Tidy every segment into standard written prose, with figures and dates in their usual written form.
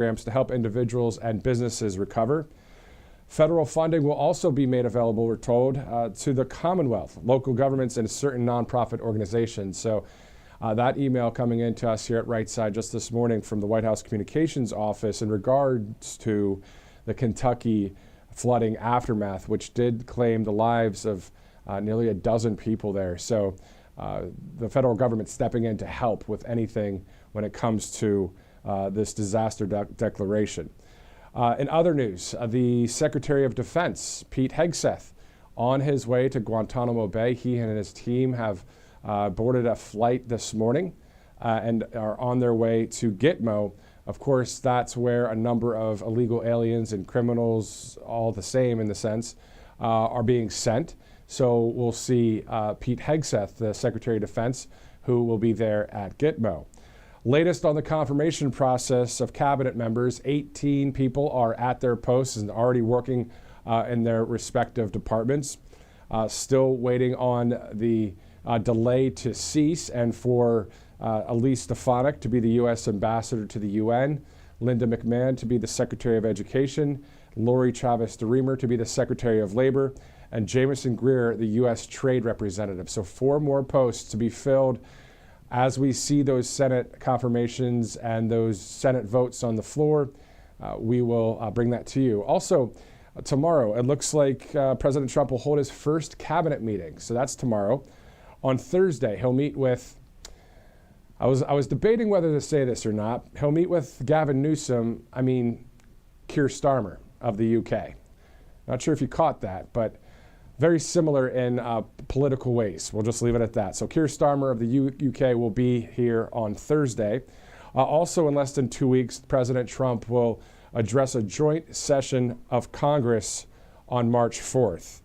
programs to help individuals and businesses recover. Federal funding will also be made available, we're told, to the Commonwealth, local governments, and certain nonprofit organizations. So that email coming in to us here at Right Side just this morning from the White House Communications Office in regards to the Kentucky flooding aftermath, which did claim the lives of nearly a dozen people there. So the federal government stepping in to help with anything when it comes to this disaster declaration. In other news, the Secretary of Defense, Pete Hegseth, on his way to Guantanamo Bay. He and his team have boarded a flight this morning and are on their way to Gitmo. Of course, that's where a number of illegal aliens and criminals, all the same in the sense, are being sent. So we'll see Pete Hegseth, the Secretary of Defense, who will be there at Gitmo. Latest on the confirmation process of cabinet members, 18 people are at their posts and already working in their respective departments. Still waiting on the delay to cease and for Elise Stefanik to be the U.S. ambassador to the UN, Linda McMahon to be the Secretary of Education, Lori Chavez-DeRemer to be the Secretary of Labor, and Jamison Greer, the U.S. Trade Representative. So 4 more posts to be filled. As we see those Senate confirmations and those Senate votes on the floor, we will bring that to you. Also, tomorrow, it looks like President Trump will hold his first cabinet meeting. So that's tomorrow. On Thursday, he'll meet with, I was debating whether to say this or not. He'll meet with Gavin Newsom, Keir Starmer of the UK. Not sure if you caught that, but very similar in political ways. We'll just leave it at that. So Keir Starmer of the UK will be here on Thursday. Also in less than 2 weeks, President Trump will address a joint session of Congress on March 4th.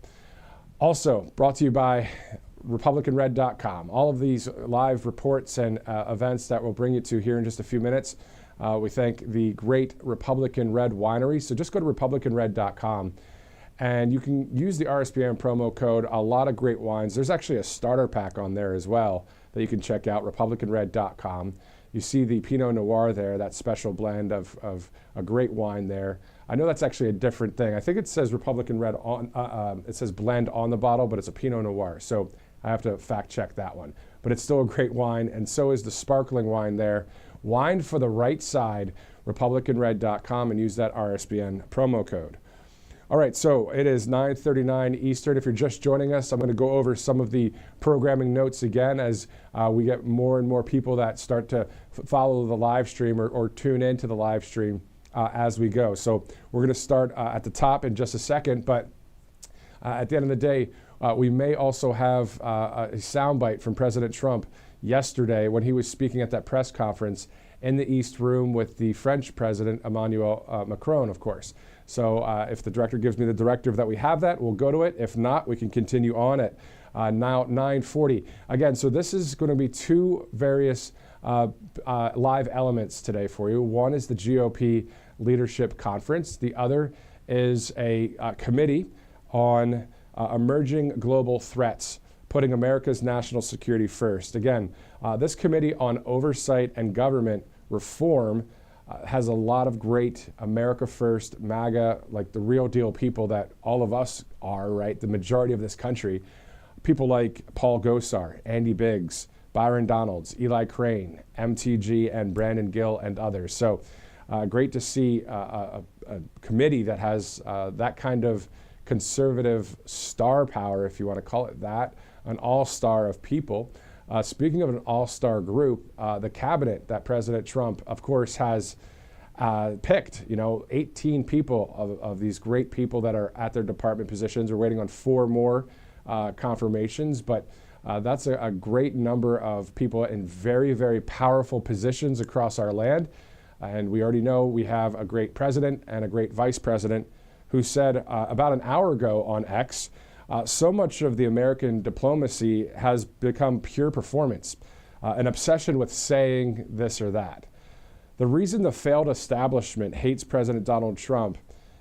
Also brought to you by RepublicanRed.com. All of these live reports and events that we'll bring you to here in just a few minutes. We thank the great Republican Red Winery. So just go to RepublicanRed.com. And you can use the RSBN promo code. A lot of great wines. There's actually a starter pack on there as well that you can check out, RepublicanRed.com. You see the Pinot Noir there, that special blend of a great wine there. I know that's actually a different thing. I think it says Republican Red on, it says blend on the bottle, but it's a Pinot Noir. So I have to fact check that one. But it's still a great wine, and so is the sparkling wine there. Wine for the right side, RepublicanRed.com, and use that RSBN promo code. All right, so it is 9:39 Eastern. If you're just joining us, I'm going to go over some of the programming notes again as we get more and more people that start to follow the live stream or tune into the live stream as we go. So we're going to start at the top in just a second, but at the end of the day, we may also have a soundbite from President Trump yesterday when he was speaking at that press conference in the East Room with the French President, Emmanuel Macron, of course. So if the director gives me the directive that we have that, we'll go to it. If not, we can continue on at now 9:40. Again, so this is going to be 2 various live elements today for you. One is the GOP Leadership Conference. The other is a committee on emerging global threats, putting America's national security first. Again, this committee on oversight and government reform has a lot of great America First, MAGA, like the real deal people that all of us are, right? The majority of this country. People like Paul Gosar, Andy Biggs, Byron Donalds, Eli Crane, MTG, and Brandon Gill, and others. So great to see a committee that has that kind of conservative star power, if you want to call it that, an all-star of people. Speaking of an all-star group, the cabinet that President Trump, of course, has picked, 18 people of these great people that are at their department positions. We're waiting on 4 more confirmations, but that's a great number of people in very, very powerful positions across our land. And we already know we have a great president and a great vice president who said about an hour ago on X, so much of the American diplomacy has become pure performance, an obsession with saying this or that. The reason the failed establishment hates President Donald Trump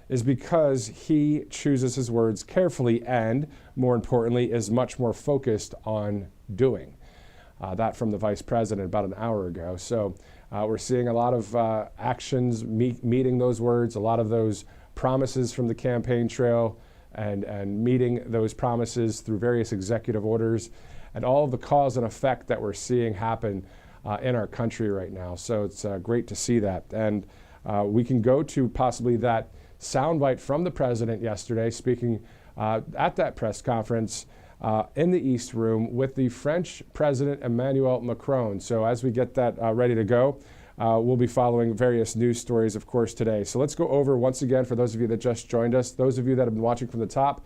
is because he chooses his words carefully and, more importantly, is much more focused on doing. That from the vice president about an hour ago. So We're seeing a lot of actions meeting those words, a lot of those promises from the campaign trail, and meeting those promises through various executive orders, and all of the cause and effect that we're seeing happen in our country right now. So it's great to see that. And we can go to possibly that soundbite from the president yesterday speaking at that press conference in the East Room with the French President Emmanuel Macron. So as we get that ready to go, we'll be following various news stories, of course, today. So let's go over once again, for those of you that just joined us, those of you that have been watching from the top,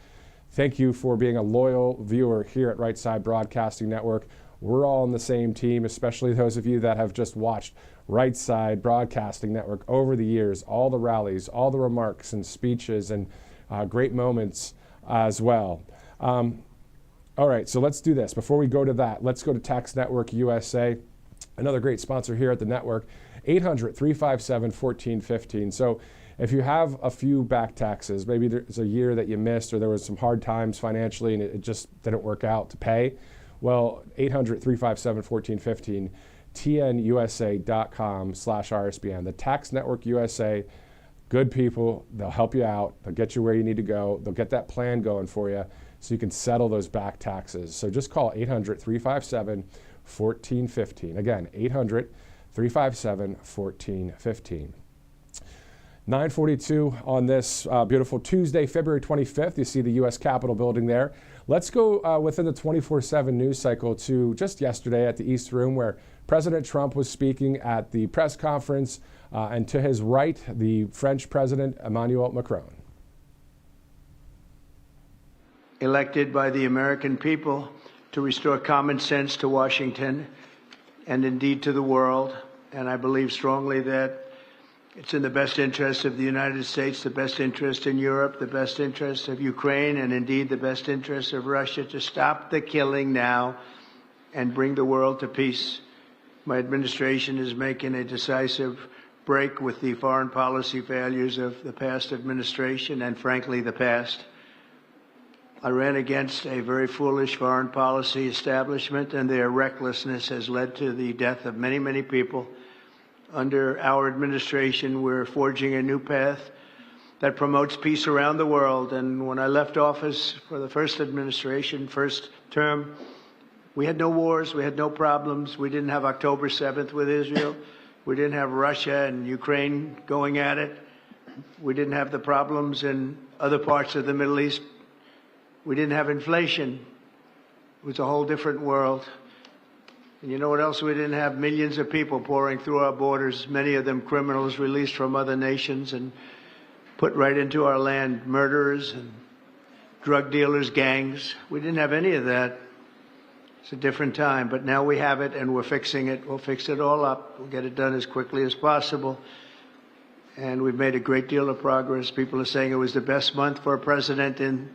thank you for being a loyal viewer here at Right Side Broadcasting Network. We're all on the same team, especially those of you that have just watched Right Side Broadcasting Network over the years, all the rallies, all the remarks and speeches, and great moments as well. All right, so let's do this. Before we go to that, let's go to Tax Network USA, another great sponsor here at the network, 800-357-1415. So if you have a few back taxes, maybe there's a year that you missed or there was some hard times financially and it just didn't work out to pay, well, 800-357-1415, tnusa.com/RSBN. The Tax Network USA, good people, they'll help you out, they'll get you where you need to go, they'll get that plan going for you so you can settle those back taxes. So just call 800-357-1415. Again, 800-357-1415. 9:42 on this beautiful Tuesday, February 25th. You see the U.S. Capitol building there. Let's go within the 24/7 news cycle to just yesterday at the East Room, where President Trump was speaking at the press conference, and to his right, the French President Emmanuel Macron. Elected by the American people to restore common sense to Washington and indeed to the world. And I believe strongly that it's in the best interest of the United States, the best interest in Europe, the best interest of Ukraine, and indeed the best interest of Russia to stop the killing now and bring the world to peace. My administration is making a decisive break with the foreign policy failures of the past administration and, frankly, the past. I ran against a very foolish foreign policy establishment, and their recklessness has led to the death of many, many people. Under our administration, we're forging a new path that promotes peace around the world. And when I left office for the first administration, first term, we had no wars, we had no problems. We didn't have October 7th with Israel. We didn't have Russia and Ukraine going at it. We didn't have the problems in other parts of the Middle East. We didn't have inflation. It was a whole different world. And you know what else we didn't have? Millions of people pouring through our borders, many of them criminals released from other nations and put right into our land, murderers and drug dealers, gangs. We didn't have any of that. It's a different time, but now we have it and we're fixing it. We'll fix it all up. We'll get it done as quickly as possible. And we've made a great deal of progress. People are saying it was the best month for a president in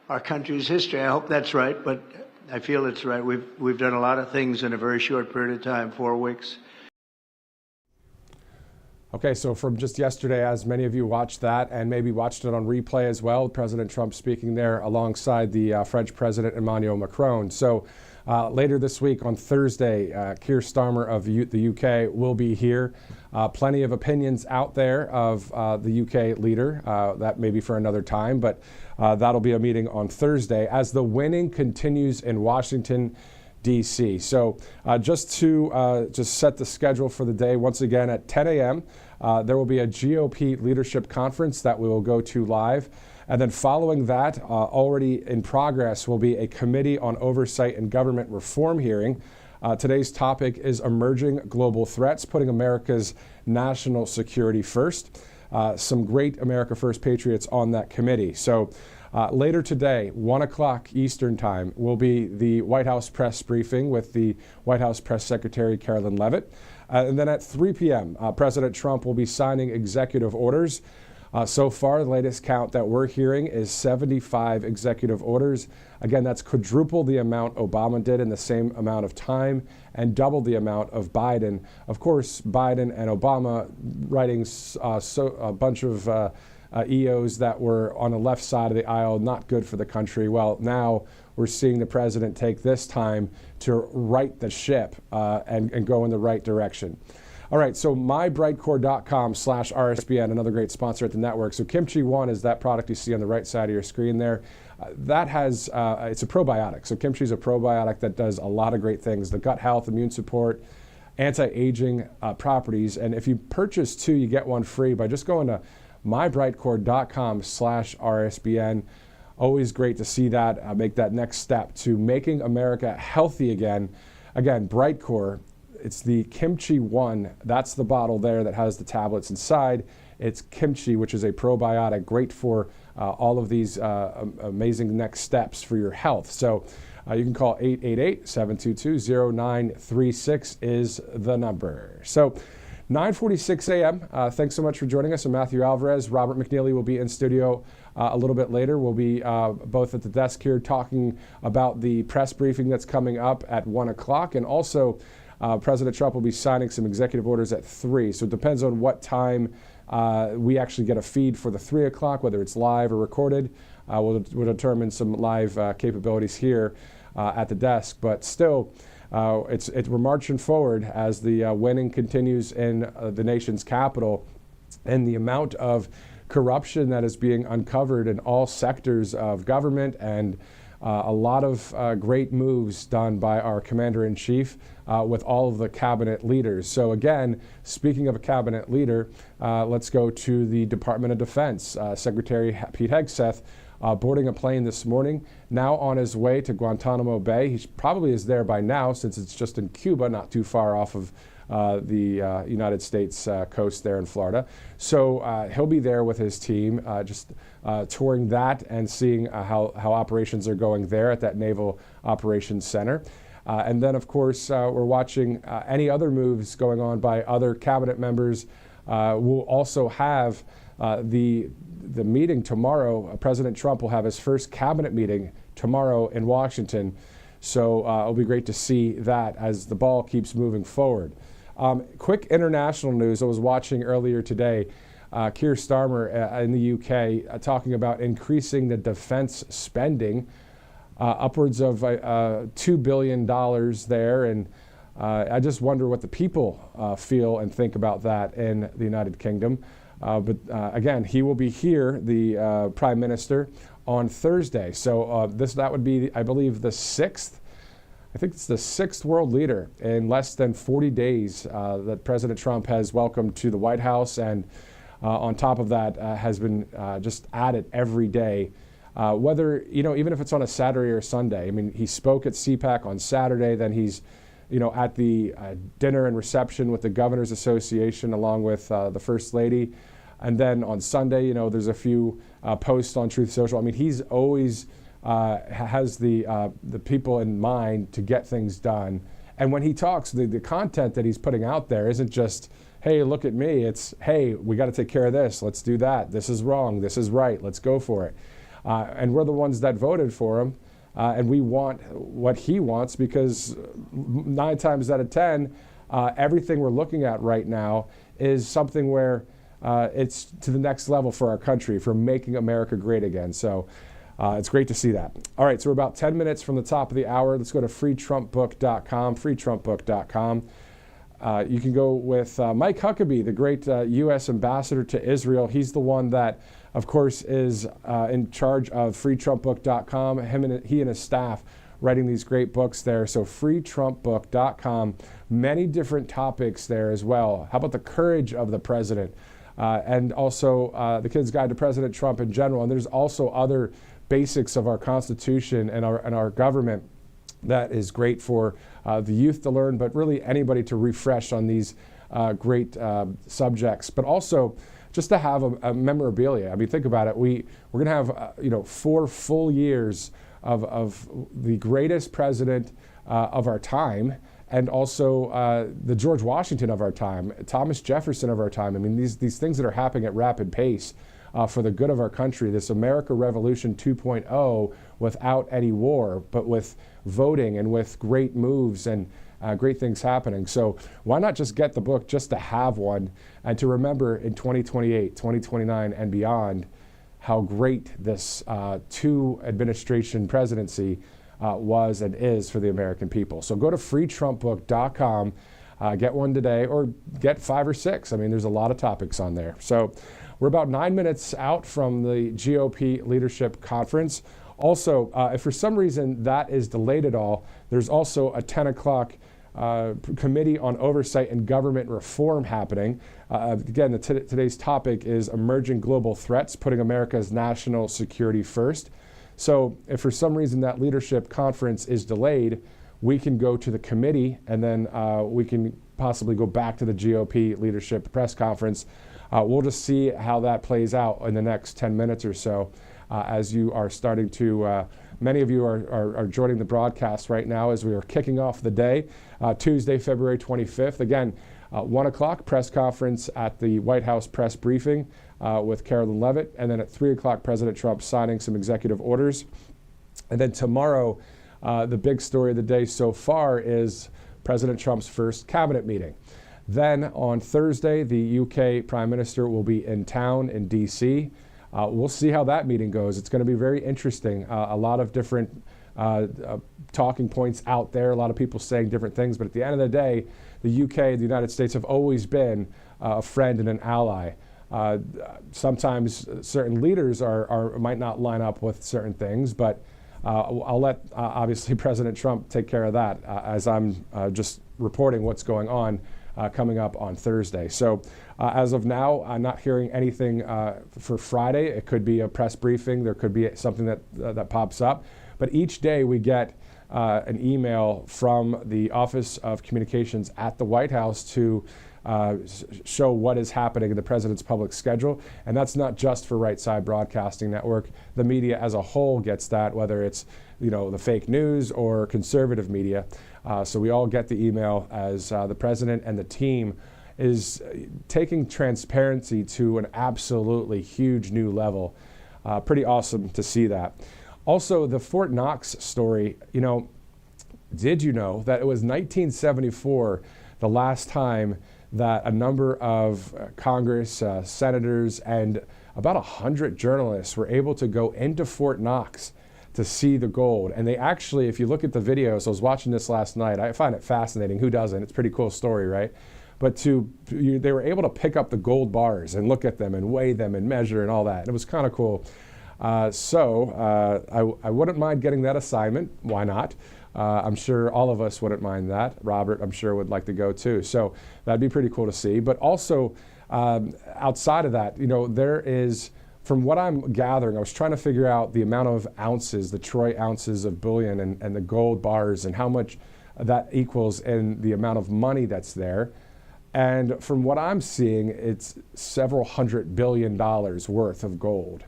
our country's history. I hope that's right, but I feel it's right. We've done a lot of things in a very short period of time, 4 weeks. Okay, so from just yesterday, as many of you watched that and maybe watched it on replay as well, President Trump speaking there alongside the French President Emmanuel Macron. So later this week on Thursday, Keir Starmer of the UK will be here. Plenty of opinions out there of the UK leader. That may be for another time, but that'll be a meeting on Thursday as the winning continues in Washington, D.C. So just to just set the schedule for the day, once again at 10 a.m., there will be a GOP leadership conference that we will go to live. And then following that, already in progress, will be a Committee on Oversight and Government Reform hearing. Today's topic is emerging global threats, putting America's national security first. Some great America First patriots on that committee. So later today, 1 o'clock Eastern time, will be the White House press briefing with the White House Press Secretary Carolyn Leavitt. And then at 3 p.m., President Trump will be signing executive orders. So far, the latest count that we're hearing is 75 executive orders. Again, that's quadruple the amount Obama did in the same amount of time and double the amount of Biden. Of course, Biden and Obama writing a bunch of EOs that were on the left side of the aisle, not good for the country. Well, now we're seeing the president take this time to right the ship and go in the right direction. All right, so mybrightcore.com/RSBN, another great sponsor at the network. So Kimchi One is that product you see on the right side of your screen there. That has, it's a probiotic. So Kimchi is a probiotic that does a lot of great things, the gut health, immune support, anti-aging properties. And if you purchase 2, you get 1 free by just going to mybrightcore.com/RSBN. Always great to see that, make that next step to making America healthy again. Again, Brightcore, it's the Kimchi One. That's the bottle there that has the tablets inside. It's kimchi, which is a probiotic, great for all of these amazing next steps for your health. So you can call 888-722-0936 is the number. So 9:46 a.m. Thanks so much for joining us. I'm Matthew Alvarez. Robert McNeely will be in studio a little bit later. We'll be both at the desk here talking about the press briefing that's coming up at 1 o'clock, and also President Trump will be signing some executive orders at 3. So it depends on what time we actually get a feed for the 3 o'clock, whether it's live or recorded. We'll determine some live capabilities here at the desk. But still, we're marching forward as the winning continues in the nation's capital, and the amount of corruption that is being uncovered in all sectors of government, and a lot of great moves done by our commander-in-chief with all of the cabinet leaders. So again, speaking of a cabinet leader, let's go to the Department of Defense. Secretary Pete Hegseth boarding a plane this morning, now on his way to Guantanamo Bay. He probably is there by now, since it's just in Cuba, not too far off of the United States coast there in Florida. So he'll be there with his team, just touring that and seeing how operations are going there at that Naval Operations Center. And then, of course, we're watching any other moves going on by other cabinet members. We'll also have the meeting tomorrow. President Trump will have his first cabinet meeting tomorrow in Washington. So it'll be great to see that as the ball keeps moving forward. Quick international news. I was watching earlier today, Keir Starmer in the UK talking about increasing the defense spending upwards of $2 billion there. And I just wonder what the people feel and think about that in the United Kingdom. But again, he will be here, the Prime Minister, on Thursday. So that would be, I believe, the 6th. I think it's the 6th world leader in less than 40 days that President Trump has welcomed to the White House, and on top of that has been just at it every day. Whether, even if it's on a Saturday or Sunday. I mean, he spoke at CPAC on Saturday, then he's, at the dinner and reception with the Governors Association along with the First Lady. And then on Sunday, there's a few posts on Truth Social. I mean, he's always has the people in mind to get things done. And when he talks, the content that he's putting out there isn't just, hey, look at me. It's, hey, we got to take care of this. Let's do that. This is wrong. This is right. Let's go for it. And we're the ones that voted for him. And we want what he wants, because 9 times out of 10, everything we're looking at right now is something where it's to the next level for our country, for making America great again. So it's great to see that. All right, so we're about 10 minutes from the top of the hour. Let's go to freetrumpbook.com, freetrumpbook.com. You can go with Mike Huckabee, the great U.S. ambassador to Israel. He's the one that, of course, is in charge of freetrumpbook.com. He and his staff writing these great books there. So freetrumpbook.com, many different topics there as well. How about the courage of the president? And also the Kid's Guide to President Trump in general. And there's also other basics of our Constitution and our government that is great for the youth to learn, but really anybody to refresh on these great subjects. But also just to have a memorabilia. I mean, think about it. We're going to have 4 full years of the greatest president of our time, and also the George Washington of our time, Thomas Jefferson of our time. I mean, these things that are happening at rapid pace for the good of our country, this America Revolution 2.0 without any war, but with voting and with great moves and great things happening. So why not just get the book just to have one and to remember in 2028, 2029 and beyond how great this 2-administration presidency was and is for the American people. So go to freetrumpbook.com. get one today or get 5 or 6. I mean, there's a lot of topics on there. So we're about 9 minutes out from the GOP Leadership Conference. Also, if for some reason that is delayed at all, there's also a 10 o'clock Committee on Oversight and Government Reform happening. Again, today's topic is emerging global threats, putting America's national security first. So if for some reason that leadership conference is delayed, we can go to the committee and then we can possibly go back to the GOP leadership press conference. We'll just see how that plays out in the next 10 minutes or so as you are starting to, many of you are joining the broadcast right now as we are kicking off the day, Tuesday, February 25th. Again, 1 o'clock press conference at the White House press briefing with Carolyn Leavitt, and then at 3 o'clock President Trump signing some executive orders. And then tomorrow, the big story of the day so far is President Trump's first cabinet meeting. Then on Thursday, the UK Prime Minister will be in town in DC. We'll see how that meeting goes. It's going to be very interesting. A lot of different talking points out there, a lot of people saying different things, but at the end of the day, the UK, the United States have always been a friend and an ally. Sometimes certain leaders might not line up with certain things, but I'll let obviously President Trump take care of that as I'm just reporting what's going on coming up on Thursday. So as of now, I'm not hearing anything for Friday. It could be a press briefing. There could be something that pops up. But each day we get an email from the Office of Communications at the White House to show what is happening in the president's public schedule. And that's not just for Right Side Broadcasting Network. The media as a whole gets that, whether it's the fake news or conservative media. So we all get the email as the president and the team is taking transparency to an absolutely huge new level. Pretty awesome to see that. Also, the Fort Knox story, did you know that it was 1974 the last time that a number of Congress, senators, and about 100 journalists were able to go into Fort Knox to see the gold. And they actually, if you look at the videos, I was watching this last night, I find it fascinating. Who doesn't? It's a pretty cool story, right? But they were able to pick up the gold bars and look at them and weigh them and measure and all that. And it was kind of cool. So I wouldn't mind getting that assignment. Why not? I'm sure all of us wouldn't mind that. Robert, I'm sure, would like to go too. So that'd be pretty cool to see. But also, outside of that, there is, from what I'm gathering, I was trying to figure out the amount of ounces, the troy ounces of bullion and the gold bars and how much that equals in the amount of money that's there. And from what I'm seeing, it's several $100 billion worth of gold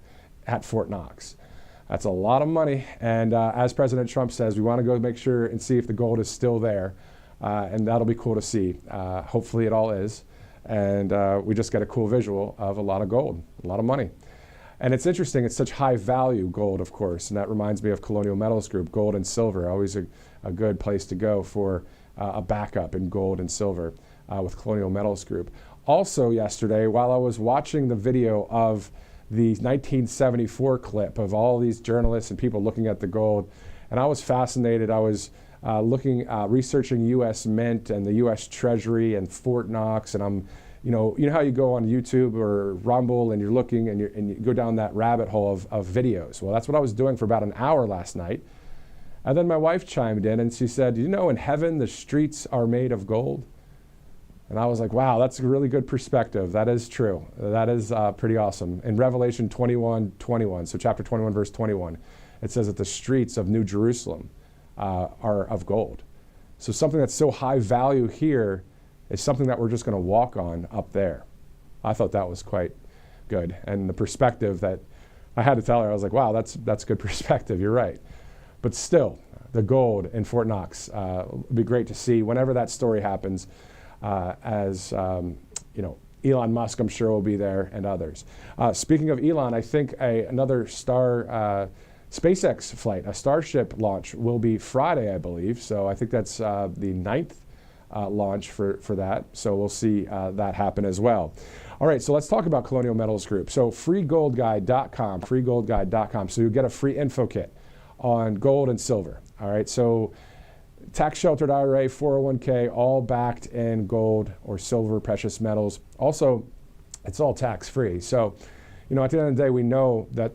at Fort Knox. That's a lot of money. And as President Trump says, we want to go make sure and see if the gold is still there. And that'll be cool to see. Hopefully it all is. And we just get a cool visual of a lot of gold, a lot of money. And it's interesting, it's such high value gold, of course. And that reminds me of Colonial Metals Group, gold and silver, always a good place to go for a backup in gold and silver with Colonial Metals Group. Also yesterday, while I was watching the video of the 1974 clip of all these journalists and people looking at the gold, and I was fascinated. I was researching U.S. Mint and the U.S. Treasury and Fort Knox, and I'm, you know how you go on YouTube or Rumble and you're looking and you go down that rabbit hole of videos. Well, that's what I was doing for about an hour last night. And then my wife chimed in and she said, in heaven the streets are made of gold? And I was like, wow, that's a really good perspective. That is true. That is pretty awesome. In Revelation 21:21, so chapter 21, verse 21, it says that the streets of New Jerusalem are of gold. So something that's so high value here is something that we're just going to walk on up there. I thought that was quite good. And the perspective that I had to tell her, I was like, wow, that's good perspective. You're right. But still, the gold in Fort Knox would be great to see whenever that story happens. Elon Musk, I'm sure, will be there, and others. Speaking of Elon, I think another SpaceX flight, a Starship launch, will be Friday, I believe. So I think that's the 9th launch for that. So we'll see that happen as well. All right, so let's talk about Colonial Metals Group. So freegoldguide.com. So you get a free info kit on gold and silver. All right, so tax-sheltered IRA, 401k, all backed in gold or silver, precious metals. Also, it's all tax-free. So, at the end of the day, we know that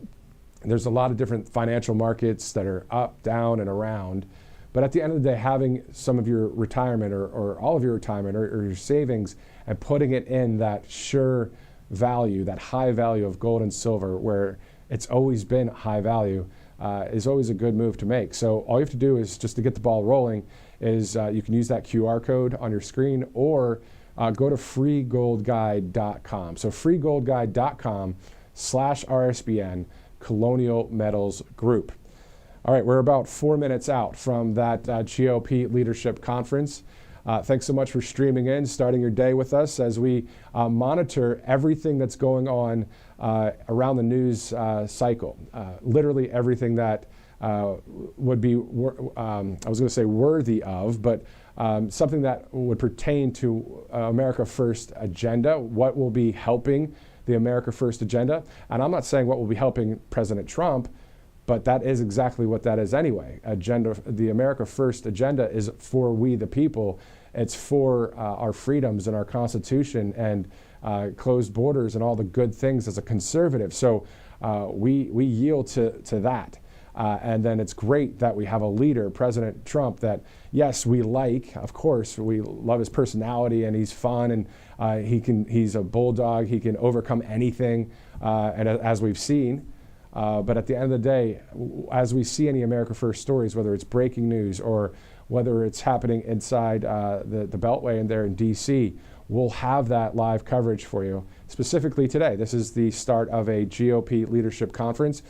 there's a lot of different financial markets that are up, down, and around. But at the end of the day, having some of your retirement or all of your retirement or your savings and putting it in that sure value, that high value of gold and silver, where it's always been high value, is always a good move to make. So all you have to do is just to get the ball rolling is you can use that QR code on your screen or go to freegoldguide.com. So freegoldguide.com/RSBN Colonial Metals Group. All right, we're about 4 minutes out from that GOP leadership conference. Thanks so much for streaming in, starting your day with us as we monitor everything that's going on around the news cycle. Literally everything that would be, I was going to say worthy of, but something that would pertain to America First agenda, what will be helping the America First agenda. And I'm not saying what will be helping President Trump, but that is exactly what that is anyway. The America First agenda is for we the people. It's for our freedoms and our Constitution and closed borders and all the good things as a conservative. So we yield to that. And then it's great that we have a leader, President Trump, that, yes, we like. Of course, we love his personality, and he's fun, and he's a bulldog. He can overcome anything, and as we've seen. But at the end of the day, as we see any America First stories, whether it's breaking news or whether it's happening inside the Beltway and there in D.C., we'll have that live coverage for you. Specifically today, this is the start of a GOP leadership conference.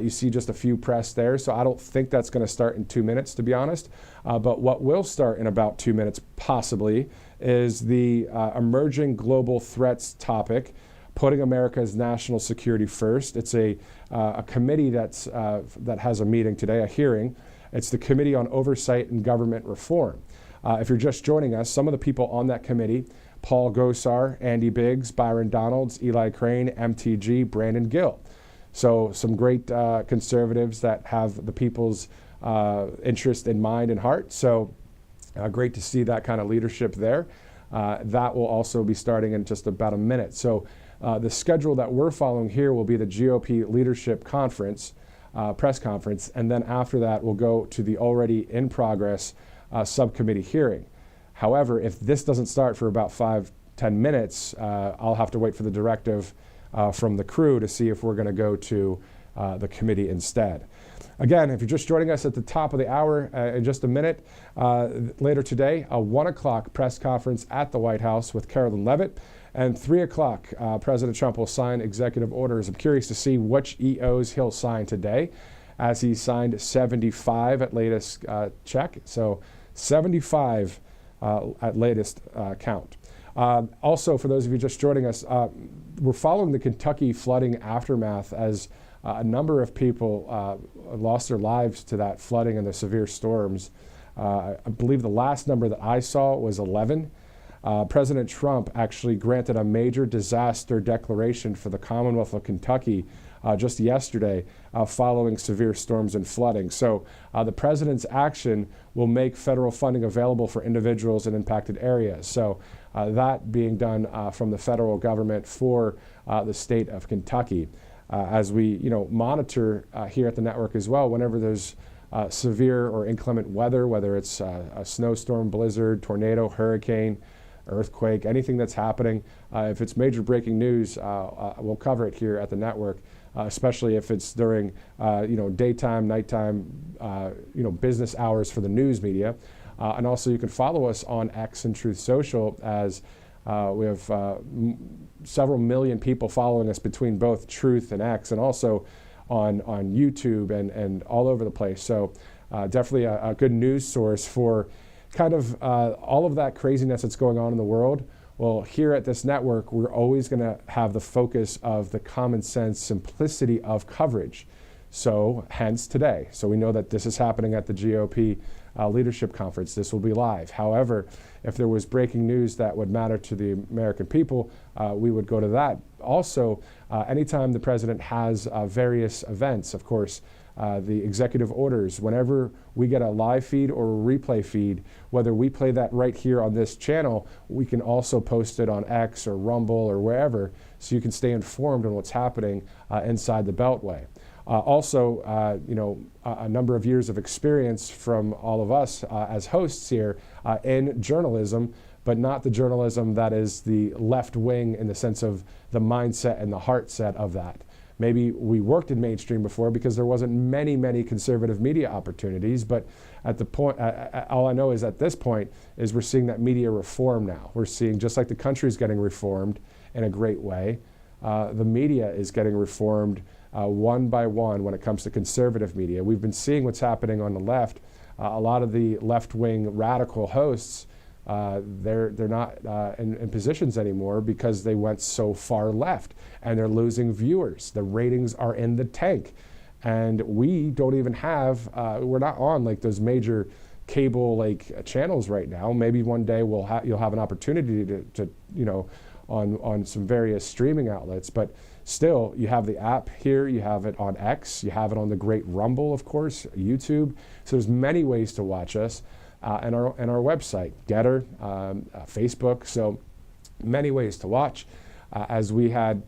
You see just a few press there, so I don't think that's going to start in 2 minutes, to be honest. But what will start in about 2 minutes, possibly, is the emerging global threats topic, putting America's national security first. It's a committee that has a meeting today, a hearing. It's the Committee on Oversight and Government Reform. If you're just joining us, some of the people on that committee: Paul Gosar, Andy Biggs, Byron Donalds, Eli Crane, MTG, Brandon Gill. So some great conservatives that have the people's interest in mind and heart. So great to see that kind of leadership there. That will also be starting in just about a minute. So the schedule that we're following here will be the GOP leadership conference, press conference, and then after that we'll go to the already in progress subcommittee hearing. However, if this doesn't start for about 5-10 minutes, I'll have to wait for the directive from the crew to see if we're going to go to the committee instead. Again, if you're just joining us at the top of the hour, in just a minute, later today, a 1 o'clock press conference at the White House with Carolyn Leavitt, and 3 o'clock, President Trump will sign executive orders. I'm curious to see which EOs he'll sign today, as he signed 75 at latest check, so 75 at latest count. Also, for those of you just joining us, we're following the Kentucky flooding aftermath as a number of people lost their lives to that flooding and the severe storms. I believe the last number that I saw was 11. President Trump actually granted a major disaster declaration for the Commonwealth of Kentucky just yesterday following severe storms and flooding. So the president's action will make federal funding available for individuals in impacted areas. So that being done from the federal government for the state of Kentucky. As we monitor here at the network as well, whenever there's severe or inclement weather, whether it's a snowstorm, blizzard, tornado, hurricane, earthquake, anything that's happening, if it's major breaking news, we'll cover it here at the network, especially if it's during daytime, nighttime, business hours for the news media. And also you can follow us on X and Truth Social, as we have several million people following us between both Truth and X, and also on YouTube and all over the place. So definitely a good news source for kind of all of that craziness that's going on in the world. Well, here at this network, we're always going to have the focus of the common sense simplicity of coverage. So hence today. So we know that this is happening at the GOP leadership conference. This will be live. However, if there was breaking news that would matter to the American people, we would go to that. Also, anytime the president has various events, of course, the executive orders. Whenever we get a live feed or a replay feed, whether we play that right here on this channel, we can also post it on X or Rumble or wherever, so you can stay informed on what's happening inside the Beltway. Also, a number of years of experience from all of us as hosts here in journalism, but not the journalism that is the left wing in the sense of the mindset and the heart set of that. Maybe we worked in mainstream before because there wasn't many conservative media opportunities, but at the point, all I know is at this point is we're seeing that media reform now. We're seeing, just like the country's getting reformed in a great way, the media is getting reformed one by one when it comes to conservative media. We've been seeing what's happening on the left. A lot of the left-wing radical hosts, they're not in positions anymore because they went so far left and they're losing viewers. The ratings are in the tank. And we don't even have, we're not on like those major cable channels right now. Maybe one day you'll have an opportunity to on some various streaming outlets, but still you have the app here, you have it on X, you have it on the great Rumble, of course, YouTube. So there's many ways to watch us. And our website, Getter, Facebook, so many ways to watch. As we had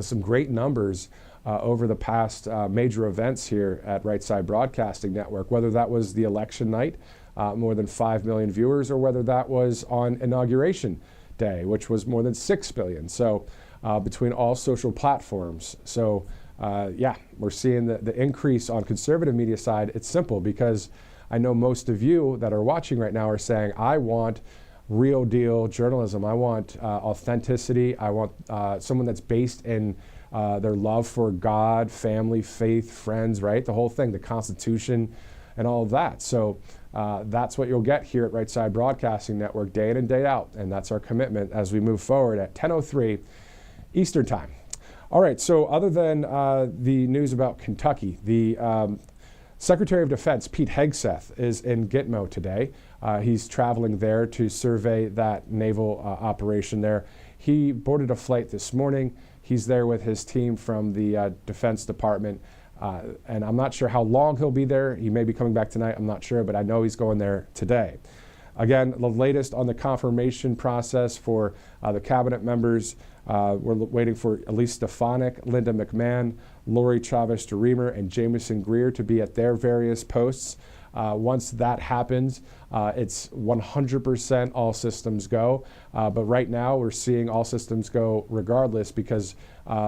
some great numbers over the past major events here at Right Side Broadcasting Network, whether that was the election night, more than 5 million viewers, or whether that was on Inauguration Day, which was more than 6 billion. So between all social platforms. So yeah, we're seeing the increase on conservative media side. It's simple because I know most of you that are watching right now are saying, I want real deal journalism. I want authenticity. I want someone that's based in their love for God, family, faith, friends, right? The whole thing, the Constitution and all of that. So that's what you'll get here at Right Side Broadcasting Network day in and day out. And that's our commitment as we move forward at 10:03 Eastern Time. All right, so other than the news about Kentucky, the Secretary of Defense Pete Hegseth is in Gitmo today. He's traveling there to survey that naval operation there. He boarded a flight this morning. He's there with his team from the Defense Department. And I'm not sure how long he'll be there. He may be coming back tonight. I'm not sure, but I know he's going there today. Again, the latest on the confirmation process for the cabinet members. We're waiting for Elise Stefanik, Linda McMahon, Lori Chavez-DeRemer, and Jamison Greer to be at their various posts. Once that happens, it's 100% all systems go. But right now, we're seeing all systems go regardless because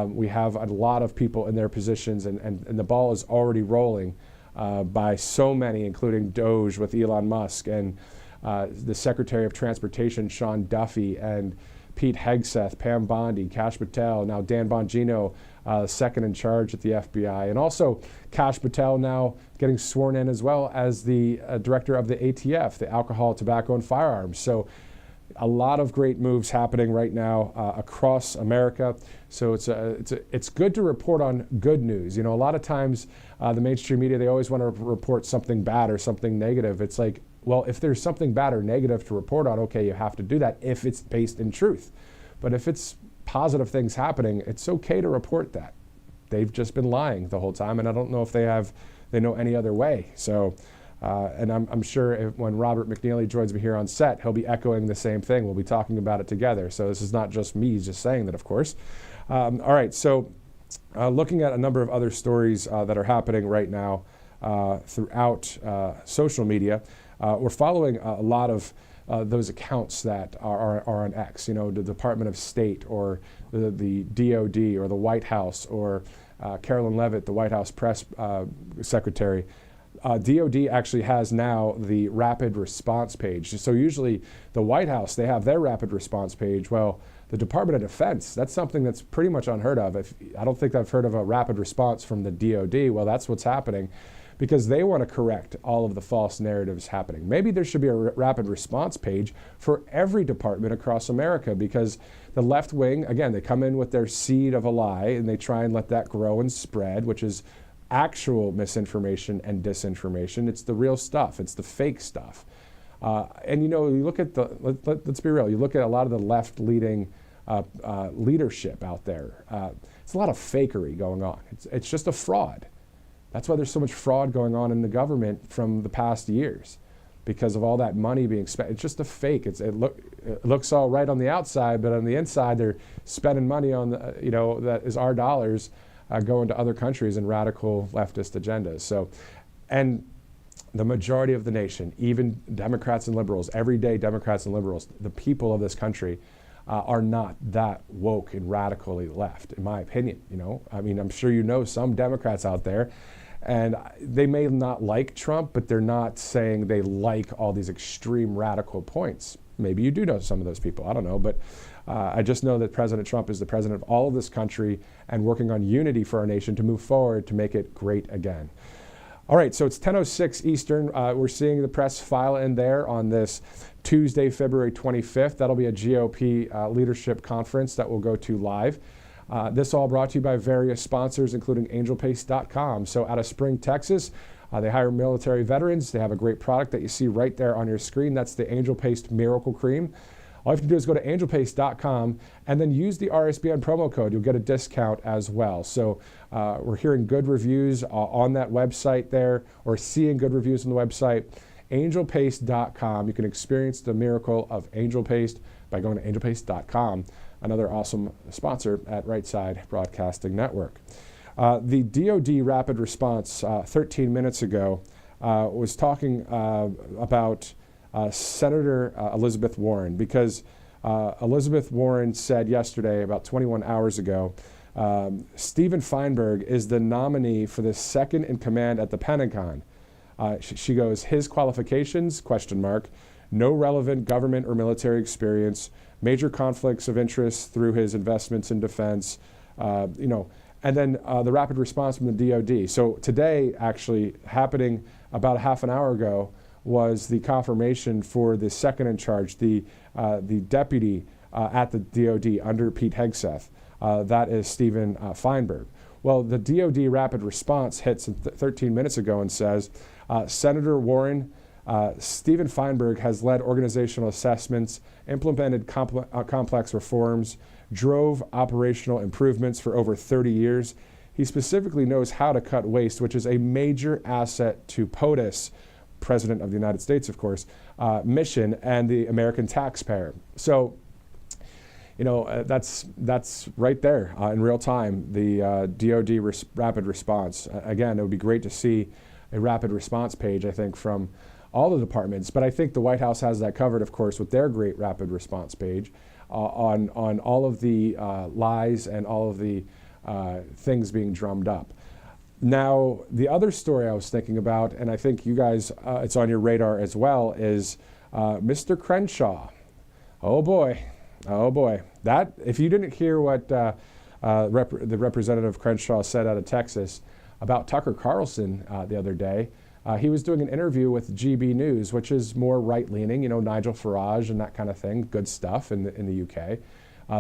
we have a lot of people in their positions, and the ball is already rolling by so many, including Doge with Elon Musk and the Secretary of Transportation, Sean Duffy, and Pete Hegseth, Pam Bondi, Kash Patel, now Dan Bongino, second in charge at the FBI, and also Kash Patel now getting sworn in as well as the director of the ATF, the Alcohol, Tobacco, and Firearms. So a lot of great moves happening right now across America. So it's good to report on good news. You know, a lot of times the mainstream media, they always want to report something bad or something negative. It's like, well, if there's something bad or negative to report on, okay, you have to do that if it's based in truth. But if it's positive things happening, it's okay to report that. They've just been lying the whole time, and I don't know if they know any other way. So, and I'm sure when Robert McNeely joins me here on set, he'll be echoing the same thing. We'll be talking about it together. So this is not just me just saying that, of course. All right, so looking at a number of other stories that are happening right now throughout social media. We're following a lot of those accounts that are on X, you know, the Department of State or the DOD or the White House or Carolyn Leavitt, the White House press secretary. DOD actually has now the rapid response page. So usually the White House, they have their rapid response page. Well, the Department of Defense, that's something that's pretty much unheard of. I don't think I've heard of a rapid response from the DOD. Well, that's what's happening, because they want to correct all of the false narratives happening. Maybe there should be a rapid response page for every department across America, because the left wing, again, they come in with their seed of a lie and they try and let that grow and spread, which is actual misinformation and disinformation. It's the real stuff. It's the fake stuff. And you know, you look at let's be real, you look at a lot of the left leading leadership out there. It's a lot of fakery going on. It's just a fraud. That's why there's so much fraud going on in the government from the past years, because of all that money being spent. It's just a fake. It looks all right on the outside, but on the inside, they're spending money on that is our dollars going to other countries and radical leftist agendas. So, and the majority of the nation, even Democrats and liberals, everyday Democrats and liberals, the people of this country are not that woke and radically left, in my opinion. I mean, I'm sure some Democrats out there, and they may not like Trump, but they're not saying they like all these extreme radical points. Maybe you do know some of those people, I don't know, but I just know that President Trump is the president of all of this country and working on unity for our nation to move forward to make it great again. All right, so it's 10:06 Eastern. We're seeing the press file in there on this Tuesday, February 25th. That'll be a GOP leadership conference that we'll go to live. This all brought to you by various sponsors, including angelpaste.com. So out of Spring, Texas, they hire military veterans. They have a great product that you see right there on your screen. That's the Angel Paste Miracle Cream. All you have to do is go to angelpaste.com and then use the RSBN promo code. You'll get a discount as well. So we're hearing good reviews on that website there, or seeing good reviews on the website, angelpaste.com. You can experience the miracle of Angel Paste by going to angelpaste.com, another awesome sponsor at Right Side Broadcasting Network. The DOD Rapid Response 13 minutes ago was talking about Senator Elizabeth Warren, because Elizabeth Warren said yesterday, about 21 hours ago, Stephen Feinberg is the nominee for the second in command at the Pentagon. She goes, his qualifications, ? No relevant government or military experience, major conflicts of interest through his investments in defense, and then the rapid response from the DOD. So today, actually happening about a half an hour ago, was the confirmation for the second in charge, the deputy at the DOD under Pete Hegseth. That is Stephen Feinberg. Well, the DOD rapid response hits 13 minutes ago and says, Senator Warren, Stephen Feinberg has led organizational assessments, implemented complex reforms, drove operational improvements for over 30 years. He specifically knows how to cut waste, which is a major asset to POTUS, President of the United States, of course, mission and the American taxpayer. So, that's right there in real time, the DOD rapid response. Again, it would be great to see a rapid response page, I think, from all the departments. But I think the White House has that covered, of course, with their great rapid response page on all of the lies and all of the things being drummed up. Now, the other story I was thinking about, and I think you guys, it's on your radar as well, is Mr. Crenshaw. Oh boy. That, if you didn't hear what the Representative Crenshaw said out of Texas about Tucker Carlson the other day, he was doing an interview with GB News, which is more right-leaning, Nigel Farage and that kind of thing, good stuff in the UK.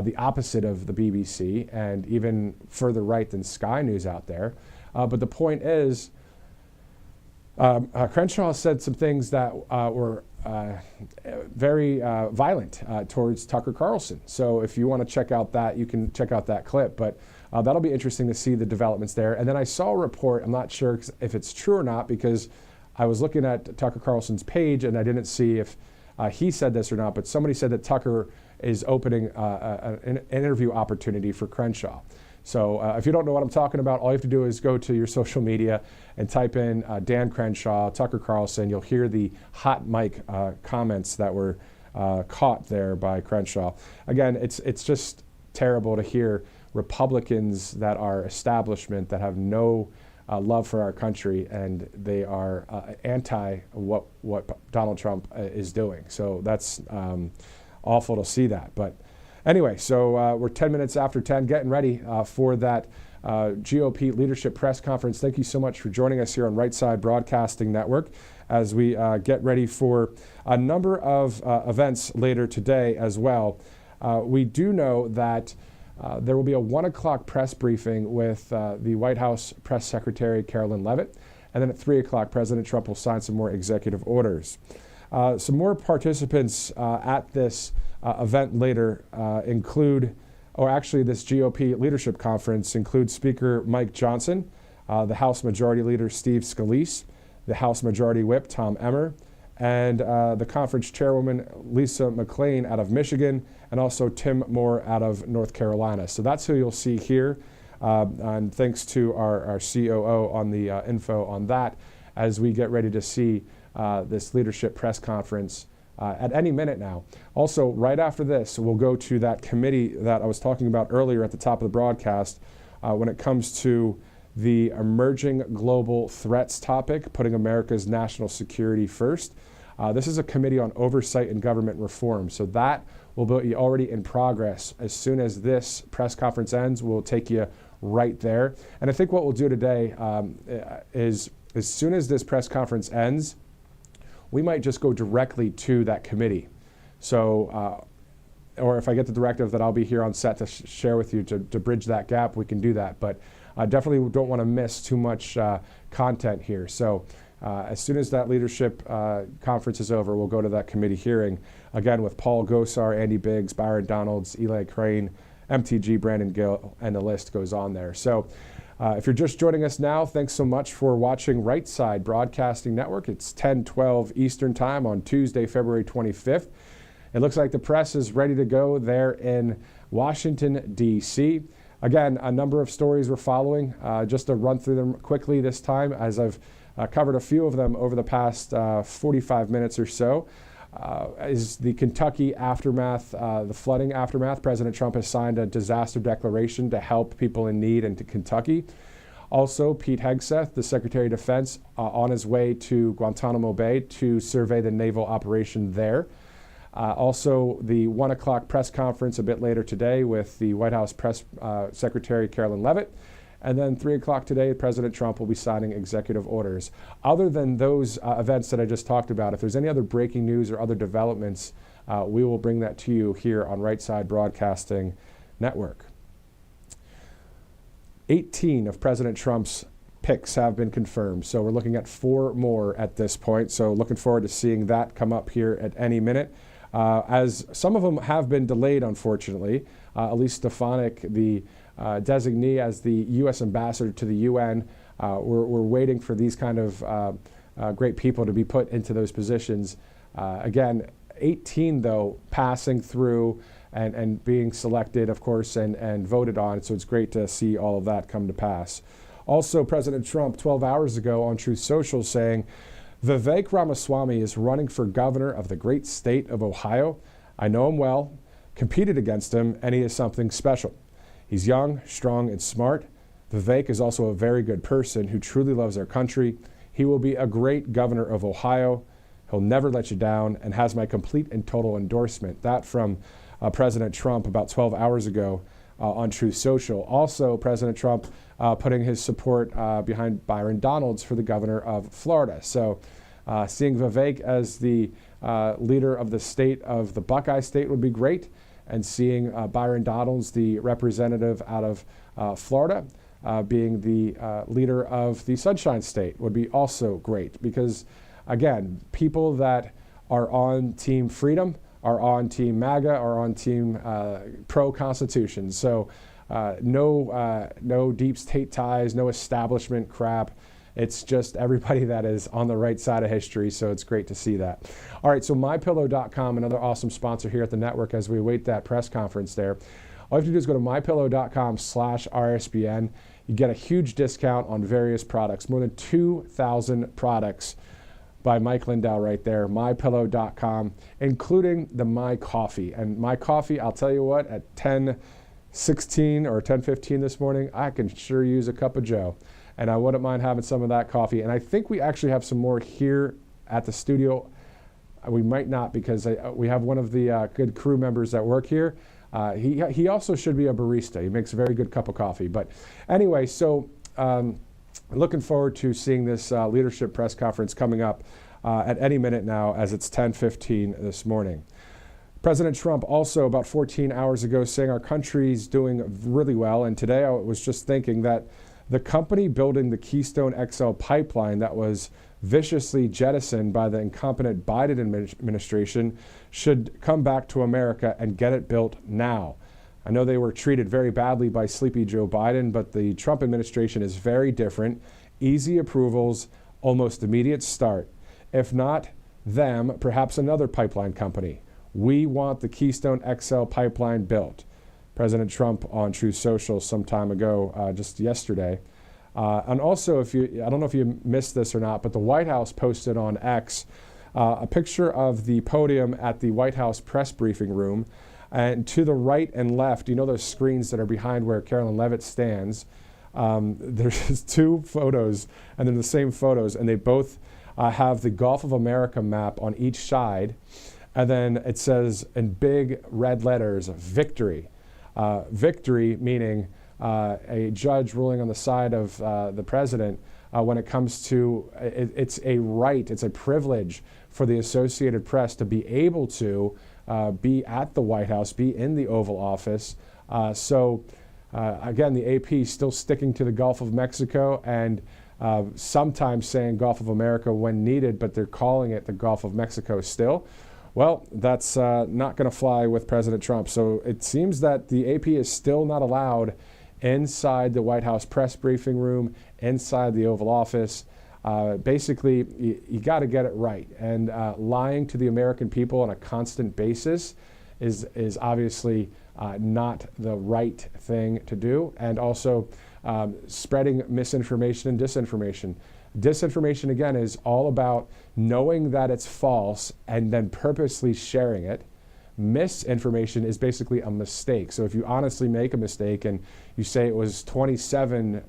The opposite of the BBC, and even further right than Sky News out there. But the point is, Crenshaw said some things that were very violent towards Tucker Carlson. So if you want to check out that, you can check out that clip. But that'll be interesting to see the developments there. And then I saw a report, I'm not sure if it's true or not, because I was looking at Tucker Carlson's page and I didn't see if he said this or not, but somebody said that Tucker is opening an interview opportunity for Crenshaw. So if you don't know what I'm talking about, all you have to do is go to your social media and type in Dan Crenshaw, Tucker Carlson. You'll hear the hot mic comments that were caught there by Crenshaw. Again, it's just terrible to hear Republicans that are establishment, that have no love for our country, and they are anti what Donald Trump is doing. So that's awful to see that. But anyway, so we're 10 minutes after 10, getting ready for that GOP leadership press conference. Thank you so much for joining us here on Right Side Broadcasting Network as we get ready for a number of events later today as well. We do know that there will be a 1 o'clock press briefing with the White House Press Secretary Carolyn Leavitt, and then at 3 o'clock, President Trump will sign some more executive orders. Some more participants at this event later include, or actually this GOP leadership conference includes Speaker Mike Johnson, the House Majority Leader Steve Scalise, the House Majority Whip Tom Emmer, and the conference chairwoman Lisa McClain out of Michigan, and also Tim Moore out of North Carolina. So that's who you'll see here. And thanks to our COO on the info on that as we get ready to see this leadership press conference at any minute now. Also, right after this, we'll go to that committee that I was talking about earlier at the top of the broadcast when it comes to the emerging global threats topic, putting America's national security first. This is a committee on oversight and government reform. So that will be already in progress. As soon as this press conference ends, we'll take you right there. And I think what we'll do today is, as soon as this press conference ends, we might just go directly to that committee. So, or if I get the directive that I'll be here on set to share with you to bridge that gap, we can do that. But I definitely don't want to miss too much content here. So as soon as that leadership conference is over, we'll go to that committee hearing, again with Paul Gosar, Andy Biggs, Byron Donalds, Eli Crane, MTG, Brandon Gill, and the list goes on there. So if you're just joining us now, thanks so much for watching Right Side Broadcasting Network. It's 10:12 Eastern Time on Tuesday, February 25th. It looks like the press is ready to go there in Washington, D.C. Again, a number of stories we're following. Just to run through them quickly this time, as I've covered a few of them over the past 45 minutes or so, is the Kentucky aftermath, the flooding aftermath. President Trump has signed a disaster declaration to help people in need into Kentucky. Also, Pete Hegseth, the Secretary of Defense, on his way to Guantanamo Bay to survey the naval operation there. Also, the 1 o'clock press conference a bit later today with the White House Press Secretary Carolyn Leavitt. And then 3 o'clock today, President Trump will be signing executive orders. Other than those events that I just talked about, if there's any other breaking news or other developments, we will bring that to you here on Right Side Broadcasting Network. 18 of President Trump's picks have been confirmed. So we're looking at 4 more at this point. So looking forward to seeing that come up here at any minute. As some of them have been delayed, unfortunately. Elise Stefanik, the designee as the U.S. ambassador to the UN. We're waiting for these kind of great people to be put into those positions. Again, 18, though, passing through and being selected, of course, and voted on. So it's great to see all of that come to pass. Also, President Trump, 12 hours ago on Truth Social, saying, Vivek Ramaswamy is running for governor of the great state of Ohio. I know him well, competed against him, and he is something special. He's young, strong, and smart. Vivek is also a very good person who truly loves our country. He will be a great governor of Ohio. He'll never let you down and has my complete and total endorsement. That from President Trump about 12 hours ago on Truth Social. Also, President Trump putting his support behind Byron Donalds for the governor of Florida. So seeing Vivek as the leader of the state of the Buckeye State would be great. And seeing Byron Donalds, the representative out of Florida, being the leader of the Sunshine State would be also great. Because, again, people that are on Team Freedom, are on Team MAGA, are on Team pro-Constitution. So no deep state ties, no establishment crap. It's just everybody that is on the right side of history, so it's great to see that. All right, so MyPillow.com, another awesome sponsor here at the network as we await that press conference there. All you have to do is go to MyPillow.com/RSBN. You get a huge discount on various products, more than 2,000 products by Mike Lindell right there, MyPillow.com, including the My Coffee. And My Coffee, I'll tell you what, at 10:16 or 10:15 this morning, I can sure use a cup of joe. And I wouldn't mind having some of that coffee. And I think we actually have some more here at the studio. We might not, because we have one of the good crew members that work here. He also should be a barista. He makes a very good cup of coffee. But anyway, so looking forward to seeing this leadership press conference coming up at any minute now, as it's 10:15 this morning. President Trump also about 14 hours ago saying our country's doing really well. And today I was just thinking that the company building the Keystone XL pipeline that was viciously jettisoned by the incompetent Biden administration should come back to America and get it built now. I know they were treated very badly by sleepy Joe Biden, but the Trump administration is very different. Easy approvals, almost immediate start. If not them, perhaps another pipeline company. We want the Keystone XL pipeline built. President Trump on Truth Social some time ago, just yesterday. And also, I don't know if you missed this or not, but the White House posted on X a picture of the podium at the White House press briefing room. And to the right and left, you know those screens that are behind where Carolyn Leavitt stands? There's two photos, and they're the same photos, and they both have the Gulf of America map on each side. And then it says in big red letters, victory. Victory meaning a judge ruling on the side of the president when it comes to, it's a right, it's a privilege for the Associated Press to be able to be at the White House, be in the Oval Office. Again, the AP still sticking to the Gulf of Mexico and sometimes saying Gulf of America when needed, but they're calling it the Gulf of Mexico still. Well, that's not going to fly with President Trump. So it seems that the AP is still not allowed inside the White House press briefing room, inside the Oval Office. Basically, you got to get it right. And lying to the American people on a constant basis is obviously not the right thing to do. And also spreading misinformation and disinformation. Disinformation, again, is all about knowing that it's false and then purposely sharing it. Misinformation is basically a mistake. So if you honestly make a mistake and you say it was 27,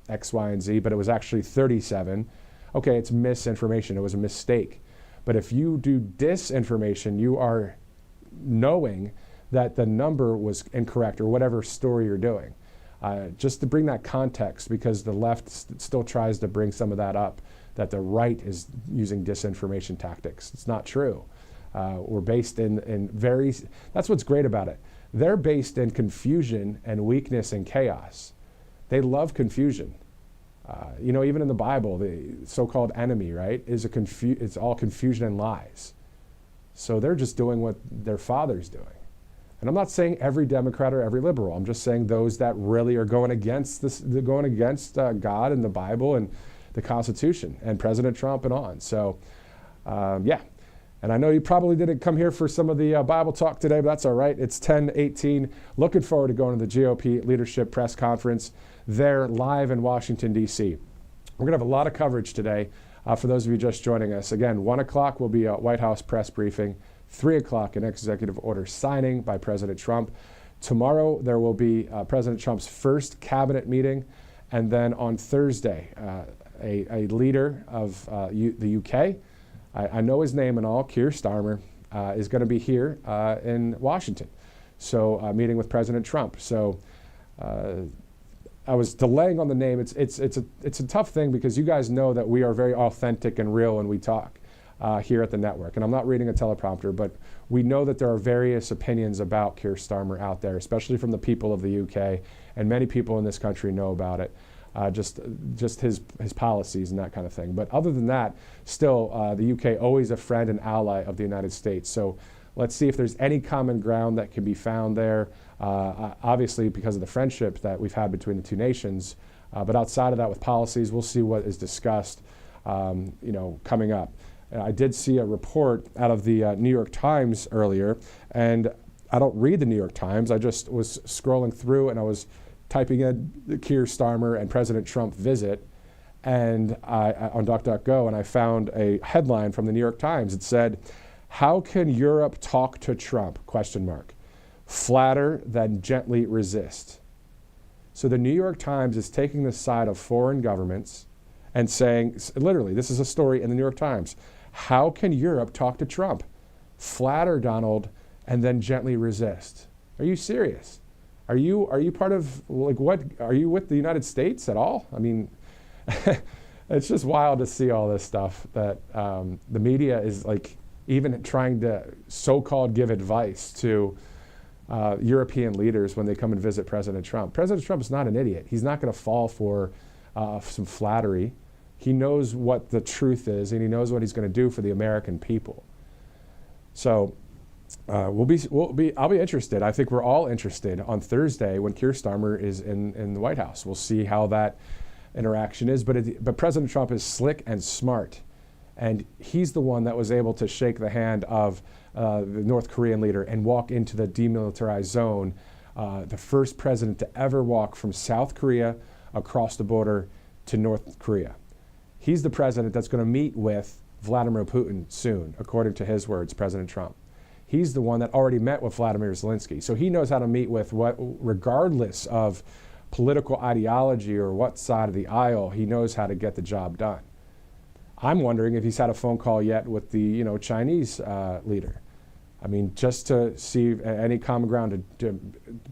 X, Y, and Z, but it was actually 37, okay, it's misinformation. It was a mistake. But if you do disinformation, you are knowing that the number was incorrect or whatever story you're doing. Just to bring that context, because the left still tries to bring some of that up, that the right is using disinformation tactics. It's not true. We're based in that's what's great about it. They're based in confusion and weakness and chaos. They love confusion. Even in the Bible, the so-called enemy, right, it's all confusion and lies. So they're just doing what their father's doing. And I'm not saying every Democrat or every liberal. I'm just saying those that really are going against this, they're going against God and the Bible and the Constitution and President Trump and on. So, yeah. And I know you probably didn't come here for some of the Bible talk today, but that's all right. It's 10:18. Looking forward to going to the GOP Leadership Press Conference there live in Washington, D.C. We're going to have a lot of coverage today for those of you just joining us. Again, 1 o'clock will be a White House press briefing. 3 o'clock, an executive order signing by President Trump. Tomorrow, there will be President Trump's first cabinet meeting. And then on Thursday, a leader of the UK, I know his name and all, Keir Starmer, is going to be here in Washington. So meeting with President Trump. So I was delaying on the name. It's a tough thing because you guys know that we are very authentic and real when we talk. Here at the network. And I'm not reading a teleprompter, but we know that there are various opinions about Keir Starmer out there, especially from the people of the UK, and many people in this country know about it, just his policies and that kind of thing. But other than that, still, the UK always a friend and ally of the United States. So let's see if there's any common ground that can be found there, obviously because of the friendship that we've had between the two nations. But outside of that, with policies, we'll see what is discussed, coming up. I did see a report out of the New York Times earlier, and I don't read the New York Times. I just was scrolling through and I was typing in the Keir Starmer and President Trump visit and on DuckDuckGo, and I found a headline from the New York Times. It said, "How can Europe talk to Trump? ? Flatter than gently resist." So the New York Times is taking the side of foreign governments and saying, literally, this is a story in the New York Times. How can Europe talk to Trump? Flatter Donald and then gently resist. Are you serious? Are you part of, what, are you with the United States at all? I mean, it's just wild to see all this stuff that the media is even trying to so-called give advice to European leaders when they come and visit President Trump. President Trump is not an idiot. He's not going to fall for some flattery. He knows what the truth is, and he knows what he's going to do for the American people. So I'll be interested. I think we're all interested on Thursday when Keir Starmer is in the White House. We'll see how that interaction is. But President Trump is slick and smart, and he's the one that was able to shake the hand of the North Korean leader and walk into the demilitarized zone. The first president to ever walk from South Korea across the border to North Korea. He's the president that's going to meet with Vladimir Putin soon, according to his words, President Trump. He's the one that already met with Vladimir Zelensky. So he knows how to meet with regardless of political ideology or what side of the aisle, he knows how to get the job done. I'm wondering if he's had a phone call yet with the Chinese leader. I mean, just to see any common ground, to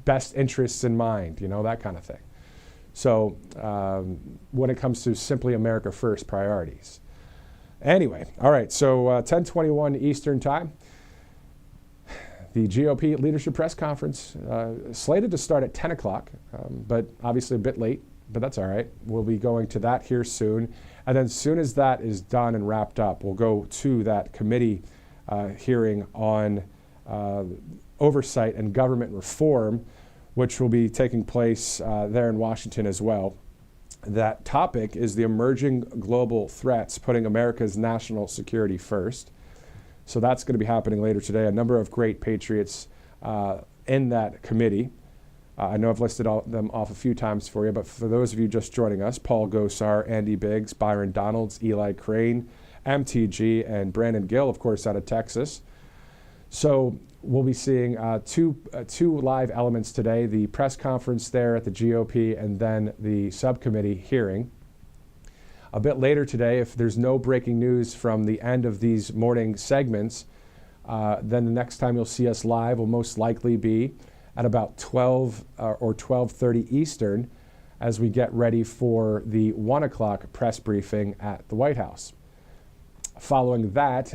best interests in mind, that kind of thing. So when it comes to simply America first priorities. Anyway, all right, so 10:21 Eastern time. The GOP leadership press conference slated to start at 10 o'clock, but obviously a bit late, but that's all right. We'll be going to that here soon. And then as soon as that is done and wrapped up, we'll go to that committee hearing on oversight and government reform, which will be taking place there in Washington as well. That topic is the emerging global threats, putting America's national security first. So that's going to be happening later today. A number of great patriots in that committee. I know I've listed them off a few times for you, but for those of you just joining us, Paul Gosar, Andy Biggs, Byron Donalds, Eli Crane, MTG, and Brandon Gill, of course, out of Texas. So we'll be seeing two live elements today, the press conference there at the GOP and then the subcommittee hearing. A bit later today, if there's no breaking news from the end of these morning segments, then the next time you'll see us live will most likely be at about 12 or 12:30 Eastern as we get ready for the 1 o'clock press briefing at the White House. Following that,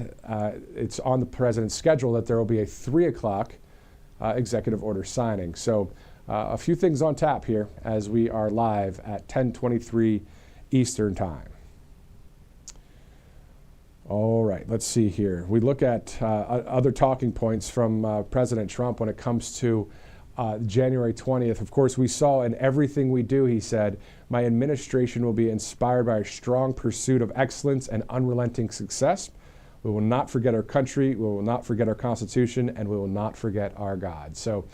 it's on the president's schedule that there will be a 3 o'clock executive order signing. So a few things on tap here as we are live at 10:23 Eastern time. All right, let's see here. We look at other talking points from President Trump when it comes to January 20th. Of course, we saw in everything we do, he said, my administration will be inspired by a strong pursuit of excellence and unrelenting success. We will not forget our country, we will not forget our Constitution, and we will not forget our God. So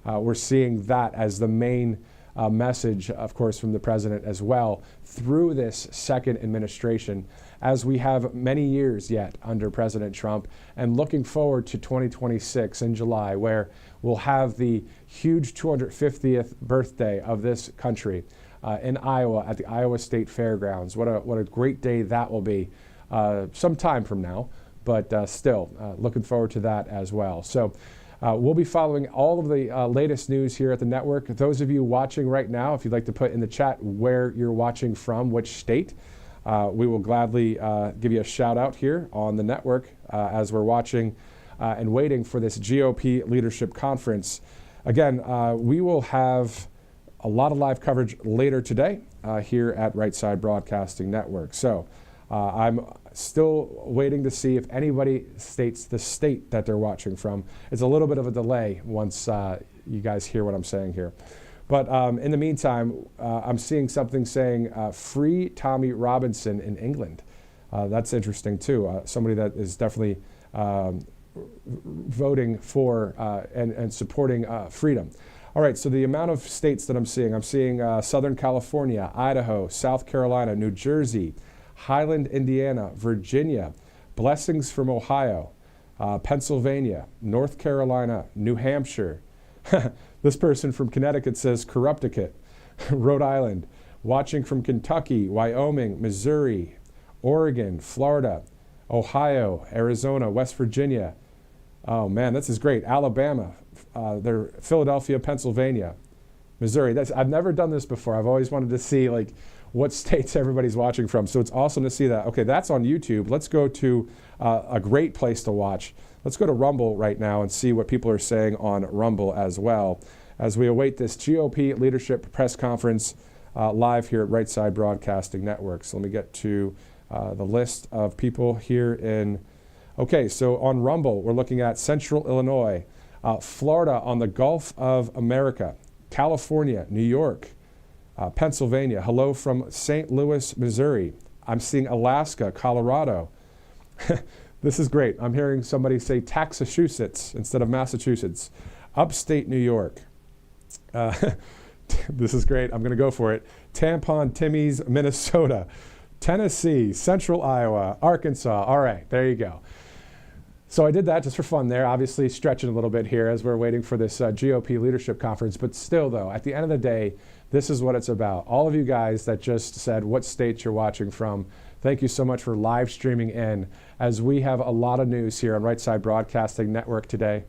we're seeing that as the main message, of course, from the president as well through this second administration, as we have many years yet under President Trump, and looking forward to 2026 in July, where we'll have the huge 250th birthday of this country in Iowa at the Iowa State Fairgrounds. What a great day that will be some time from now, but still looking forward to that as well. So we'll be following all of the latest news here at the network. Those of you watching right now, if you'd like to put in the chat where you're watching from, which state, we will gladly give you a shout out here on the network as we're watching and waiting for this GOP leadership conference. Again, we will have a lot of live coverage later today here at Right Side Broadcasting Network. So I'm still waiting to see if anybody states the state that they're watching from. It's a little bit of a delay once you guys hear what I'm saying here. But in the meantime, I'm seeing something saying free Tommy Robinson in England. That's interesting too. Somebody that is definitely voting for and supporting freedom. All right, so the amount of states that I'm seeing Southern California, Idaho, South Carolina, New Jersey, Highland, Indiana, Virginia, blessings from Ohio, Pennsylvania, North Carolina, New Hampshire. This person from Connecticut says Corrupticate, Rhode Island, watching from Kentucky, Wyoming, Missouri, Oregon, Florida, Ohio, Arizona, West Virginia. Oh man, this is great. Alabama, they're Philadelphia, Pennsylvania, Missouri. I've never done this before. I've always wanted to see like what states everybody's watching from. So it's awesome to see that. Okay, that's on YouTube. Let's go to a great place to watch. Let's go to Rumble right now and see what people are saying on Rumble as well, as we await this GOP leadership press conference live here at Right Side Broadcasting Network. So let me get to the list of people here in Okay, so on Rumble, we're looking at Central Illinois, Florida on the Gulf of America, California, New York, Pennsylvania. Hello from St. Louis, Missouri. I'm seeing Alaska, Colorado. This is great. I'm hearing somebody say Taxachusetts instead of Massachusetts. Upstate New York. This is great. I'm going to go for it. Tampon Timmy's, Minnesota. Tennessee, Central Iowa, Arkansas. All right, there you go. So I did that just for fun there, obviously stretching a little bit here as we're waiting for this GOP leadership conference. But still, though, at the end of the day, this is what it's about. All of you guys that just said what states you're watching from, thank you so much for live streaming in as we have a lot of news here on Right Side Broadcasting Network today.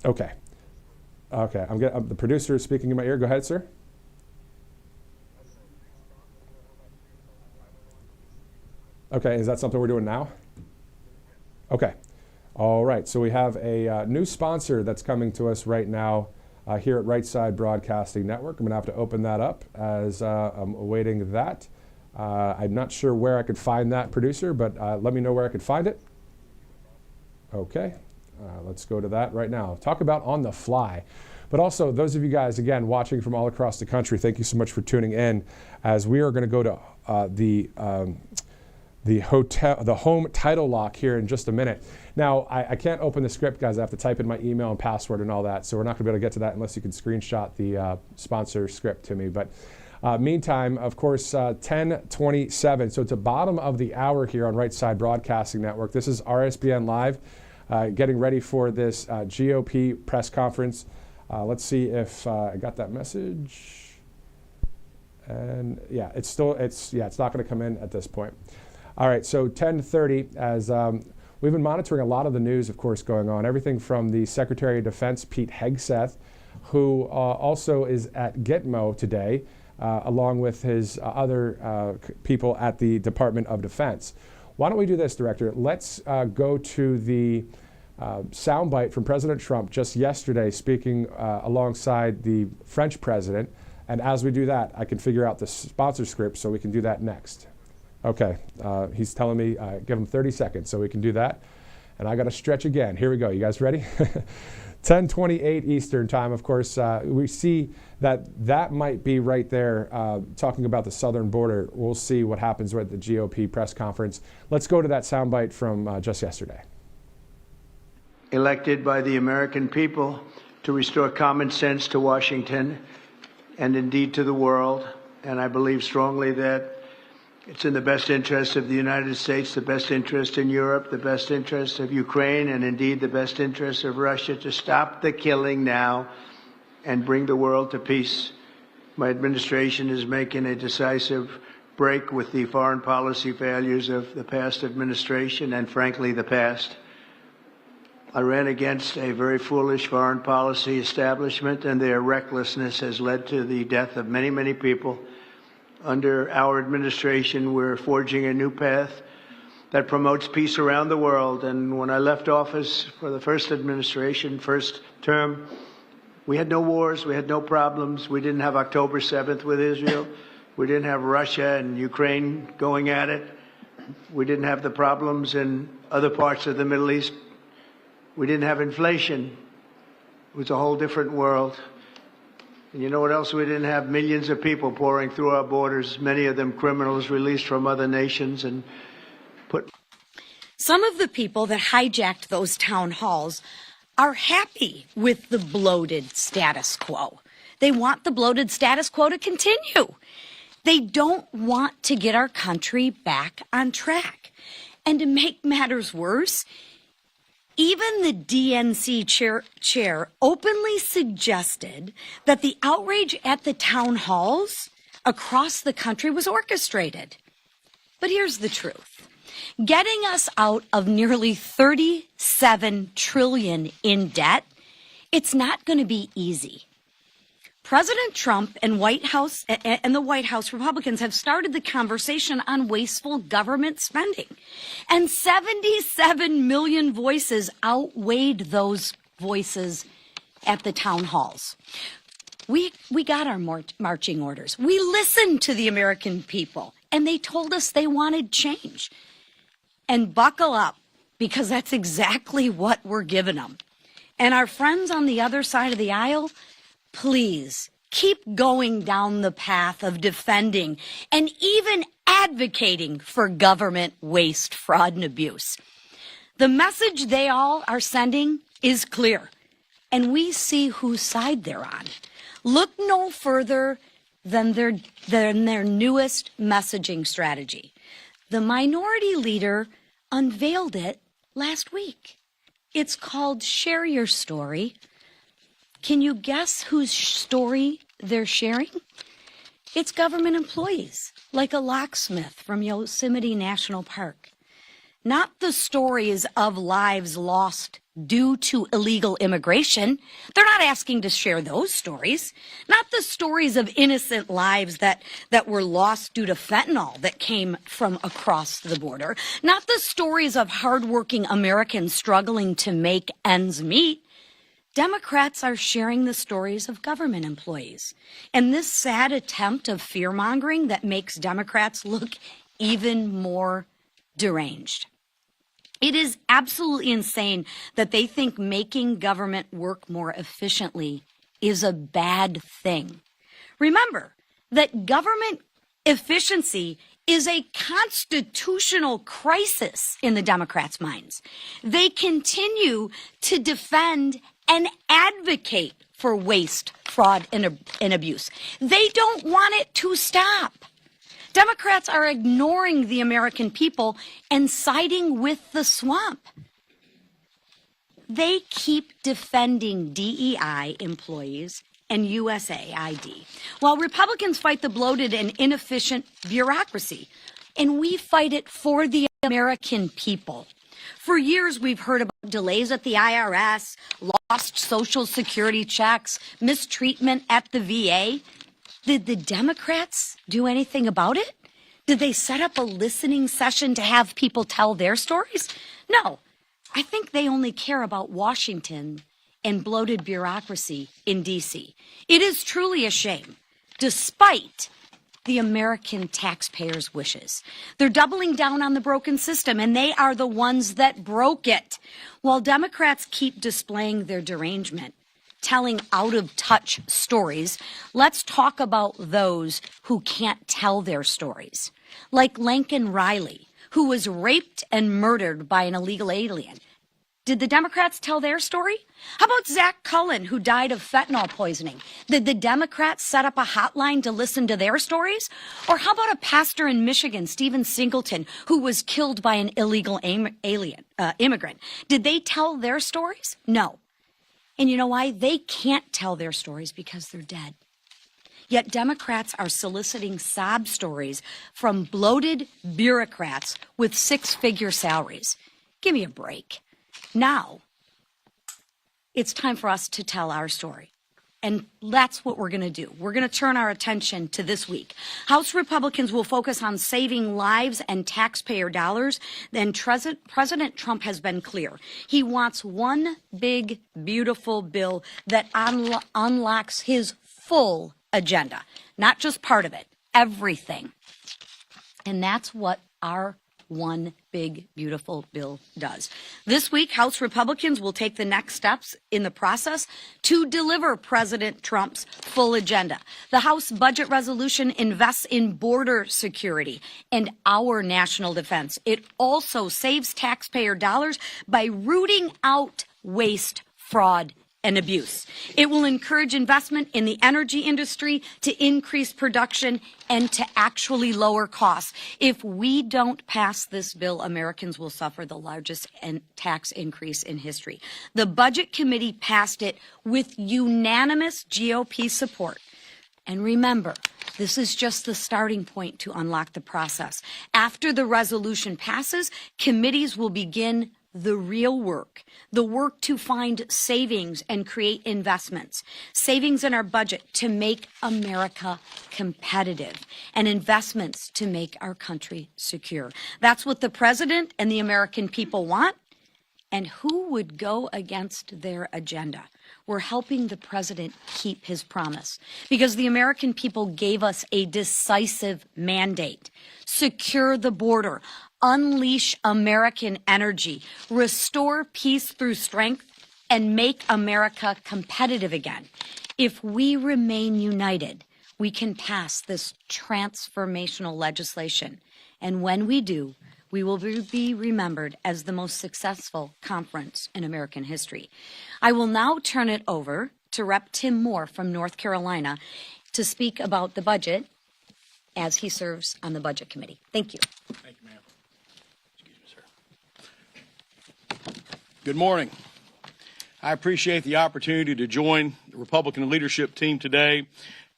Okay. Okay, the producer is speaking in my ear. Go ahead, sir. Okay, is that something we're doing now? Okay. All right, so we have a new sponsor that's coming to us right now here at Right Side Broadcasting Network. I'm going to have to open that up as I'm awaiting that. I'm not sure where I could find that, producer, but let me know where I could find it. Okay. Let's go to that right now. Talk about on the fly. But also, those of you guys, again, watching from all across the country, thank you so much for tuning in as we are going to go to the home title lock here in just a minute. Now, I can't open the script, guys. I have to type in my email and password and all that. So we're not going to be able to get to that unless you can screenshot the sponsor script to me. But meantime, of course, 10:27. So it's the bottom of the hour here on Right Side Broadcasting Network. This is RSBN Live. Getting ready for this GOP press conference. Let's see if I got that message. And yeah, it's not going to come in at this point. All right, so 10:30 as we've been monitoring a lot of the news, of course, going on. Everything from the Secretary of Defense, Pete Hegseth, who also is at Gitmo today, along with his other people at the Department of Defense. Why don't we do this, Director? Let's go to the soundbite from President Trump just yesterday speaking alongside the French president. And as we do that, I can figure out the sponsor script so we can do that next. Okay, he's telling me give him 30 seconds so we can do that. And I got to stretch again. Here we go. You guys ready? 10:28 Eastern time, of course. We see that might be right there talking about the southern border. We'll see what happens at the GOP press conference. Let's go to that soundbite from just yesterday. Elected by the American people to restore common sense to Washington and indeed to the world. And I believe strongly that it's in the best interest of the United States, the best interest in Europe, the best interest of Ukraine, and indeed the best interest of Russia to stop the killing now and bring the world to peace. My administration is making a decisive break with the foreign policy failures of the past administration and, frankly, the past. I ran against a very foolish foreign policy establishment, and their recklessness has led to the death of many, many people. Under our administration, we're forging a new path that promotes peace around the world. And when I left office for the first administration, first term, we had no wars, we had no problems. We didn't have October 7th with Israel. We didn't have Russia and Ukraine going at it. We didn't have the problems in other parts of the Middle East. We didn't have inflation. It was a whole different world. And you know what else we didn't have? Millions of people pouring through our borders, many of them criminals released from other nations and put. Some of the people that hijacked those town halls are happy with the bloated status quo. They want the bloated status quo to continue. They don't want to get our country back on track. And to make matters worse, even the DNC chair openly suggested that the outrage at the town halls across the country was orchestrated. But here's the truth. Getting us out of nearly $37 trillion in debt, it's not going to be easy. President Trump and the White House Republicans have started the conversation on wasteful government spending. And 77 million voices outweighed those voices at the town halls. We got our marching orders. We listened to the American people. and they told us they wanted change. And buckle up, because that's exactly what we're giving them. And our friends on the other side of the aisle, please keep going down the path of defending and even advocating for government waste, fraud, and abuse. The message they all are sending is clear, and we see whose side they're on. Look no further than their newest messaging strategy. The minority leader unveiled it last week. It's called Share Your Story. Can you guess whose story they're sharing? It's government employees, like a locksmith from Yosemite National Park. Not the stories of lives lost due to illegal immigration. They're not asking to share those stories. Not the stories of innocent lives that were lost due to fentanyl that came from across the border. Not the stories of hardworking Americans struggling to make ends meet. Democrats are sharing the stories of government employees. And this sad attempt of fear-mongering that makes Democrats look even more deranged. It is absolutely insane that they think making government work more efficiently is a bad thing. Remember that government efficiency is a constitutional crisis in the Democrats' minds. They continue to defend and advocate for waste, fraud, and abuse. They don't want it to stop. Democrats are ignoring the American people and siding with the swamp. They keep defending DEI employees and USAID, while Republicans fight the bloated and inefficient bureaucracy, and we fight it for the American people. For years, we've heard about delays at the IRS, lost Social Security checks, mistreatment at the VA. Did the Democrats do anything about it? Did they set up a listening session to have people tell their stories? No. I think they only care about Washington and bloated bureaucracy in D.C. It is truly a shame, despite the American taxpayers' wishes. They're doubling down on the broken system, and they are the ones that broke it. While Democrats keep displaying their derangement, telling out-of-touch stories, let's talk about those who can't tell their stories. Like Lincoln Riley, who was raped and murdered by an illegal alien. Did the Democrats tell their story? How about Zach Cullen, who died of fentanyl poisoning? Did the Democrats set up a hotline to listen to their stories? Or how about a pastor in Michigan, Stephen Singleton, who was killed by an illegal immigrant? Did they tell their stories? No. And you know why? They can't tell their stories because they're dead. Yet Democrats are soliciting sob stories from bloated bureaucrats with six-figure salaries. Give me a break. Now, it's time for us to tell our story. And that's what we're going to do. We're going to turn our attention to this week. House Republicans will focus on saving lives and taxpayer dollars. Then President Trump has been clear. He wants one big, beautiful bill that unlocks his full agenda, not just part of it, everything. And that's what our one big, beautiful bill does. This week, House Republicans will take the next steps in the process to deliver President Trump's full agenda. The House budget resolution invests in border security and our national defense. It also saves taxpayer dollars by rooting out waste, fraud, and abuse. It will encourage investment in the energy industry to increase production and to actually lower costs. If we don't pass this bill, Americans will suffer the largest tax increase in history. The Budget Committee passed it with unanimous GOP support. And remember, this is just the starting point to unlock the process. After the resolution passes, committees will begin the real work, the work to find savings and create investments, savings in our budget to make America competitive, and investments to make our country secure. That's what the president and the American people want, And who would go against their agenda? We're helping the president keep his promise because the American people gave us a decisive mandate. Secure the border, unleash American energy, restore peace through strength, and make America competitive again. If we remain united, we can pass this transformational legislation. And when we do, we will be remembered as the most successful conference in American history. I will now turn it over to Rep. Tim Moore from North Carolina to speak about the budget as he serves on the Budget Committee. Thank you. Thank you, ma'am. Excuse me, sir. Good morning. I appreciate the opportunity to join the Republican leadership team today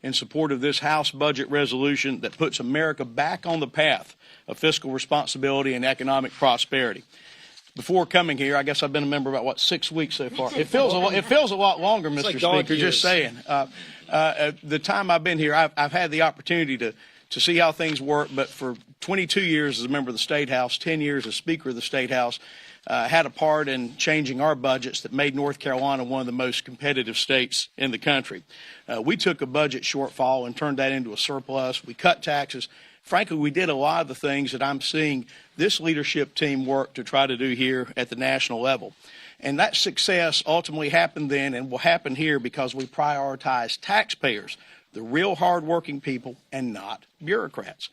in support of this House budget resolution that puts America back on the path of fiscal responsibility and economic prosperity. Before coming here, I guess I've been a member about, 6 weeks so far. It feels a lot longer, Mr. Speaker, just saying. The time I've been here, I've had the opportunity to see how things work, but for 22 years as a member of the State House, 10 years as Speaker of the State House, had a part in changing our budgets that made North Carolina one of the most competitive states in the country. We took a budget shortfall and turned that into a surplus. We cut taxes. Frankly, we did a lot of the things that I'm seeing this leadership team work to try to do here at the national level. And that success ultimately happened then and will happen here because we prioritize taxpayers, the real hardworking people, and not bureaucrats.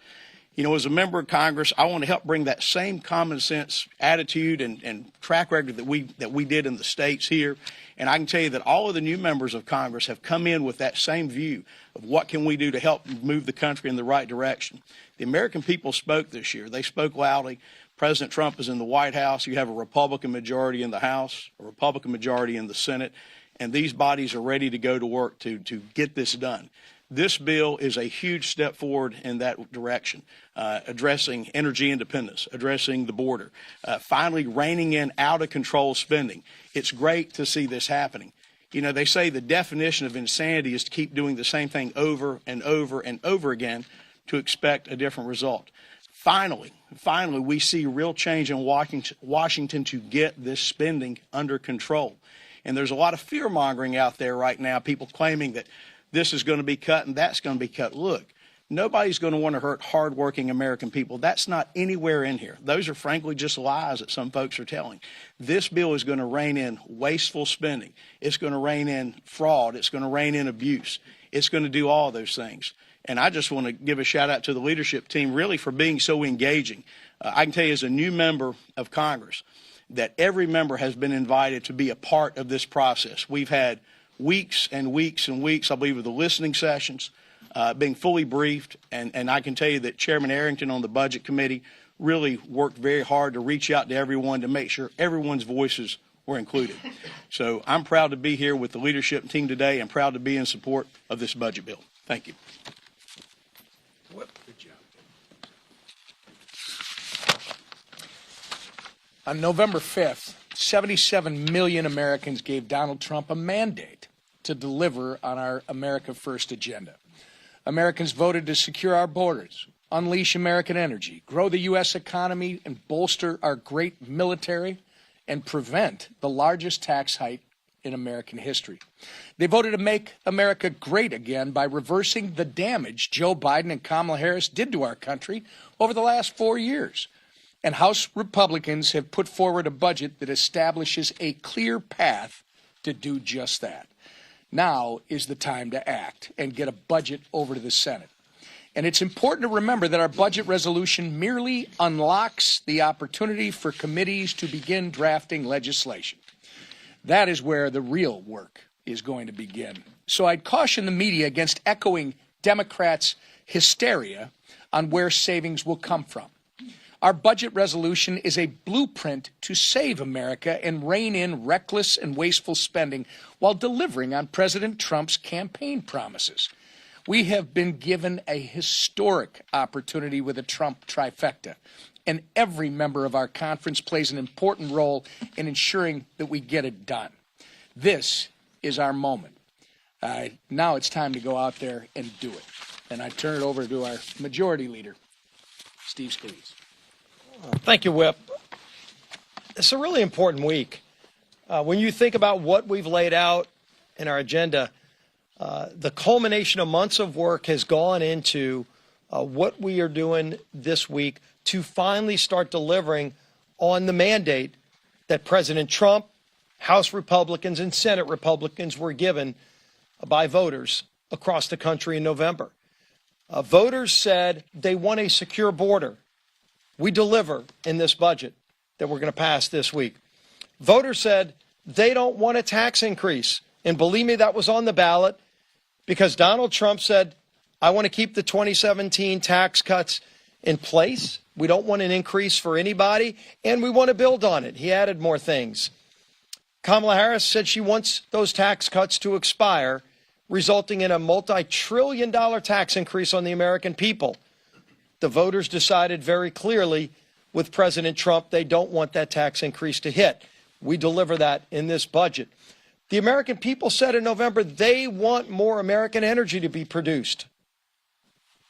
You know, as a member of Congress, I want to help bring that same common sense attitude and track record that we did in the states here. And I can tell you that all of the new members of Congress have come in with that same view of what can we do to help move the country in the right direction. The American people spoke this year. They spoke loudly. President Trump is in the White House. You have a Republican majority in the House, a Republican majority in the Senate, and these bodies are ready to go to work to get this done. This bill is a huge step forward in that direction, addressing energy independence, addressing the border, finally reining in out-of-control spending. It's great to see this happening. You know, they say the definition of insanity is to keep doing the same thing over and over and over again to expect a different result. Finally, we see real change in Washington to get this spending under control. And there's a lot of fear-mongering out there right now, people claiming that this is going to be cut and that's going to be cut. Look, nobody's going to want to hurt hardworking American people. That's not anywhere in here. Those are frankly just lies that some folks are telling. This bill is going to rein in wasteful spending. It's going to rein in fraud. It's going to rein in abuse. It's going to do all of those things. And I just want to give a shout out to the leadership team really for being so engaging. I can tell you as a new member of Congress that every member has been invited to be a part of this process. We've had weeks and weeks and weeks, I believe, of the listening sessions, being fully briefed. And I can tell you that Chairman Arrington on the Budget Committee really worked very hard to reach out to everyone to make sure everyone's voices were included. So I'm proud to be here with the leadership team today and proud to be in support of this budget bill. Thank you. Good job. On November 5th, 77 million Americans gave Donald Trump a mandate to deliver on our America First agenda. Americans voted to secure our borders, unleash American energy, grow the U.S. economy, and bolster our great military, and prevent the largest tax hike in American history. They voted to make America great again by reversing the damage Joe Biden and Kamala Harris did to our country over the last 4 years. And House Republicans have put forward a budget that establishes a clear path to do just that. Now is the time to act and get a budget over to the Senate. And it's important to remember that our budget resolution merely unlocks the opportunity for committees to begin drafting legislation. That is where the real work is going to begin. So I'd caution the media against echoing Democrats' hysteria on where savings will come from. Our budget resolution is a blueprint to save America and rein in reckless and wasteful spending while delivering on President Trump's campaign promises. We have been given a historic opportunity with a Trump trifecta, and every member of our conference plays an important role in ensuring that we get it done. This is our moment. Now it's time to go out there and do it. And I turn it over to our majority leader, Steve Scalise. Thank you, Whip. It's a really important week. When you think about what we've laid out in our agenda, the culmination of months of work has gone into what we are doing this week to finally start delivering on the mandate that President Trump, House Republicans, and Senate Republicans were given by voters across the country in November. Voters said they want a secure border. We deliver in this budget that we're going to pass this week. Voters said they don't want a tax increase. And believe me, that was on the ballot because Donald Trump said, I want to keep the 2017 tax cuts in place. We don't want an increase for anybody, and we want to build on it. He added more things. Kamala Harris said she wants those tax cuts to expire, resulting in a multi-trillion-dollar tax increase on the American people. The voters decided very clearly with President Trump they don't want that tax increase to hit. We deliver that in this budget. The American people said in November they want more American energy to be produced.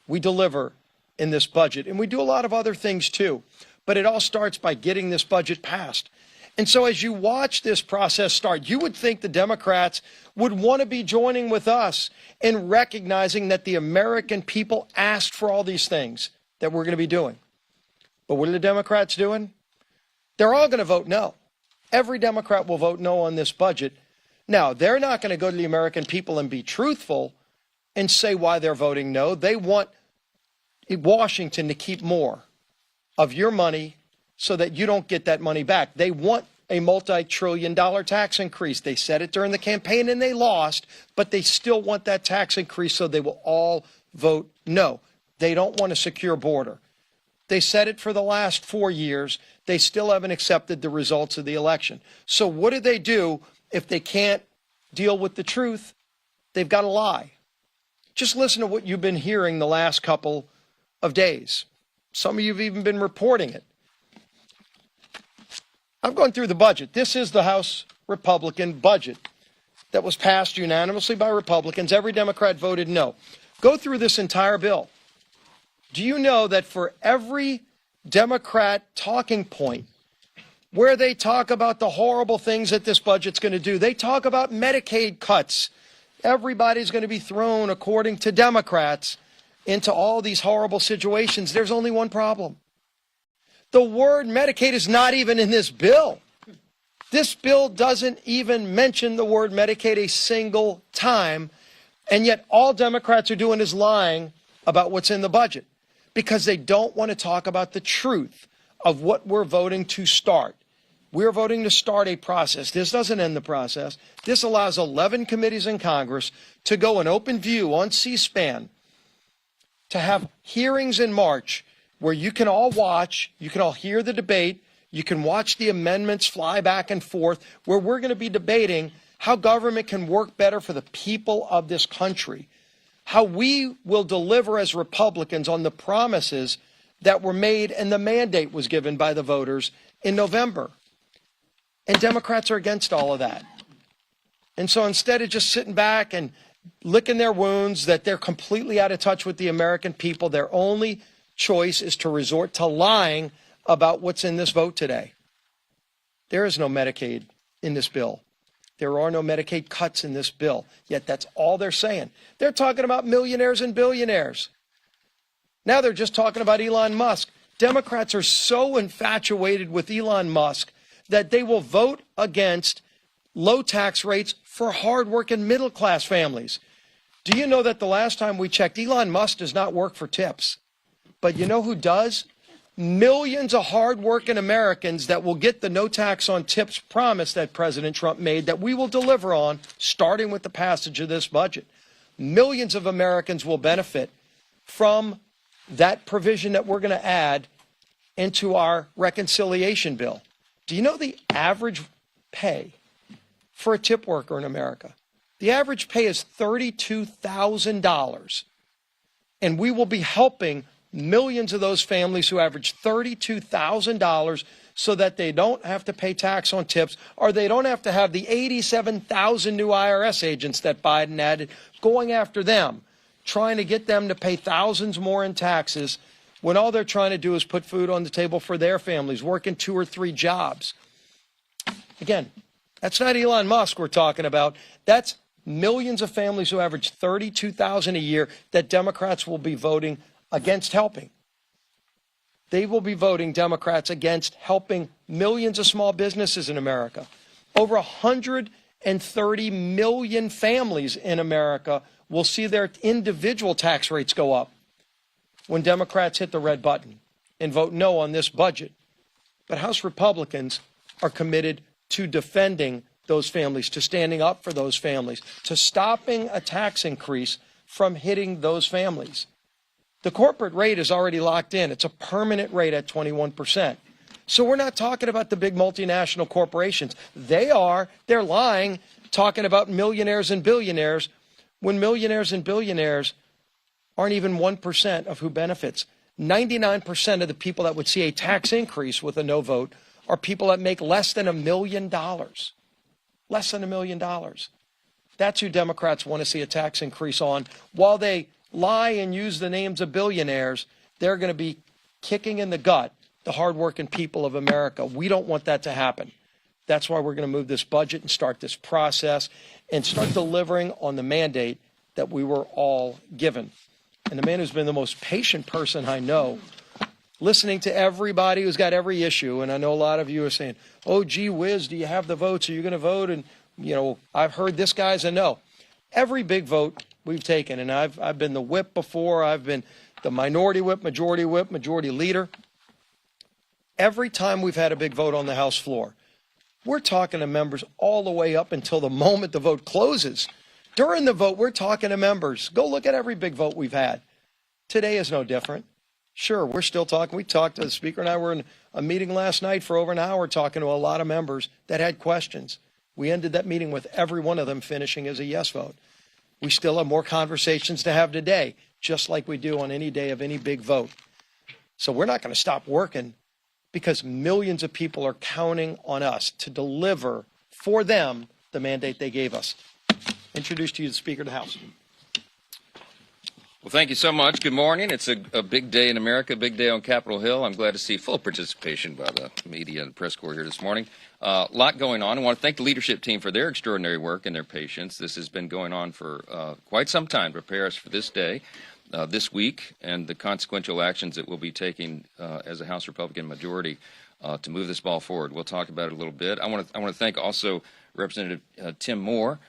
We deliver in this budget, and we do a lot of other things too. But it all starts by getting this budget passed. And so as you watch this process start, you would think the Democrats would want to be joining with us in recognizing that the American people asked for all these things that we're going to be doing. But what are the Democrats doing? They're all going to vote no. Every Democrat will vote no on this budget. Now, they're not going to go to the American people and be truthful and say why they're voting no. They want Washington to keep more of your money so that you don't get that money back. They want a multi-trillion-dollar tax increase. They said it during the campaign and they lost, but they still want that tax increase, so they will all vote no. They don't want a secure border. They said it for the last 4 years. They still haven't accepted the results of the election. So what do they do if they can't deal with the truth? They've got to lie. Just listen to what you've been hearing the last couple of days. Some of you have even been reporting it. I'm going through the budget. This is the House Republican budget that was passed unanimously by Republicans. Every Democrat voted no. Go through this entire bill. Do you know that for every Democrat talking point where they talk about the horrible things that this budget's going to do, they talk about Medicaid cuts. Everybody's going to be thrown, according to Democrats, into all these horrible situations. There's only one problem. The word Medicaid is not even in this bill. This bill doesn't even mention the word Medicaid a single time, and yet all Democrats are doing is lying about what's in the budget because they don't want to talk about the truth of what we're voting to start. We're voting to start a process. This doesn't end the process. This allows 11 committees in Congress to go an open view on C-SPAN, to have hearings in March where you can all watch, you can all hear the debate, you can watch the amendments fly back and forth, where we're going to be debating how government can work better for the people of this country, how we will deliver as Republicans on the promises that were made and the mandate was given by the voters in November. And Democrats are against all of that. And so instead of just sitting back and licking their wounds that they're completely out of touch with the American people, their only choice is to resort to lying about what's in this vote today. There is no Medicaid in this bill. There are no Medicaid cuts in this bill, yet that's all they're saying. They're talking about millionaires and billionaires. Now they're just talking about Elon Musk. Democrats are so infatuated with Elon Musk that they will vote against low tax rates for hardworking middle-class families. Do you know that the last time we checked, Elon Musk does not work for tips? But you know who does? Millions of hardworking Americans that will get the no tax on tips promise that President Trump made that we will deliver on, starting with the passage of this budget. Millions of Americans will benefit from that provision that we're going to add into our reconciliation bill. Do you know the average pay for a tip worker in America? The average pay is $32,000. And we will be helping millions of those families who average $32,000 so that they don't have to pay tax on tips, or they don't have to have the 87,000 new IRS agents that Biden added going after them, trying to get them to pay thousands more in taxes when all they're trying to do is put food on the table for their families, working 2 or 3 jobs. Again, that's not Elon Musk we're talking about. That's millions of families who average $32,000 a year that Democrats will be voting against helping. They will be voting Democrats against helping millions of small businesses in America. Over 130 million families in America will see their individual tax rates go up when Democrats hit the red button and vote no on this budget. But House Republicans are committed to defending those families, to standing up for those families, to stopping a tax increase from hitting those families. The corporate rate is already locked in. It's a permanent rate at 21%. So we're not talking about the big multinational corporations. They're lying, talking about millionaires and billionaires, when millionaires and billionaires aren't even 1% of who benefits. 99% of the people that would see a tax increase with a no vote are people that make less than $1 million. Less than $1 million. That's who Democrats want to see a tax increase on. While they lie and use the names of billionaires, they're going to be kicking in the gut the hardworking people of America. We don't want that to happen. That's why we're going to move this budget and start this process and start delivering on the mandate that we were all given. And the man who's been the most patient person I know, listening to everybody who's got every issue, and I know a lot of you are saying, oh, gee whiz, do you have the votes? Are you going to vote? And, you know, I've heard this guy's a no. Every big vote we've taken, and I've been the whip before, I've been the minority whip, majority leader. Every time we've had a big vote on the House floor, we're talking to members all the way up until the moment the vote closes. During the vote, we're talking to members. Go look at every big vote we've had. Today is no different. Sure, we're still talking. We talked to the Speaker and I were in a meeting last night for over an hour talking to a lot of members that had questions. We ended that meeting with every one of them finishing as a yes vote. We still have more conversations to have today, just like we do on any day of any big vote. So we're not going to stop working because millions of people are counting on us to deliver for them the mandate they gave us. Introduce to you the Speaker of the House. Well, thank you so much. Good morning. It's a big day in America, a big day on Capitol Hill. I'm glad to see full participation by the media and press corps here this morning. A lot going on. I want to thank the leadership team for their extraordinary work and their patience. This has been going on for quite some time to prepare us for this day, this week, and the consequential actions that we'll be taking as a House Republican majority to move this ball forward. We'll talk about it a little bit. I want to thank also Representative Tim Moore,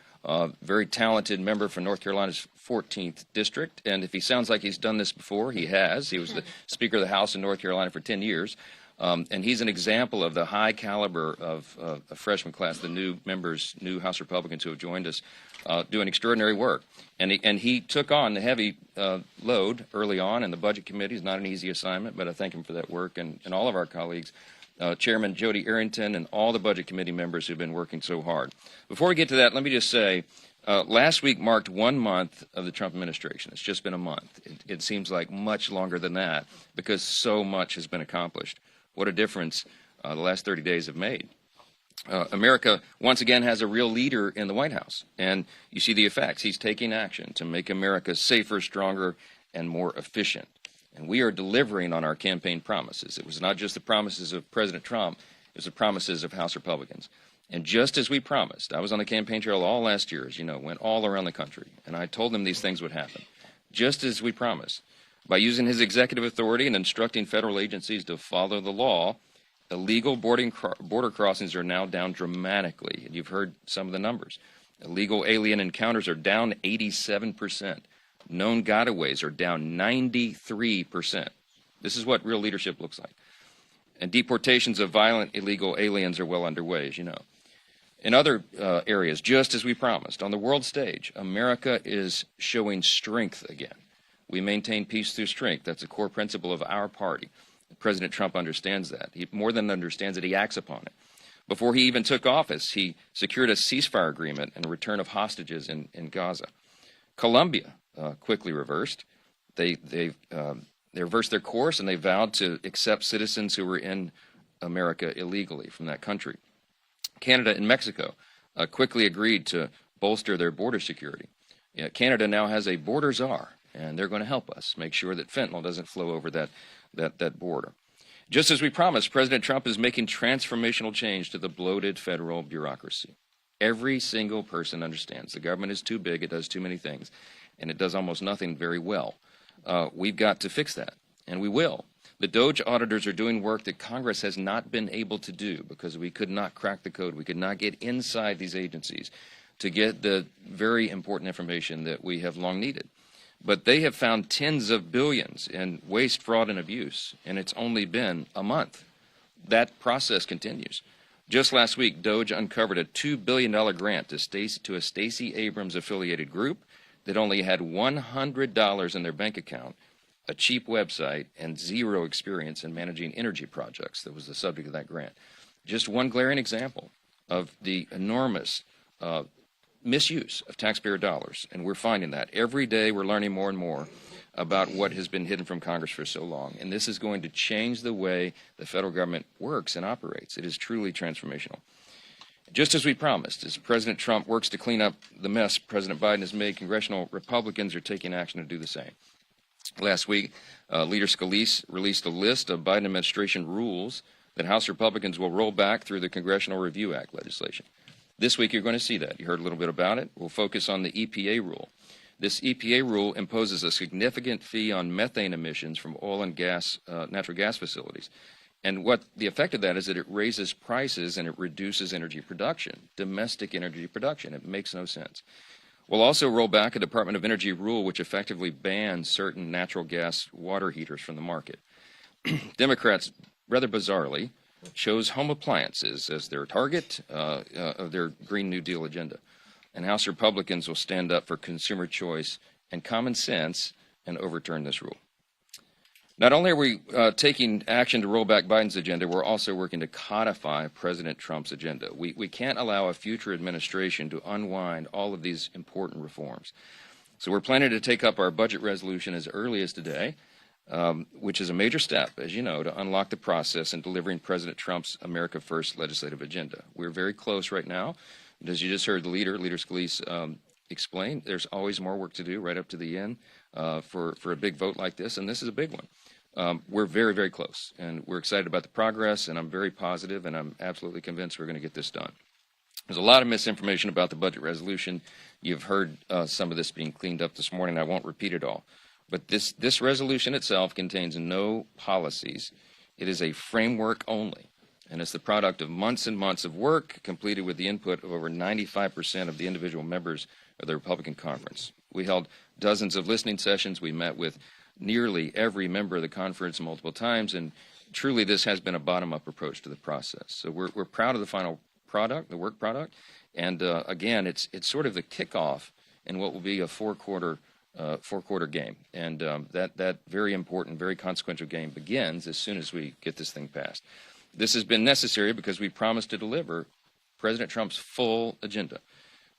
very talented member from North Carolina's 14th District, and if he sounds like he's done this before, he has. He was the Speaker of the House in North Carolina for 10 years, and he's an example of the high caliber of a freshman class, the new members, new House Republicans who have joined us, doing extraordinary work. And he took on the heavy load early on in the Budget Committee. It's not an easy assignment, but I thank him for that work, and all of our colleagues, Chairman Jody Arrington and all the Budget Committee members who've been working so hard. Before we get to that, let me just say, last week marked 1 month of the Trump administration. It's just been a month. It seems like much longer than that because so much has been accomplished. What a difference the last 30 days have made. America, once again, has a real leader in the White House, and you see the effects. He's taking action to make America safer, stronger, and more efficient. And we are delivering on our campaign promises. It was not just the promises of President Trump, it was the promises of House Republicans. And just as we promised, I was on the campaign trail all last year, as you know, went all around the country, and I told them these things would happen. Just as we promised, by using his executive authority and instructing federal agencies to follow the law, illegal border crossings are now down dramatically. And you've heard some of the numbers. Illegal alien encounters are down 87%. Known gotaways are down 93%. This is what real leadership looks like. And deportations of violent illegal aliens are well underway, as you know. In other areas, just as we promised, on the world stage, America is showing strength again. We maintain peace through strength. That's a core principle of our party. President Trump understands that. He more than understands it, he acts upon it. Before he even took office, he secured a ceasefire agreement and a return of hostages in Gaza. Colombia quickly reversed. They reversed their course, and they vowed to accept citizens who were in America illegally from that country. Canada and Mexico quickly agreed to bolster their border security. Canada now has a border czar, and they're going to help us make sure that fentanyl doesn't flow over that border. Just as we promised, President Trump is making transformational change to the bloated federal bureaucracy. Every single person understands the government is too big, it does too many things, and it does almost nothing very well. We've got to fix that, and we will. The DOJ auditors are doing work that Congress has not been able to do because we could not crack the code. We could not get inside these agencies to get the very important information that we have long needed. But they have found tens of billions in waste, fraud, and abuse, and it's only been a month. That process continues. Just last week, DOJ uncovered a $2 billion grant to a Stacey Abrams-affiliated group that only had $100 in their bank account, a cheap website, and zero experience in managing energy projects that was the subject of that grant. Just one glaring example of the enormous misuse of taxpayer dollars, and we're finding that. Every day we're learning more and more about what has been hidden from Congress for so long, and this is going to change the way the federal government works and operates. It is truly transformational. Just as we promised, as President Trump works to clean up the mess President Biden has made, congressional Republicans are taking action to do the same. Last week, Leader Scalise released a list of Biden administration rules that House Republicans will roll back through the Congressional Review Act legislation. This week, you're going to see that. You heard a little bit about it. We'll focus on the EPA rule. This EPA rule imposes a significant fee on methane emissions from oil and gas, natural gas facilities. And what the effect of that is that it raises prices and it reduces energy production, domestic energy production. It makes no sense. We'll also roll back a Department of Energy rule which effectively bans certain natural gas water heaters from the market. Democrats, rather bizarrely, chose home appliances as their target of their Green New Deal agenda. And House Republicans will stand up for consumer choice and common sense and overturn this rule. Not only are we taking action to roll back Biden's agenda, we're also working to codify President Trump's agenda. We can't allow a future administration to unwind all of these important reforms. So we're planning to take up our budget resolution as early as today, which is a major step, as you know, to unlock the process in delivering President Trump's America First legislative agenda. We're very close right now. And as you just heard the Leader Scalise explain, there's always more work to do right up to the end for a big vote like this, and this is a big one. We're very, very close, and we're excited about the progress, and I'm very positive, and I'm absolutely convinced we're going to get this done. There's a lot of misinformation about the budget resolution. You've heard some of this being cleaned up this morning. I won't repeat it all. But this resolution itself contains no policies. It is a framework only, and it's the product of months and months of work completed with the input of over 95% of the individual members of the Republican conference. We held dozens of listening sessions. We met with nearly every member of the conference multiple times, and truly this has been a bottom-up approach to the process. So we're proud of the final product, the work product, and again, it's sort of the kickoff in what will be a four-quarter game, and that very important, very consequential game begins as soon as we get this thing passed. This has been necessary because we promised to deliver President Trump's full agenda,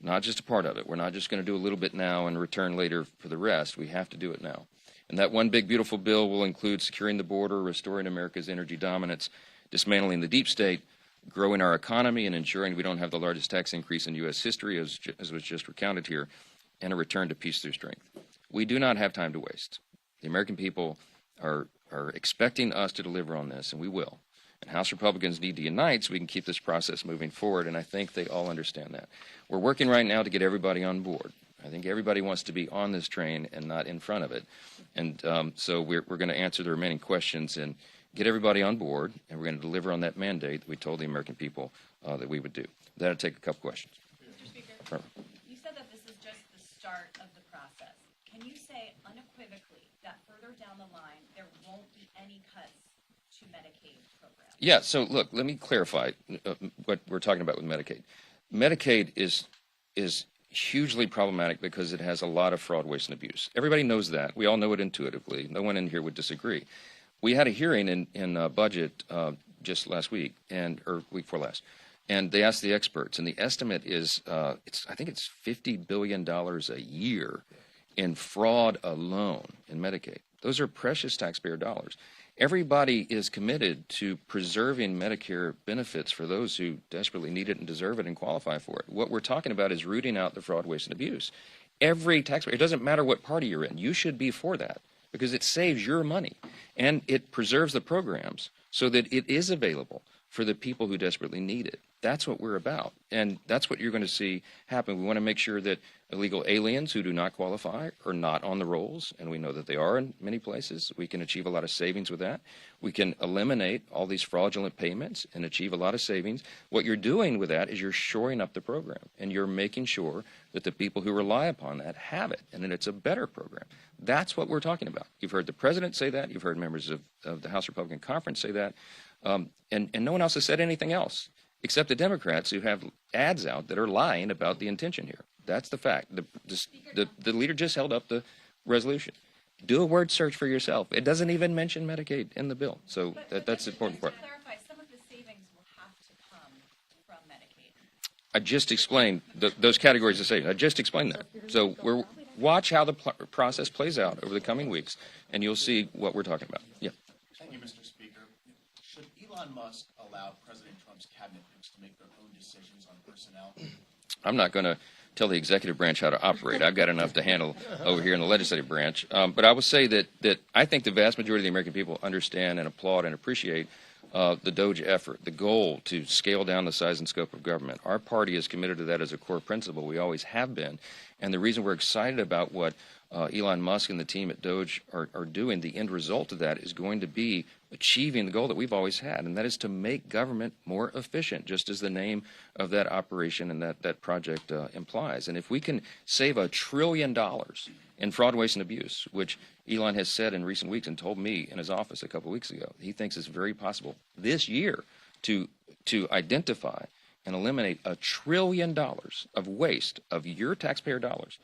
not just a part of it. We're not just going to do a little bit now and return later for the rest. We have to do it now. And that one big, beautiful bill will include securing the border, restoring America's energy dominance, dismantling the deep state, growing our economy, and ensuring we don't have the largest tax increase in U.S. history, as was just recounted here, and a return to peace through strength. We do not have time to waste. The American people are expecting us to deliver on this, and we will. And House Republicans need to unite so we can keep this process moving forward, and I think they all understand that. We're working right now to get everybody on board. I think everybody wants to be on this train and not in front of it. And so we're going to answer the remaining questions and get everybody on board, and we're going to deliver on that mandate that we told the American people that we would do. That'll take a couple questions. Mr. Speaker, you said that this is just the start of the process. Can you say unequivocally that further down the line there won't be any cuts to Medicaid programs? Yeah, so look, let me clarify what we're talking about with Medicaid. Medicaid is hugely problematic because it has a lot of fraud, waste, and abuse. Everybody knows that. We all know it intuitively. No one in here would disagree. We had a hearing in budget just last week, or week before last, and they asked the experts, and the estimate is, I think it's $50 billion a year in fraud alone in Medicaid. Those are precious taxpayer dollars. Everybody is committed to preserving Medicare benefits for those who desperately need it and deserve it and qualify for it. What we're talking about is rooting out the fraud, waste, and abuse. Every taxpayer, it doesn't matter what party you're in, you should be for that because it saves your money and it preserves the programs so that it is available for the people who desperately need it. That's what we're about, and that's what you're going to see happen. We want to make sure that illegal aliens who do not qualify are not on the rolls, and we know that they are in many places. We can achieve a lot of savings with that. We can eliminate all these fraudulent payments and achieve a lot of savings. What you're doing with that is you're shoring up the program, and you're making sure that the people who rely upon that have it, and that it's a better program. That's what we're talking about. You've heard the president say that. You've heard members of the House Republican Conference say that. And no one else has said anything else, except the Democrats who have ads out that are lying about the intention here. That's the fact. The leader just held up the resolution. Do a word search for yourself. It doesn't even mention Medicaid in the bill. So that's the important part. To clarify, some of the savings will have to come from Medicaid. I just explained those categories of savings. I just explained that. So watch how the process plays out over the coming weeks, and you'll see what we're talking about. Yeah. Thank you, Mr. Speaker. Should Elon Musk allow President Trump's cabinet picks to make their own decisions on personnel? I'm not going to tell the executive branch how to operate. I've got enough to handle over here in the legislative branch. But I will say that I think the vast majority of the American people understand and applaud and appreciate the DOGE effort, the goal to scale down the size and scope of government. Our party is committed to that as a core principle. We always have been. And the reason we're excited about what Elon Musk and the team at DOGE are doing, the end result of that is going to be achieving the goal that we've always had, and that is to make government more efficient, just as the name of that operation and that project implies. And if we can save $1 trillion in fraud, waste, and abuse, which Elon has said in recent weeks and told me in his office a couple of weeks ago, he thinks it's very possible this year to identify and eliminate $1 trillion of waste of your taxpayer dollars.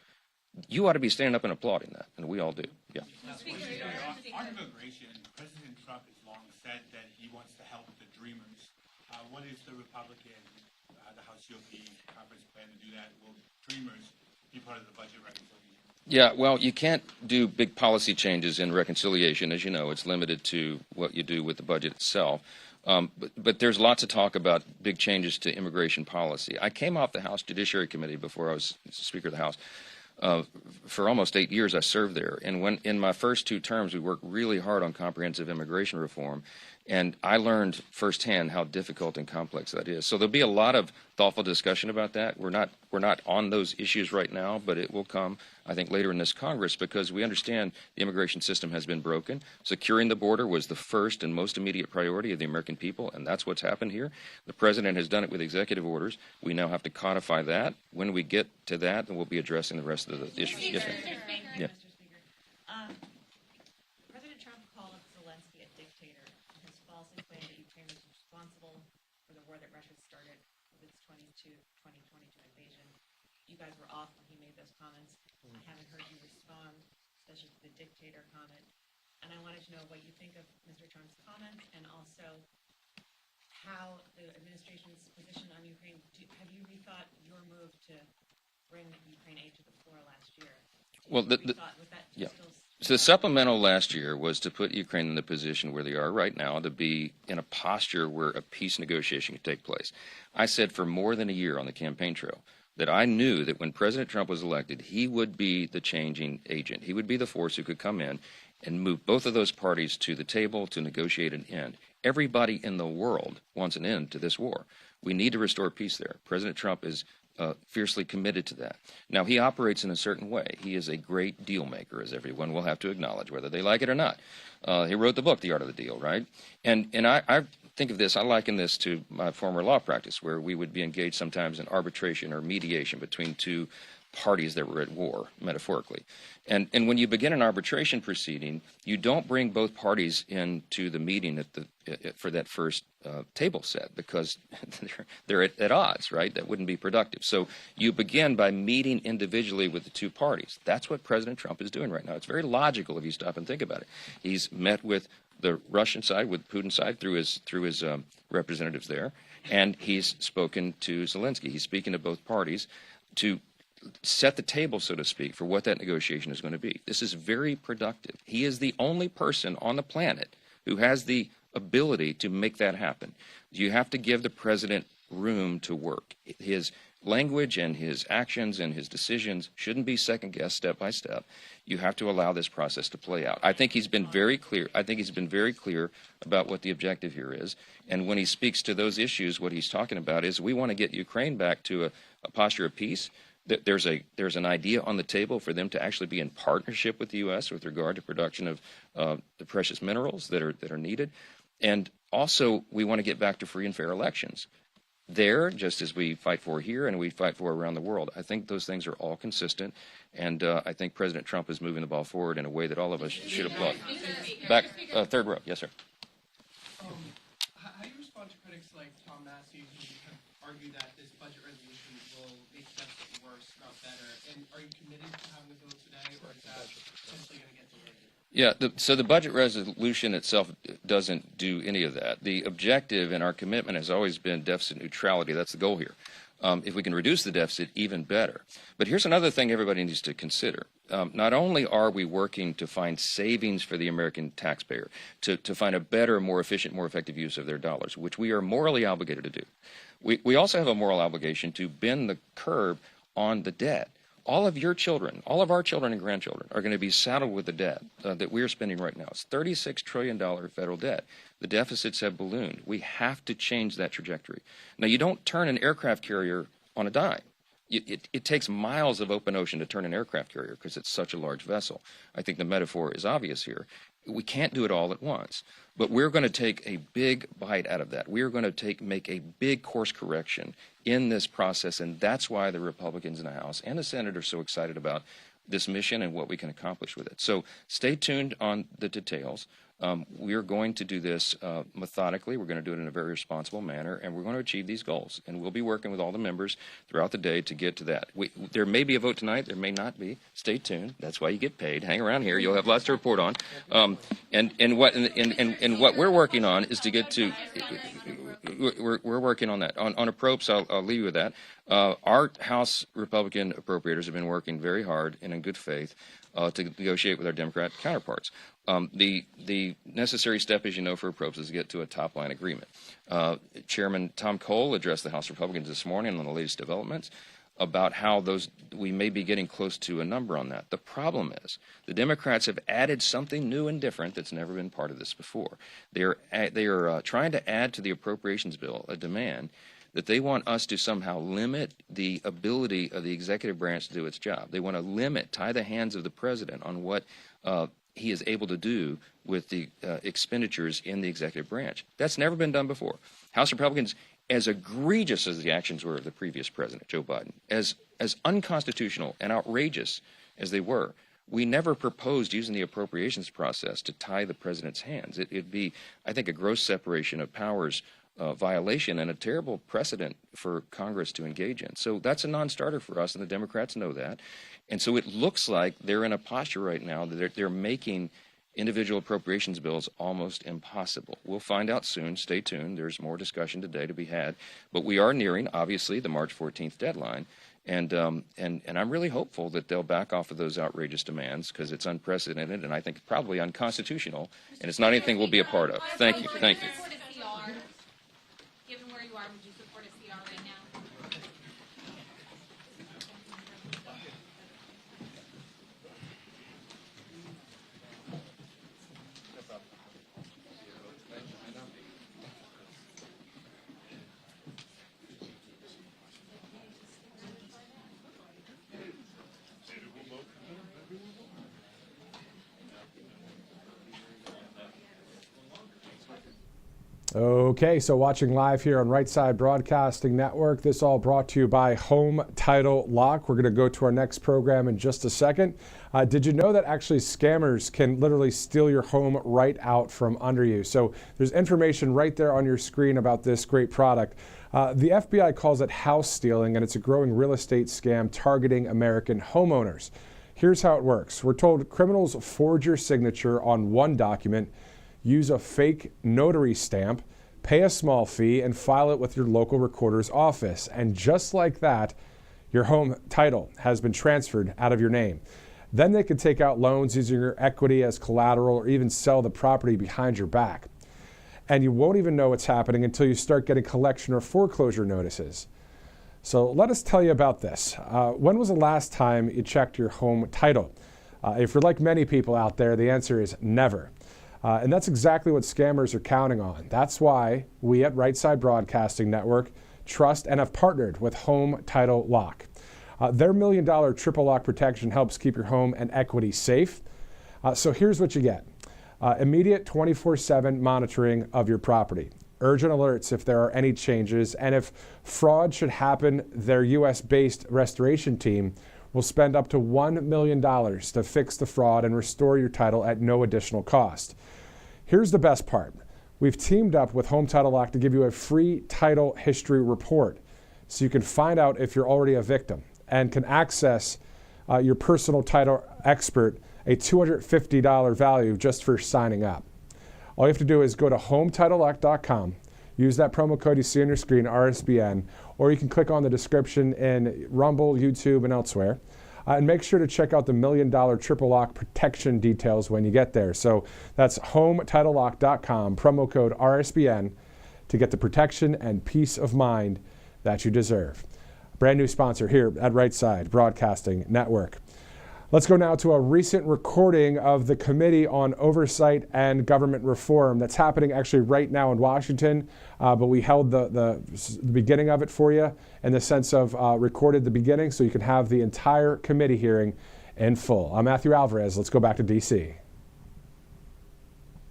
You ought to be standing up and applauding that, and we all do. Yeah. On immigration, President Trump has long said that he wants to help the dreamers. What is the Republican, the House GOP conference plan to do that? Will dreamers be part of the budget reconciliation? Yeah, well, you can't do big policy changes in reconciliation. As you know, it's limited to what you do with the budget itself. But there's lots of talk about big changes to immigration policy. I came off the House Judiciary Committee before I was Speaker of the House. For almost 8 years, I served there. And when in my first 2 terms, we worked really hard on comprehensive immigration reform. And I learned firsthand how difficult and complex that is. So there'll be a lot of thoughtful discussion about that. We're not on those issues right now, but it will come, I think, later in this Congress, because we understand the immigration system has been broken. Securing the border was the first and most immediate priority of the American people, and that's what's happened here. The president has done it with executive orders. We now have to codify that. When we get to that, then we'll be addressing the rest of the issues. Yes, ma'am. Yeah. President Trump called Zelensky a dictator and has falsely claimed that Ukraine was responsible for the war that Russia started with its 2022 invasion. You guys were off when he made those comments. I haven't heard you respond, especially to the dictator comment. And I wanted to know what you think of Mr. Trump's comment, and also how the administration's position on Ukraine. Have you rethought your move to bring Ukraine aid to the floor last year? Well, yeah. So the supplemental last year was to put Ukraine in the position where they are right now, to be in a posture where a peace negotiation could take place. I said for more than a year on the campaign trail that I knew that when President Trump was elected, he would be the changing agent. He would be the force who could come in and move both of those parties to the table to negotiate an end. Everybody in the world wants an end to this war. We need to restore peace there. President Trump is fiercely committed to that. Now, he operates in a certain way. He is a great deal maker, as everyone will have to acknowledge, whether they like it or not. He wrote the book, The Art of the Deal, right? And I think of this, I liken this to my former law practice, where we would be engaged sometimes in arbitration or mediation between 2 parties that were at war, metaphorically. And when you begin an arbitration proceeding, you don't bring both parties into the meeting for that first table set, because they're at odds, right? That wouldn't be productive. So you begin by meeting individually with the 2 parties. That's what President Trump is doing right now. It's very logical if you stop and think about it. He's met with the Russian side, with Putin's side, through his representatives there, and he's spoken to Zelensky. He's speaking to both parties to set the table, so to speak, for what that negotiation is going to be. This is very productive. He is the only person on the planet who has the ability to make that happen. You have to give the president room to work. His language and his actions and his decisions shouldn't be second-guessed step by step. You have to allow this process to play out. I think he's been very clear. I think he's been very clear about what the objective here is. And when he speaks to those issues, what he's talking about is we want to get Ukraine back to a posture of peace. There's an idea on the table for them to actually be in partnership with the U.S. with regard to production of the precious minerals that are needed. And also, we want to get back to free and fair elections. There, just as we fight for here and we fight for around the world. I think those things are all consistent, and I think President Trump is moving the ball forward in a way that all of us should applaud. Back, third row. Yes, sir. How do you respond to critics like Tom Massey who have argued that this budget resolution will make deficit worse, not better? And are you committed to having a vote today, or is that potentially going to get delayed? Yeah, so the budget resolution itself doesn't do any of that. The objective and our commitment has always been deficit neutrality. That's the goal here. If we can reduce the deficit, even better. But here's another thing everybody needs to consider. Not only are we working to find savings for the American taxpayer, to find a better, more efficient, more effective use of their dollars, which we are morally obligated to do, we also have a moral obligation to bend the curve on the debt. All of your children, all of our children and grandchildren are going to be saddled with the debt that we are spending right now. It's $36 trillion federal debt. The deficits have ballooned. We have to change that trajectory. Now, you don't turn an aircraft carrier on a dime. It takes miles of open ocean to turn an aircraft carrier because it's such a large vessel. I think the metaphor is obvious here. We can't do it all at once, but we're going to take a big bite out of that. We are going to make a big course correction in this process, and that's why the Republicans in the House and the Senate are so excited about this mission and what we can accomplish with it. So stay tuned on the details. We are going to do this methodically. We're going to do it in a very responsible manner, and we're going to achieve these goals. And we'll be working with all the members throughout the day to get to that. There may be a vote tonight. There may not be. Stay tuned. That's why you get paid. Hang around here. You'll have lots to report on. And what we're working on is to get to. We're working on that. On appropriations, I'll leave you with that. Our House Republican appropriators have been working very hard and in good faith to negotiate with our Democrat counterparts. The necessary step, as you know, for appropriations is to get to a top-line agreement. Chairman Tom Cole addressed the House Republicans this morning on the latest developments about how we may be getting close to a number on that. The problem is the Democrats have added something new and different that's never been part of this before. They are trying to add to the appropriations bill a demand that they want us to somehow limit the ability of the executive branch to do its job. They want to tie the hands of the president on what he is able to do with the expenditures in the executive branch. That's never been done before. House Republicans, as egregious as the actions were of the previous president, Joe Biden, as unconstitutional and outrageous as they were, we never proposed using the appropriations process to tie the president's hands. It'd be, I think, a gross separation of powers violation and a terrible precedent for Congress to engage in. So that's a non-starter for us, and the Democrats know that. And so it looks like they're in a posture right now that they're making individual appropriations bills almost impossible. We'll find out soon. Stay tuned. There's more discussion today to be had. But we are nearing, obviously, the March 14th deadline. And I'm really hopeful that they'll back off of those outrageous demands because it's unprecedented and I think probably unconstitutional, and it's not anything we'll be a part of. Thank you. Thank you. Given where you are, would you support a CR right now? Okay, so watching live here on Right Side Broadcasting Network. This all brought to you by Home Title Lock. We're going to go to our next program in just a second. Did you know that actually scammers can literally steal your home right out from under you? So there's information right there on your screen about this great product. The FBI calls it house stealing, and it's a growing real estate scam targeting American homeowners. Here's how it works. We're told criminals forge your signature on one document, use a fake notary stamp, pay a small fee, and file it with your local recorder's office. And just like that, your home title has been transferred out of your name. Then they can take out loans using your equity as collateral or even sell the property behind your back. And you won't even know what's happening until you start getting collection or foreclosure notices. So let us tell you about this. When was the last time you checked your home title? If you're like many people out there, the answer is never. And that's exactly what scammers are counting on. That's why we at Right Side Broadcasting Network trust and have partnered with Home Title Lock. Their $1 million triple lock protection helps keep your home and equity safe. So here's what you get. Immediate 24/7 monitoring of your property. Urgent alerts if there are any changes. And if fraud should happen, their U.S.-based restoration team will spend up to $1 million to fix the fraud and restore your title at no additional cost. Here's the best part. We've teamed up with Home Title Lock to give you a free title history report so you can find out if you're already a victim and can access your personal title expert, a $250 value just for signing up. All you have to do is go to HometitleLock.com, use that promo code you see on your screen, RSBN, or you can click on the description in Rumble, YouTube, and elsewhere. And make sure to check out the $1 million triple lock protection details when you get there. So that's HometitleLock.com, promo code RSBN, to get the protection and peace of mind that you deserve. Brand new sponsor here at Right Side Broadcasting Network. Let's go now to a recent recording of the Committee on Oversight and Government Reform that's happening actually right now in Washington, but we held the beginning of it for you in the sense of recorded the beginning so you can have the entire committee hearing in full. I'm Matthew Alvarez. Let's go back to D.C.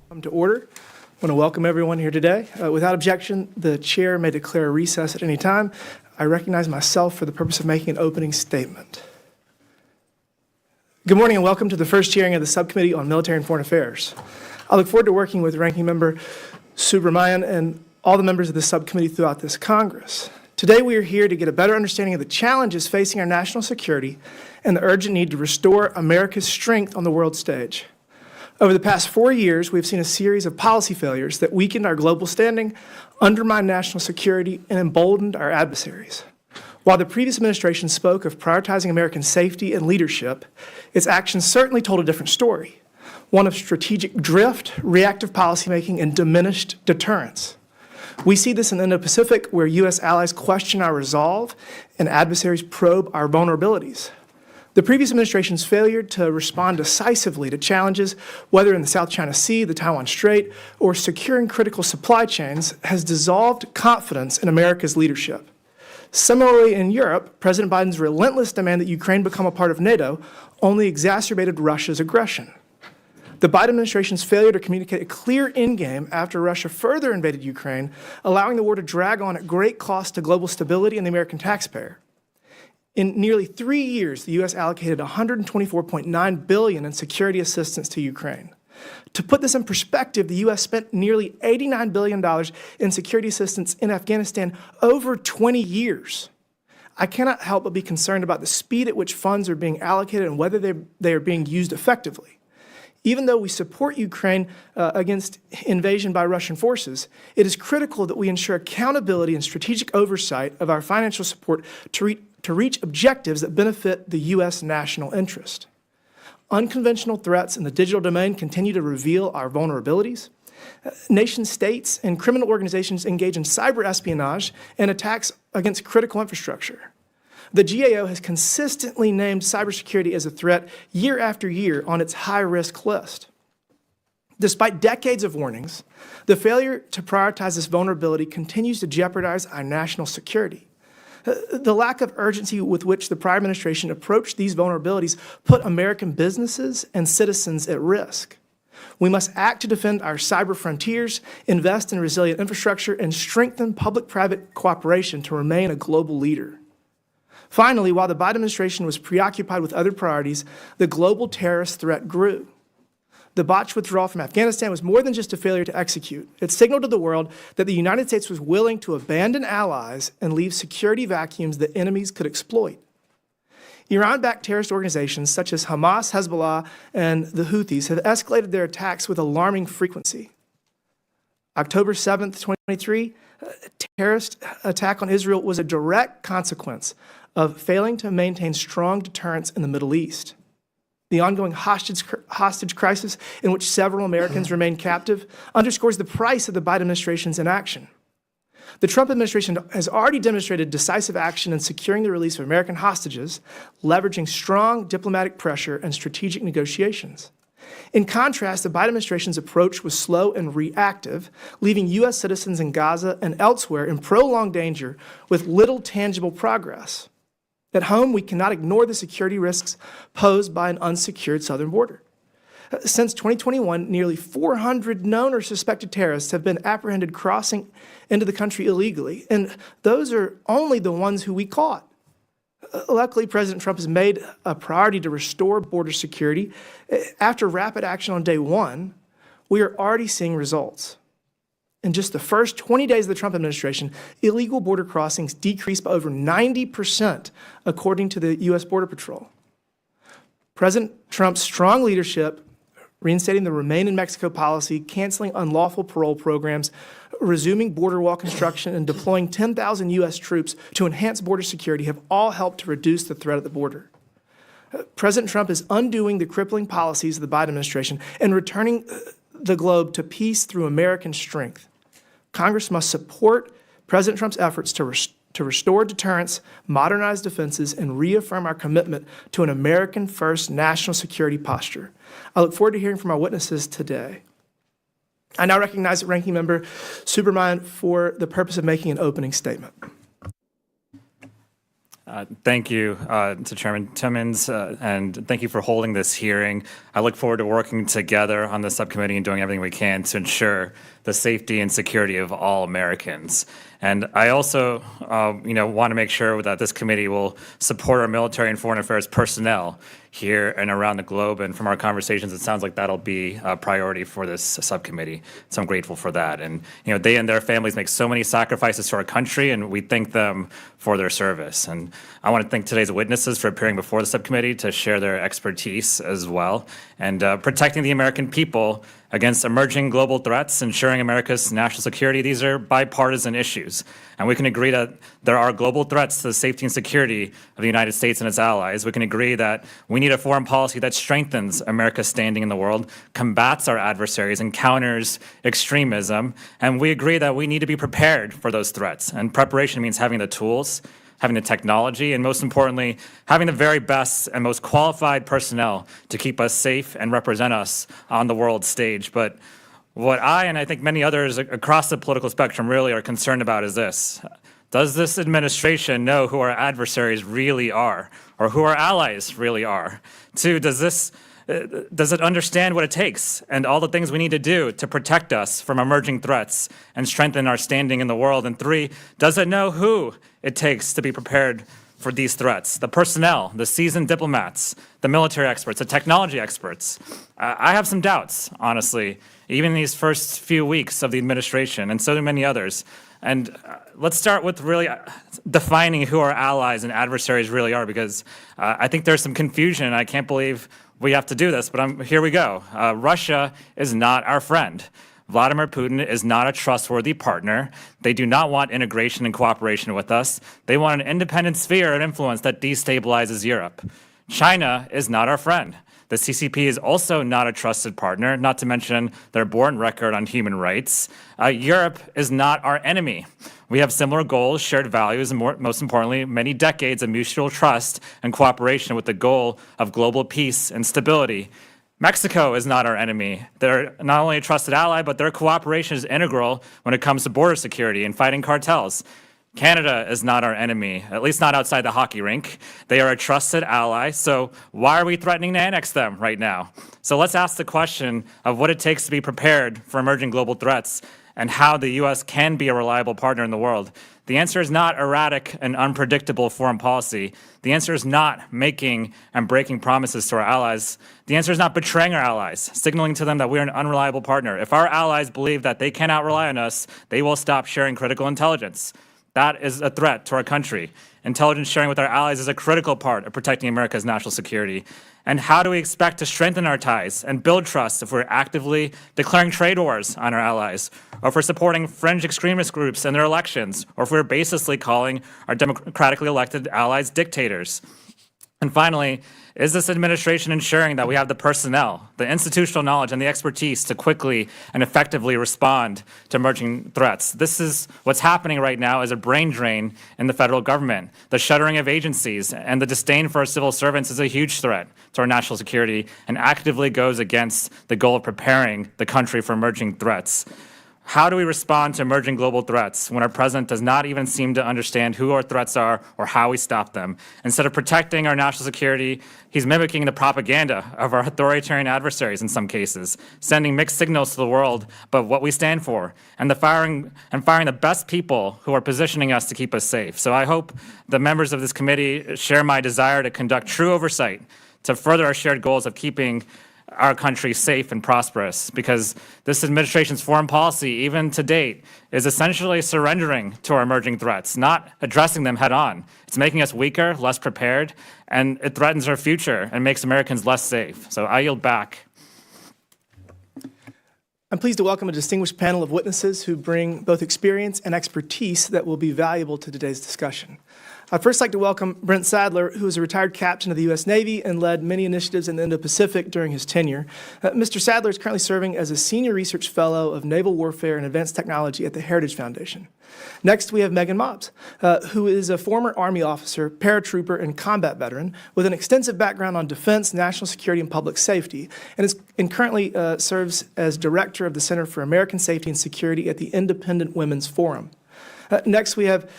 Come to order. I want to welcome everyone here today. Without objection, the chair may declare a recess at any time. I recognize myself for the purpose of making an opening statement. Good morning and welcome to the first hearing of the Subcommittee on Military and Foreign Affairs. I look forward to working with Ranking Member Subramanian and all the members of the subcommittee throughout this Congress. Today we are here to get a better understanding of the challenges facing our national security and the urgent need to restore America's strength on the world stage. Over the past 4 years, we've seen a series of policy failures that weakened our global standing, undermined national security, and emboldened our adversaries. While the previous administration spoke of prioritizing American safety and leadership, its actions certainly told a different story, one of strategic drift, reactive policymaking, and diminished deterrence. We see this in the Indo-Pacific, where U.S. allies question our resolve and adversaries probe our vulnerabilities. The previous administration's failure to respond decisively to challenges, whether in the South China Sea, the Taiwan Strait, or securing critical supply chains, has dissolved confidence in America's leadership. Similarly, in Europe, President Biden's relentless demand that Ukraine become a part of NATO only exacerbated Russia's aggression. The Biden administration's failure to communicate a clear endgame after Russia further invaded Ukraine, allowing the war to drag on at great cost to global stability and the American taxpayer. In nearly 3 years, the U.S. allocated $124.9 billion in security assistance to Ukraine. To put this in perspective, the U.S. spent nearly $89 billion in security assistance in Afghanistan over 20 years. I cannot help but be concerned about the speed at which funds are being allocated and whether they are being used effectively. Even though we support Ukraine against invasion by Russian forces, it is critical that we ensure accountability and strategic oversight of our financial support to reach objectives that benefit the U.S. national interest. Unconventional threats in the digital domain continue to reveal our vulnerabilities. Nation states and criminal organizations engage in cyber espionage and attacks against critical infrastructure. The GAO has consistently named cybersecurity as a threat year after year on its high-risk list. Despite decades of warnings, the failure to prioritize this vulnerability continues to jeopardize our national security. The lack of urgency with which the prior administration approached these vulnerabilities put American businesses and citizens at risk. We must act to defend our cyber frontiers, invest in resilient infrastructure, and strengthen public-private cooperation to remain a global leader. Finally, while the Biden administration was preoccupied with other priorities, the global terrorist threat grew. The botched withdrawal from Afghanistan was more than just a failure to execute. It signaled to the world that the United States was willing to abandon allies and leave security vacuums that enemies could exploit. Iran-backed terrorist organizations such as Hamas, Hezbollah, and the Houthis have escalated their attacks with alarming frequency. October 7th, 2023, a terrorist attack on Israel was a direct consequence of failing to maintain strong deterrence in the Middle East. The ongoing hostage crisis in which several Americans remain captive underscores the price of the Biden administration's inaction. The Trump administration has already demonstrated decisive action in securing the release of American hostages, leveraging strong diplomatic pressure and strategic negotiations. In contrast, the Biden administration's approach was slow and reactive, leaving U.S. citizens in Gaza and elsewhere in prolonged danger with little tangible progress. At home, we cannot ignore the security risks posed by an unsecured southern border. Since 2021, nearly 400 known or suspected terrorists have been apprehended crossing into the country illegally, and those are only the ones who we caught. Luckily, President Trump has made a priority to restore border security. After rapid action on day one, we are already seeing results. In just the first 20 days of the Trump administration, illegal border crossings decreased by over 90%, according to the U.S. Border Patrol. President Trump's strong leadership, reinstating the Remain in Mexico policy, canceling unlawful parole programs, resuming border wall construction, and deploying 10,000 U.S. troops to enhance border security have all helped to reduce the threat at the border. President Trump is undoing the crippling policies of the Biden administration and returning the globe to peace through American strength. Congress must support President Trump's efforts to restore deterrence, modernize defenses, and reaffirm our commitment to an American-first national security posture. I look forward to hearing from our witnesses today. I now recognize the Ranking Member Subramanian for the purpose of making an opening statement. Thank you to Chairman Timmons, and thank you for holding this hearing. I look forward to working together on the subcommittee and doing everything we can to ensure the safety and security of all Americans. And I also, want to make sure that this committee will support our military and foreign affairs personnel here and around the globe. And from our conversations, it sounds like that'll be a priority for this subcommittee. So I'm grateful for that. And, they and their families make so many sacrifices to our country, and we thank them for their service. And I want to thank today's witnesses for appearing before the subcommittee to share their expertise as well. And protecting the American people against emerging global threats, ensuring America's national security, these are bipartisan issues. And we can agree that there are global threats to the safety and security of the United States and its allies. We can agree that we need a foreign policy that strengthens America's standing in the world, combats our adversaries, and counters extremism. And we agree that we need to be prepared for those threats. And preparation means having the tools, having the technology, and most importantly, having the very best and most qualified personnel to keep us safe and represent us on the world stage. But what I, and I think many others across the political spectrum, really are concerned about is this. Does this administration know who our adversaries really are, or who our allies really are? Two, does it understand what it takes and all the things we need to do to protect us from emerging threats and strengthen our standing in the world? And three, does it know who it takes to be prepared for these threats? The personnel, the seasoned diplomats, the military experts, the technology experts. I have some doubts, honestly, even in these first few weeks of the administration, and so do many others. And let's start with really defining who our allies and adversaries really are, because I think there's some confusion, and I can't believe we have to do this, but here we go. Russia is not our friend. Vladimir Putin is not a trustworthy partner. They do not want integration and cooperation with us. They want an independent sphere of influence that destabilizes Europe. China is not our friend. The CCP is also not a trusted partner, not to mention their born record on human rights. Europe is not our enemy. We have similar goals, shared values, and most importantly, many decades of mutual trust and cooperation with the goal of global peace and stability. Mexico is not our enemy. They're not only a trusted ally, but their cooperation is integral when it comes to border security and fighting cartels. Canada is not our enemy, at least not outside the hockey rink. They are a trusted ally, so why are we threatening to annex them right now? So let's ask the question of what it takes to be prepared for emerging global threats and how the U.S. can be a reliable partner in the world. The answer is not erratic and unpredictable foreign policy. The answer is not making and breaking promises to our allies. The answer is not betraying our allies, signaling to them that we're an unreliable partner. If our allies believe that they cannot rely on us, they will stop sharing critical intelligence. That is a threat to our country. Intelligence sharing with our allies is a critical part of protecting America's national security. And how do we expect to strengthen our ties and build trust if we're actively declaring trade wars on our allies, or if we're supporting fringe extremist groups in their elections, or if we're baselessly calling our democratically elected allies dictators? And finally, Is this administration ensuring that we have the personnel, the institutional knowledge, and the expertise to quickly and effectively respond to emerging threats? This is what's happening right now is a brain drain in the federal government. The shuttering of agencies and the disdain for our civil servants is a huge threat to our national security and actively goes against the goal of preparing the country for emerging threats. How do we respond to emerging global threats when our president does not even seem to understand who our threats are or how we stop them? Instead of protecting our national security, he's mimicking the propaganda of our authoritarian adversaries in some cases, sending mixed signals to the world about what we stand for, and firing the best people who are positioning us to keep us safe. So I hope the members of this committee share my desire to conduct true oversight to further our shared goals of keeping our country safe and prosperous, because this administration's foreign policy, even to date, is essentially surrendering to our emerging threats, not addressing them head on. It's making us weaker, less prepared, and it threatens our future and makes Americans less safe. So I yield back. I'm pleased to welcome a distinguished panel of witnesses who bring both experience and expertise that will be valuable to today's discussion. I'd first like to welcome Brent Sadler, who is a retired captain of the U.S. Navy and led many initiatives in the Indo-Pacific during his tenure. Mr. Sadler is currently serving as a Senior Research Fellow of Naval Warfare and Advanced Technology at the Heritage Foundation. Next, we have Megan Mobbs, who is a former Army officer, paratrooper, and combat veteran with an extensive background on defense, national security, and public safety, and currently serves as Director of the Center for American Safety and Security at the Independent Women's Forum. Next, we have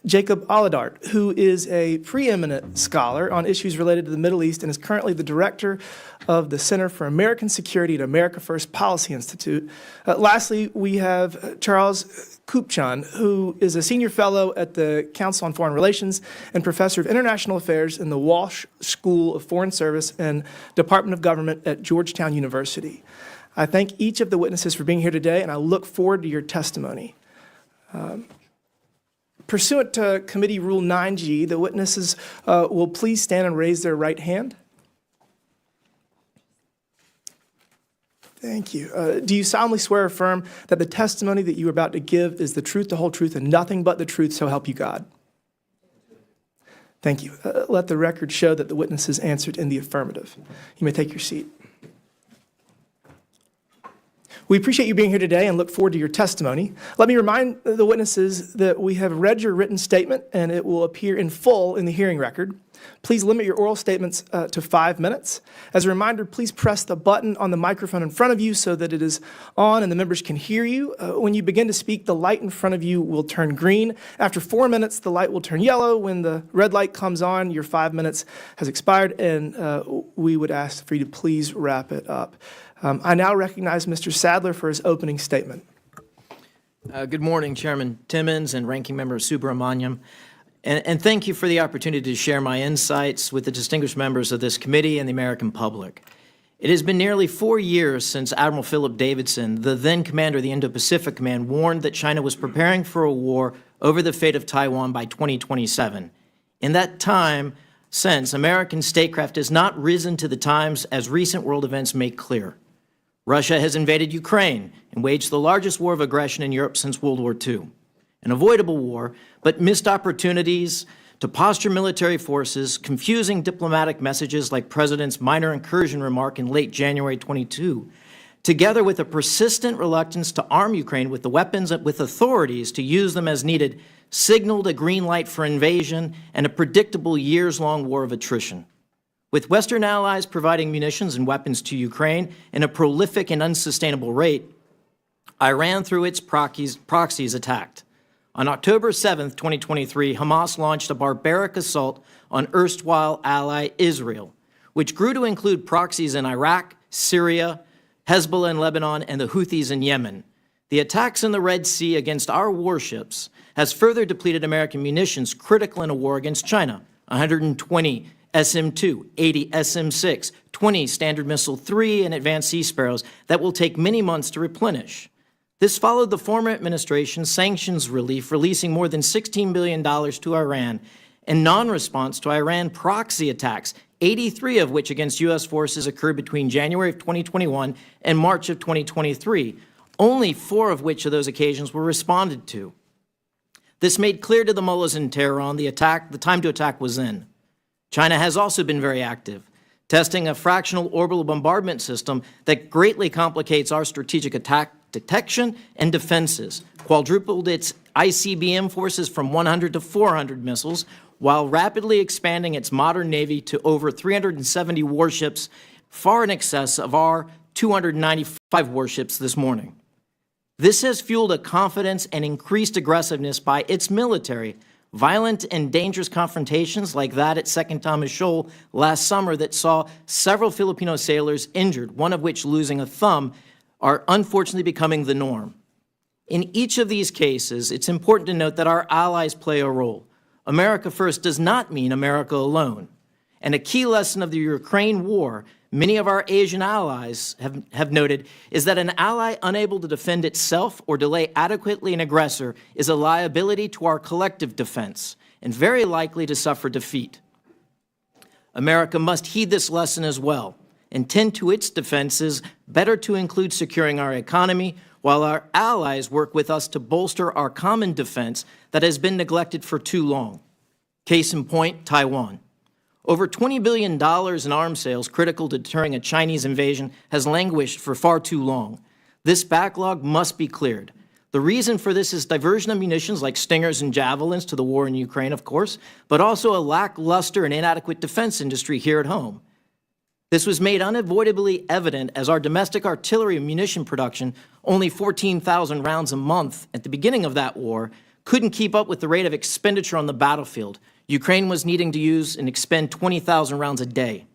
Jacob Alladart, who is a preeminent scholar on issues related to the Middle East and is currently the director of the Center for American Security at America First Policy Institute. Lastly, we have Charles Kupchan, who is a senior fellow at the Council on Foreign Relations and professor of international affairs in the Walsh School of Foreign Service and Department of Government at Georgetown University. I thank each of the witnesses for being here today, and I look forward to your testimony. Pursuant to Committee Rule 9G, the witnesses will please stand and raise their right hand. Thank you. Do you solemnly swear or affirm that the testimony that you are about to give is the truth, the whole truth, and nothing but the truth, so help you God? Thank you. Let the record show that the witnesses answered in the affirmative. You may take your seat. We appreciate you being here today and look forward to your testimony. Let me remind the witnesses that we have read your written statement and it will appear in full in the hearing record. Please limit your oral statements to 5 minutes. As a reminder, please press the button on the microphone in front of you so that it is on and the members can hear you. When you begin to speak, the light in front of you will turn green. After 4 minutes, the light will turn yellow. When the red light comes on, your 5 minutes has expired, and we would ask for you to please wrap it up. I now recognize Mr. Sadler for his opening statement. Good morning, Chairman Timmons and Ranking Member Subramaniam. And thank you for the opportunity to share my insights with the distinguished members of this committee and the American public. It has been nearly 4 years since Admiral Philip Davidson, the then commander of the Indo-Pacific Command, warned that China was preparing for a war over the fate of Taiwan by 2027. In that time since, American statecraft has not risen to the times, as recent world events make clear. Russia has invaded Ukraine and waged the largest war of aggression in Europe since World War II. An avoidable war, but missed opportunities to posture military forces, confusing diplomatic messages like President's minor incursion remark in late January 22, together with a persistent reluctance to arm Ukraine with the weapons and with authorities to use them as needed, signaled a green light for invasion and a predictable years-long war of attrition. With Western allies providing munitions and weapons to Ukraine in a prolific and unsustainable rate, Iran, through its proxies, attacked. On October 7, 2023, Hamas launched a barbaric assault on erstwhile ally Israel, which grew to include proxies in Iraq, Syria, Hezbollah in Lebanon, and the Houthis in Yemen. The attacks in the Red Sea against our warships has further depleted American munitions critical in a war against China. 120 SM-2, 80 SM-6, 20 Standard Missile-3, and Advanced Sea Sparrows that will take many months to replenish. This followed the former administration's sanctions relief, releasing more than $16 billion to Iran in non-response to Iran proxy attacks, 83 of which against U.S. forces occurred between January of 2021 and March of 2023, only 4 of which of those occasions were responded to. This made clear to the mullahs in Tehran the time to attack was in. China has also been very active. testing a fractional orbital bombardment system that greatly complicates our strategic attack detection and defenses, quadrupled its ICBM forces from 100 to 400 missiles, while rapidly expanding its modern Navy to over 370 warships, far in excess of our 295 warships this morning. This has fueled a confidence and increased aggressiveness by its military. Violent and dangerous confrontations like that at Second Thomas Shoal last summer that saw several Filipino sailors injured, one of which losing a thumb, are unfortunately becoming the norm. In each of these cases, it's important to note that our allies play a role. America first does not mean America alone. And a key lesson of the Ukraine war, many of our Asian allies have noted, is that an ally unable to defend itself or delay adequately an aggressor is a liability to our collective defense and very likely to suffer defeat. America must heed this lesson as well and tend to its defenses better to include securing our economy, while our allies work with us to bolster our common defense that has been neglected for too long. Case in point, Taiwan. Over $20 billion in arms sales critical to deterring a Chinese invasion has languished for far too long. This backlog must be cleared. The reason for this is diversion of munitions like Stingers and Javelins to the war in Ukraine, of course, but also a lackluster and inadequate defense industry here at home. This was made unavoidably evident as our domestic artillery and munition production, only 14,000 rounds a month at the beginning of that war, couldn't keep up with the rate of expenditure on the battlefield. Ukraine was needing to use and expend 20,000 rounds a day.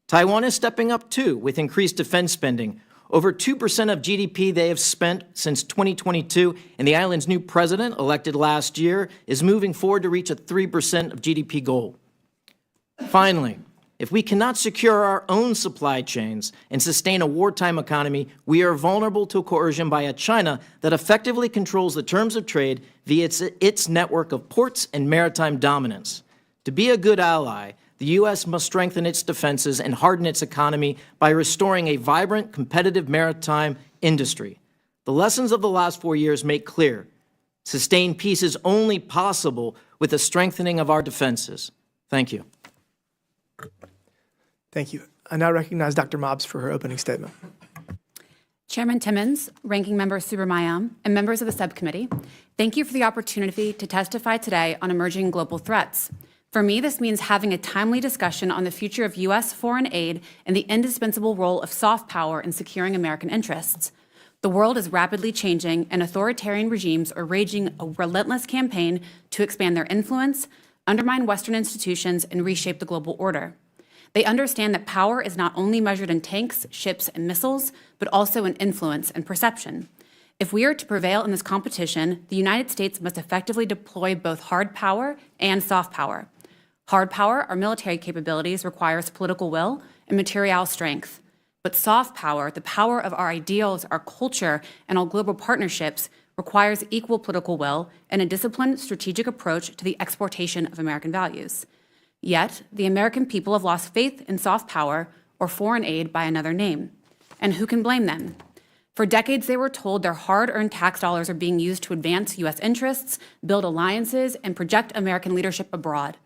Taiwan is stepping up too with increased defense spending. Over 2% of GDP they have spent since 2022, and the island's new president, elected last year, is moving forward to reach a 3% of GDP goal. Finally, if we cannot secure our own supply chains and sustain a wartime economy, we are vulnerable to coercion by a China that effectively controls the terms of trade via its network of ports and maritime dominance. To be a good ally, the U.S. must strengthen its defenses and harden its economy by restoring a vibrant, competitive maritime industry. The lessons of the last 4 years make clear sustained peace is only possible with a strengthening of our defenses. Thank you. Thank you. I now recognize Dr. Mobbs for her opening statement. Chairman Timmons, Ranking Member Subramaniam, and members of the subcommittee, thank you for the opportunity to testify today on emerging global threats. For me, this means having a timely discussion on the future of U.S. foreign aid and the indispensable role of soft power in securing American interests. The world is rapidly changing, and authoritarian regimes are waging a relentless campaign to expand their influence, undermine Western institutions, and reshape the global order. They understand that power is not only measured in tanks, ships, and missiles, but also in influence and perception. If we are to prevail in this competition, the United States must effectively deploy both hard power and soft power. Hard power, our military capabilities, requires political will and material strength. But soft power, the power of our ideals, our culture, and our global partnerships, requires equal political will and a disciplined, strategic approach to the exportation of American values. Yet, the American people have lost faith in soft power or foreign aid by another name. And who can blame them? For decades, they were told their hard-earned tax dollars are being used to advance U.S. interests, build alliances, and project American leadership abroad.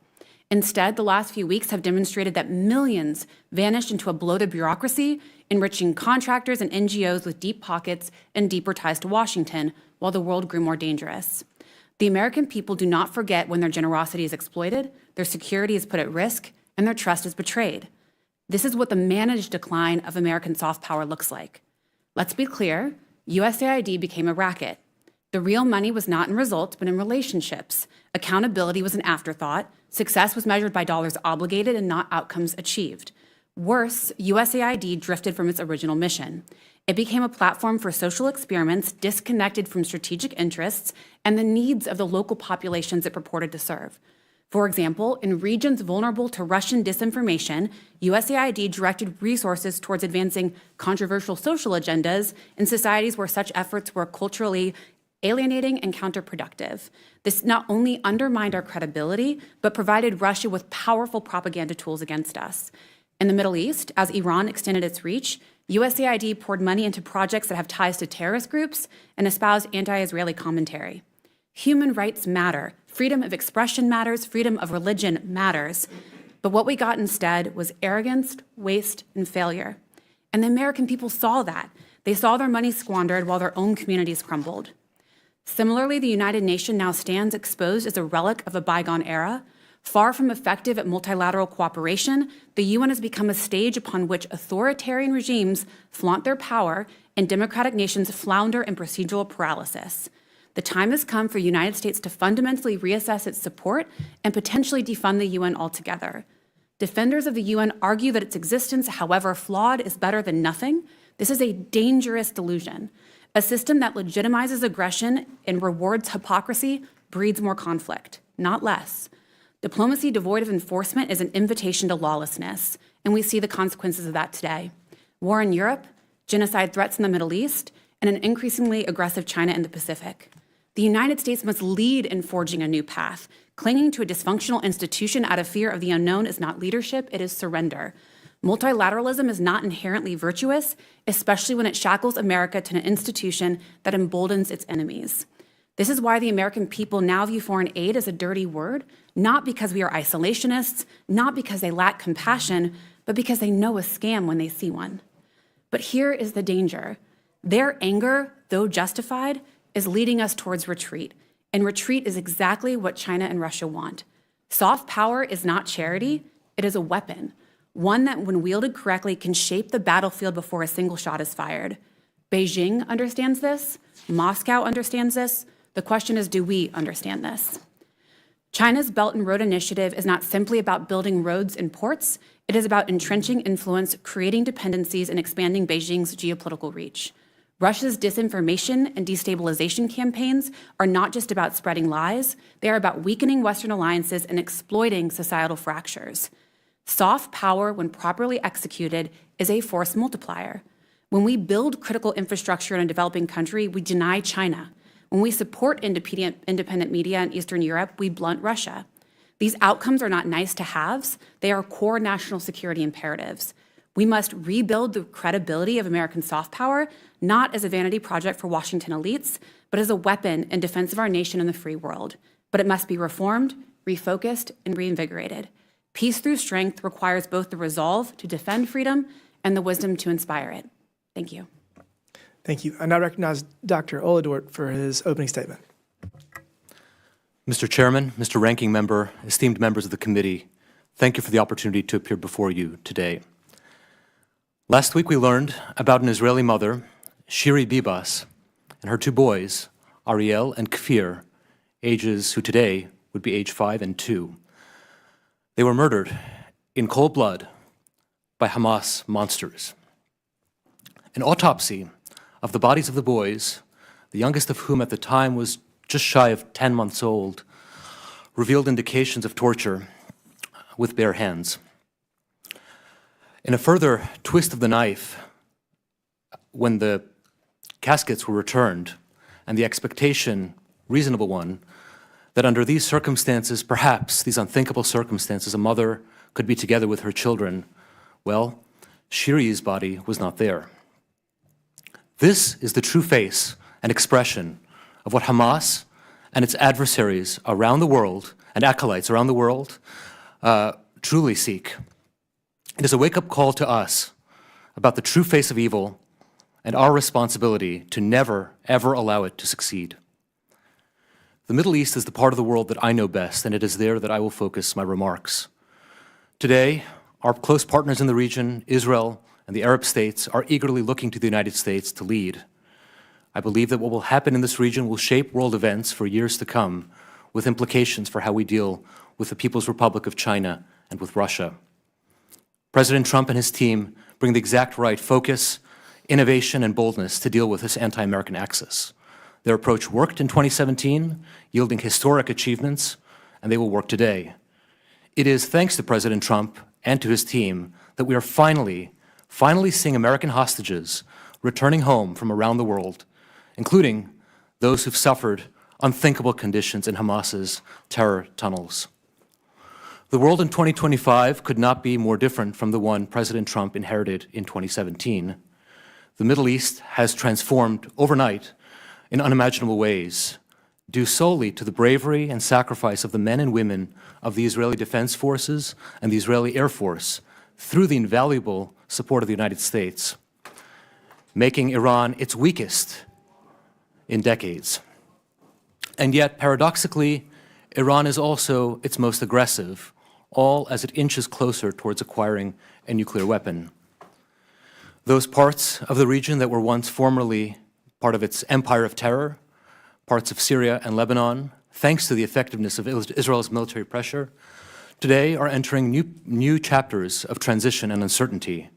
Instead, the last few weeks have demonstrated that millions vanished into a bloated bureaucracy, enriching contractors and NGOs with deep pockets and deeper ties to Washington, while the world grew more dangerous. The American people do not forget when their generosity is exploited, their security is put at risk, and their trust is betrayed. This is what the managed decline of American soft power looks like. Let's be clear, USAID became a racket. The real money was not in results, but in relationships. Accountability was an afterthought. Success was measured by dollars obligated and not outcomes achieved. Worse, USAID drifted from its original mission. It became a platform for social experiments disconnected from strategic interests and the needs of the local populations it purported to serve. For example, in regions vulnerable to Russian disinformation, USAID directed resources towards advancing controversial social agendas in societies where such efforts were culturally alienating and counterproductive. This not only undermined our credibility, but provided Russia with powerful propaganda tools against us. In the Middle East, as Iran extended its reach, USAID poured money into projects that have ties to terrorist groups and espoused anti-Israeli commentary. Human rights matter. Freedom of expression matters. Freedom of religion matters. But what we got instead was arrogance, waste, and failure. And the American people saw that. They saw their money squandered while their own communities crumbled. Similarly, the United Nations now stands exposed as a relic of a bygone era. Far from effective at multilateral cooperation, the UN has become a stage upon which authoritarian regimes flaunt their power and democratic nations flounder in procedural paralysis. The time has come for the United States to fundamentally reassess its support and potentially defund the UN altogether. Defenders of the UN argue that its existence, however flawed, is better than nothing. This is a dangerous delusion. A system that legitimizes aggression and rewards hypocrisy breeds more conflict, not less. Diplomacy devoid of enforcement is an invitation to lawlessness, and we see the consequences of that today. War in Europe, genocide threats in the Middle East, and an increasingly aggressive China in the Pacific. The United States must lead in forging a new path. Clinging to a dysfunctional institution out of fear of the unknown is not leadership, it is surrender. Multilateralism is not inherently virtuous, especially when it shackles America to an institution that emboldens its enemies. This is why the American people now view foreign aid as a dirty word, not because we are isolationists, not because they lack compassion, but because they know a scam when they see one. But here is the danger. Their anger, though justified, is leading us towards retreat, and retreat is exactly what China and Russia want. Soft power is not charity, it is a weapon, one that, when wielded correctly, can shape the battlefield before a single shot is fired. Beijing understands this, Moscow understands this. The question is, do we understand this? China's Belt and Road Initiative is not simply about building roads and ports, it is about entrenching influence, creating dependencies, and expanding Beijing's geopolitical reach. Russia's disinformation and destabilization campaigns are not just about spreading lies, they are about weakening Western alliances and exploiting societal fractures. Soft power, when properly executed, is a force multiplier. When we build critical infrastructure in a developing country, we deny China. When we support independent media in Eastern Europe, we blunt Russia. These outcomes are not nice-to-haves, they are core national security imperatives. We must rebuild the credibility of American soft power, not as a vanity project for Washington elites, but as a weapon in defense of our nation and the free world. But it must be reformed, refocused, and reinvigorated. Peace through strength requires both the resolve to defend freedom and the wisdom to inspire it. Thank you. Thank you. I now recognize Dr. Oladort for his opening statement. Mr. Chairman, Mr. Ranking Member, esteemed members of the committee, thank you for the opportunity to appear before you today. Last week we learned about an Israeli mother, Shiri Bibas, and her two boys, Ariel and Kfir, who today would be age 5 and 2. They were murdered in cold blood by Hamas monsters. An autopsy of the bodies of the boys, the youngest of whom at the time was just shy of 10 months old, revealed indications of torture with bare hands. In a further twist of the knife, when the caskets were returned, and the expectation, reasonable one, that under these circumstances, perhaps these unthinkable circumstances, a mother could be together with her children, well, Shiri's body was not there. This is the true face and expression of what Hamas and its adversaries around the world and acolytes around the world truly seek. It is a wake-up call to us about the true face of evil and our responsibility to never, ever allow it to succeed. The Middle East is the part of the world that I know best, and it is there that I will focus my remarks. Today, our close partners in the region, Israel and the Arab states, are eagerly looking to the United States to lead. I believe that what will happen in this region will shape world events for years to come, with implications for how we deal with the People's Republic of China and with Russia. President Trump and his team bring the exact right focus, innovation, and boldness to deal with this anti-American axis. Their approach worked in 2017, yielding historic achievements, and they will work today. It is thanks to President Trump and to his team that we are finally seeing American hostages returning home from around the world, including those who've suffered unthinkable conditions in Hamas's terror tunnels. The world in 2025 could not be more different from the one President Trump inherited in 2017. The Middle East has transformed overnight in unimaginable ways due solely to the bravery and sacrifice of the men and women of the Israeli Defense Forces and the Israeli Air Force through the invaluable support of the United States, making Iran its weakest in decades. And yet, paradoxically, Iran is also its most aggressive, all as it inches closer towards acquiring a nuclear weapon. Those parts of the region that were once formerly part of its empire of terror, parts of Syria and Lebanon, thanks to the effectiveness of Israel's military pressure, today are entering new chapters of transition and uncertainty,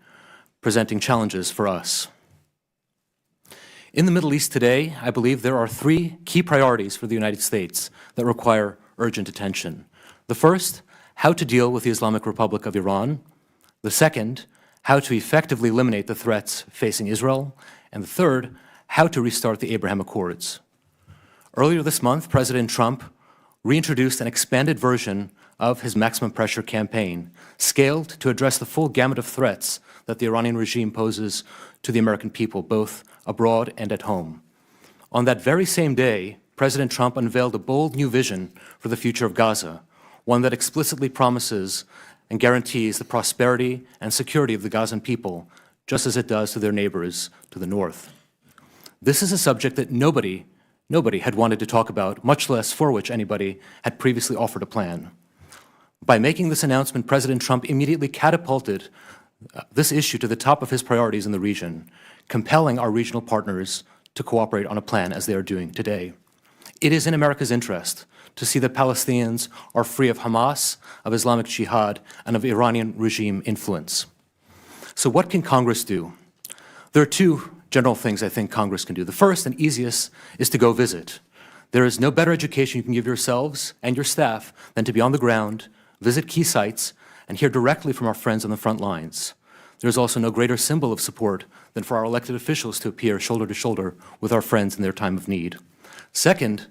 presenting challenges for us. In the Middle East today, I believe there are three key priorities for the United States that require urgent attention. The first, how to deal with the Islamic Republic of Iran. The second, how to effectively eliminate the threats facing Israel. And the third, how to restart the Abraham Accords. Earlier this month, President Trump reintroduced an expanded version of his maximum pressure campaign, scaled to address the full gamut of threats that the Iranian regime poses to the American people, both abroad and at home. On that very same day, President Trump unveiled a bold new vision for the future of Gaza, one that explicitly promises and guarantees the prosperity and security of the Gazan people, just as it does to their neighbors to the north. This is a subject that nobody had wanted to talk about, much less for which anybody had previously offered a plan. By making this announcement, President Trump immediately catapulted this issue to the top of his priorities in the region, compelling our regional partners to cooperate on a plan as they are doing today. It is in America's interest to see that Palestinians are free of Hamas, of Islamic Jihad, and of Iranian regime influence. So what can Congress do? There are two general things I think Congress can do. The first and easiest is to go visit. There is no better education you can give yourselves and your staff than to be on the ground, visit key sites, and hear directly from our friends on the front lines. There's also no greater symbol of support than for our elected officials to appear shoulder to shoulder with our friends in their time of need. Second,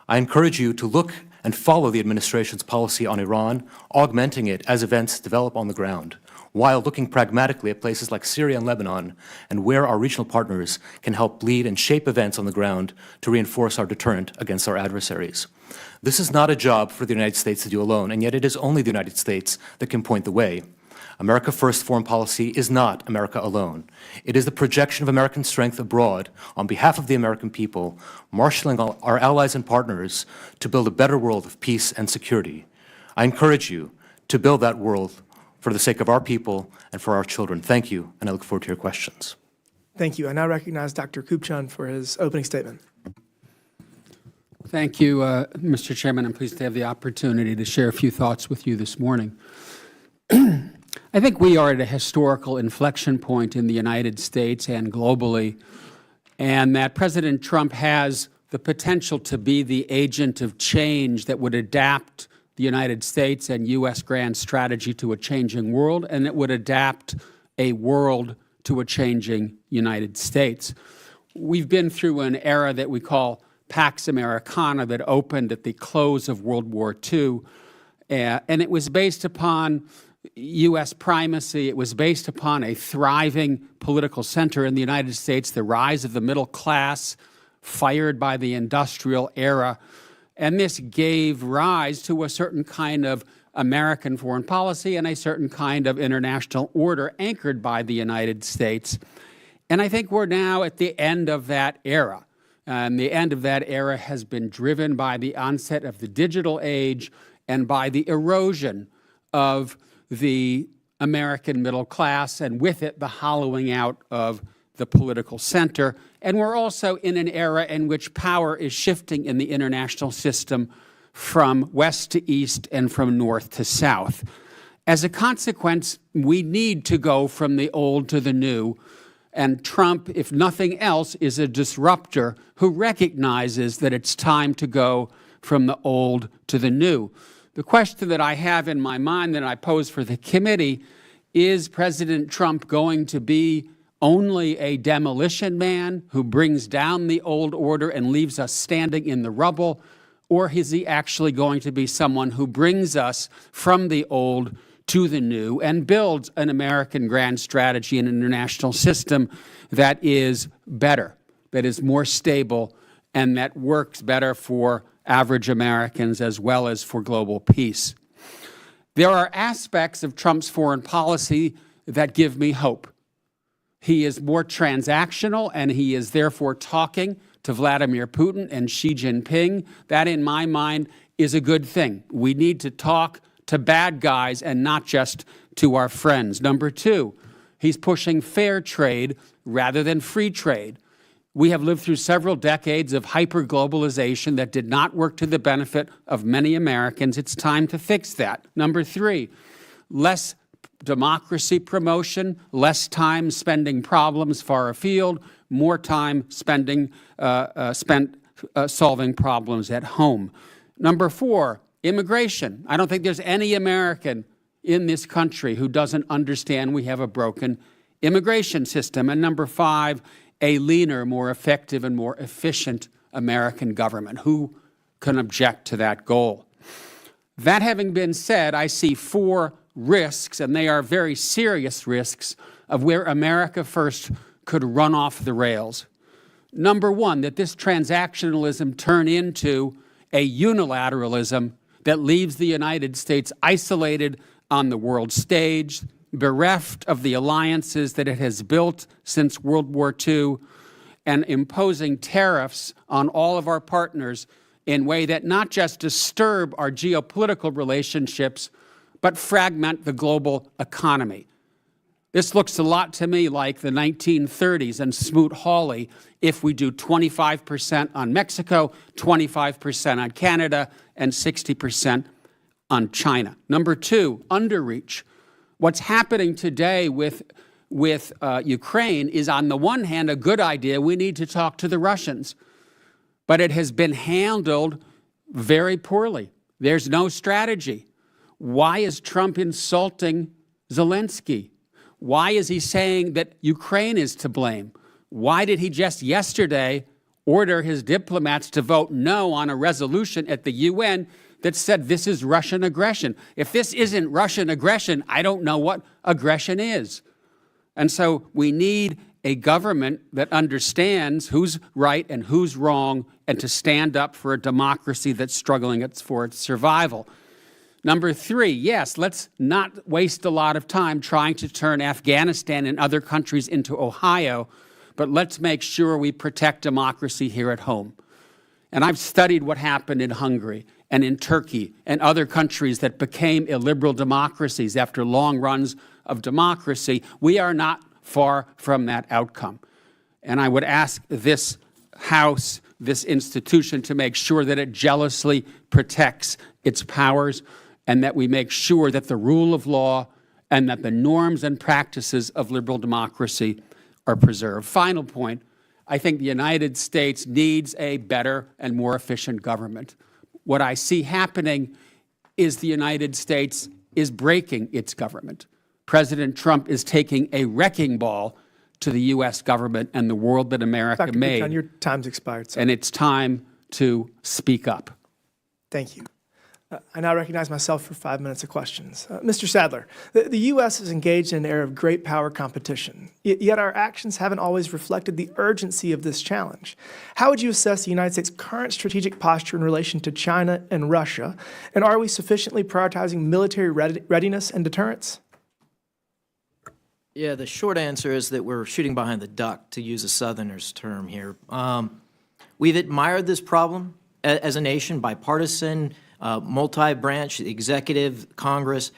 I encourage you to look and follow the administration's policy on Iran, augmenting it as events develop on the ground, while looking pragmatically at places like Syria and Lebanon and where our regional partners can help lead and shape events on the ground to reinforce our deterrent against our adversaries. This is not a job for the United States to do alone, and yet it is only the United States that can point the way. America First foreign policy is not America alone. It is the projection of American strength abroad on behalf of the American people, marshaling our allies and partners to build a better world of peace and security. I encourage you to build that world for the sake of our people and for our children. Thank you, and I look forward to your questions. Thank you. I now recognize Dr. Kupchan for his opening statement. Thank you, Mr. Chairman. I'm pleased to have the opportunity to share a few thoughts with you this morning. I think we are at a historical inflection point in the United States and globally, and that President Trump has the potential to be the agent of change that would adapt the United States and U.S. grand strategy to a changing world, and it would adapt a world to a changing United States. We've been through an era that we call Pax Americana that opened at the close of World War II, and it was based upon U.S. primacy. It was based upon a thriving political center in the United States, the rise of the middle class, fired by the industrial era. And this gave rise to a certain kind of American foreign policy and a certain kind of international order anchored by the United States. And I think we're now at the end of that era. And the end of that era has been driven by the onset of the digital age and by the erosion of the American middle class, and with it, the hollowing out of the political center. And we're also in an era in which power is shifting in the international system from west to east and from north to south. As a consequence, we need to go from the old to the new. And Trump, if nothing else, is a disruptor who recognizes that it's time to go from the old to the new. The question that I have in my mind that I pose for the committee, is President Trump going to be only a demolition man who brings down the old order and leaves us standing in the rubble? Or is he actually going to be someone who brings us from the old to the new and builds an American grand strategy and international system that is better, that is more stable, and that works better for average Americans as well as for global peace. There are aspects of Trump's foreign policy that give me hope. He is more transactional, and he is therefore talking to Vladimir Putin and Xi Jinping. That, in my mind, is a good thing. We need to talk to bad guys and not just to our friends. Number two, he's pushing fair trade rather than free trade. We have lived through several decades of hyper-globalization that did not work to the benefit of many Americans. It's time to fix that. Number three, less democracy promotion, less time spending problems far afield, more time spent solving problems at home. Number four, immigration. I don't think there's any American in this country who doesn't understand we have a broken immigration system. And number five, a leaner, more effective, and more efficient American government. Who can object to that goal? That having been said, I see four risks, and they are very serious risks, of where America First could run off the rails. Number one, that this transactionalism turn into a unilateralism that leaves the United States isolated on the world stage, bereft of the alliances that it has built since World War II, and imposing tariffs on all of our partners in a way that not just disturb our geopolitical relationships, but fragment the global economy. This looks a lot to me like the 1930s and Smoot-Hawley if we do 25% on Mexico, 25% on Canada, and 60% on China. Number two, underreach. What's happening today with Ukraine is, on the one hand, a good idea. We need to talk to the Russians. But it has been handled very poorly. There's no strategy. Why is Trump insulting Zelensky? Why is he saying that Ukraine is to blame? Why did he just yesterday order his diplomats to vote no on a resolution at the UN that said this is Russian aggression? If this isn't Russian aggression, I don't know what aggression is. And so we need a government that understands who's right and who's wrong, and to stand up for a democracy that's struggling for its survival. Number three, yes, let's not waste a lot of time trying to turn Afghanistan and other countries into Ohio, but let's make sure we protect democracy here at home. And I've studied what happened in Hungary and in Turkey and other countries that became illiberal democracies after long runs of democracy. We are not far from that outcome. And I would ask this House, this institution, to make sure that it jealously protects its powers, and that we make sure that the rule of law and that the norms and practices of liberal democracy are preserved. Final point, I think the United States needs a better and more efficient government. What I see happening is the United States is breaking its government. President Trump is taking a wrecking ball to the U.S. government and the world that America Dr. made. Buchan, your time's expired, sir. And it's time to speak up. Thank you. I now recognize myself for 5 minutes of questions. Mr. Sadler, the U.S. is engaged in an era of great power competition, yet our actions haven't always reflected the urgency of this challenge. How would you assess the United States' current strategic posture in relation to China and Russia, and are we sufficiently prioritizing military readiness and deterrence? Yeah, the short answer is that we're shooting behind the duck, to use a Southerner's term here. We've admired this problem as a nation, bipartisan, multi-branch, executive, Congress,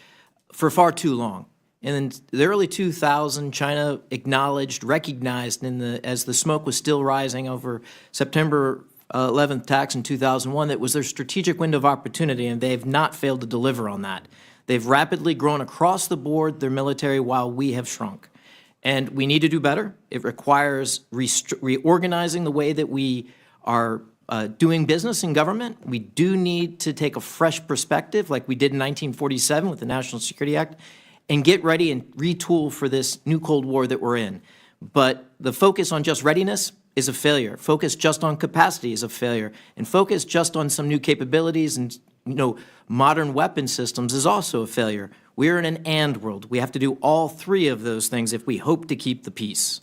for far too long. In the early 2000s, China acknowledged, recognized as the smoke was still rising over September 11th attacks in 2001, that was their strategic window of opportunity, and they have not failed to deliver on that. They've rapidly grown across the board, their military, while we have shrunk. And we need to do better. It requires reorganizing the way that we are doing business in government. We do need to take a fresh perspective, like we did in 1947 with the National Security Act, and get ready and retool for this new Cold War that we're in. But the focus on just readiness is a failure. Focus just on capacity is a failure. And focus just on some new capabilities and modern weapon systems is also a failure. We're in an and world. We have to do all three of those things if we hope to keep the peace.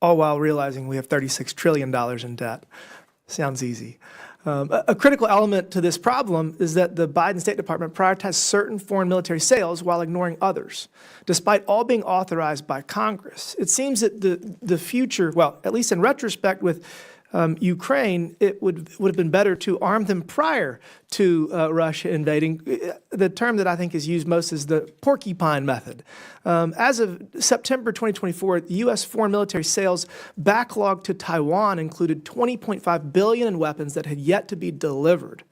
All while realizing we have $36 trillion in debt. Sounds easy. A critical element to this problem is that the Biden State Department prioritized certain foreign military sales while ignoring others, despite all being authorized by Congress. It seems that the future, well, at least in retrospect with Ukraine, it would have been better to arm them prior to Russia invading. The term that I think is used most is the porcupine method. As of September 2024, the U.S. foreign military sales backlog to Taiwan included $20.5 billion in weapons that had yet to be delivered.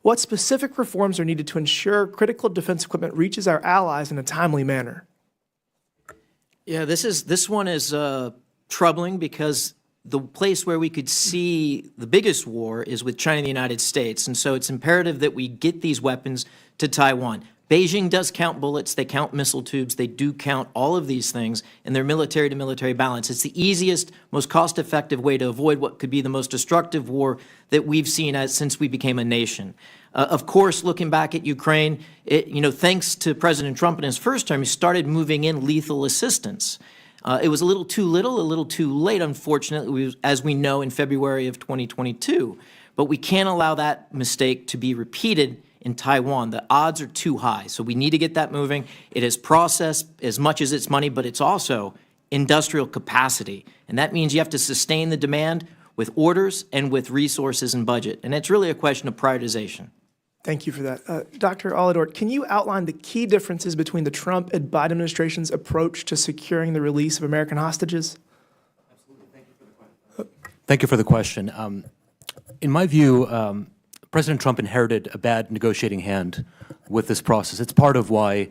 What specific reforms are needed to ensure critical defense equipment reaches our allies in a timely manner? Yeah, this one is troubling because the place where we could see the biggest war is with China and the United States. And so it's imperative that we get these weapons to Taiwan. Beijing does count bullets, they count missile tubes, they do count all of these things in their military-to-military balance. It's the easiest, most cost-effective way to avoid what could be the most destructive war that we've seen since we became a nation. Of course, looking back at Ukraine, thanks to President Trump in his first term, he started moving in lethal assistance. It was a little too little, a little too late, unfortunately, as we know in February of 2022. But we can't allow that mistake to be repeated in Taiwan. The odds are too high. So we need to get that moving. It is process as much as it's money, but it's also industrial capacity. And that means you have to sustain the demand with orders and with resources and budget. And it's really a question of prioritization. Thank you for that. Dr. Aladort, can you outline the key differences between the Trump and Biden administration's approach to securing the release of American hostages? Absolutely. Thank you for the question. In my view, President Trump inherited a bad negotiating hand with this process. It's part of why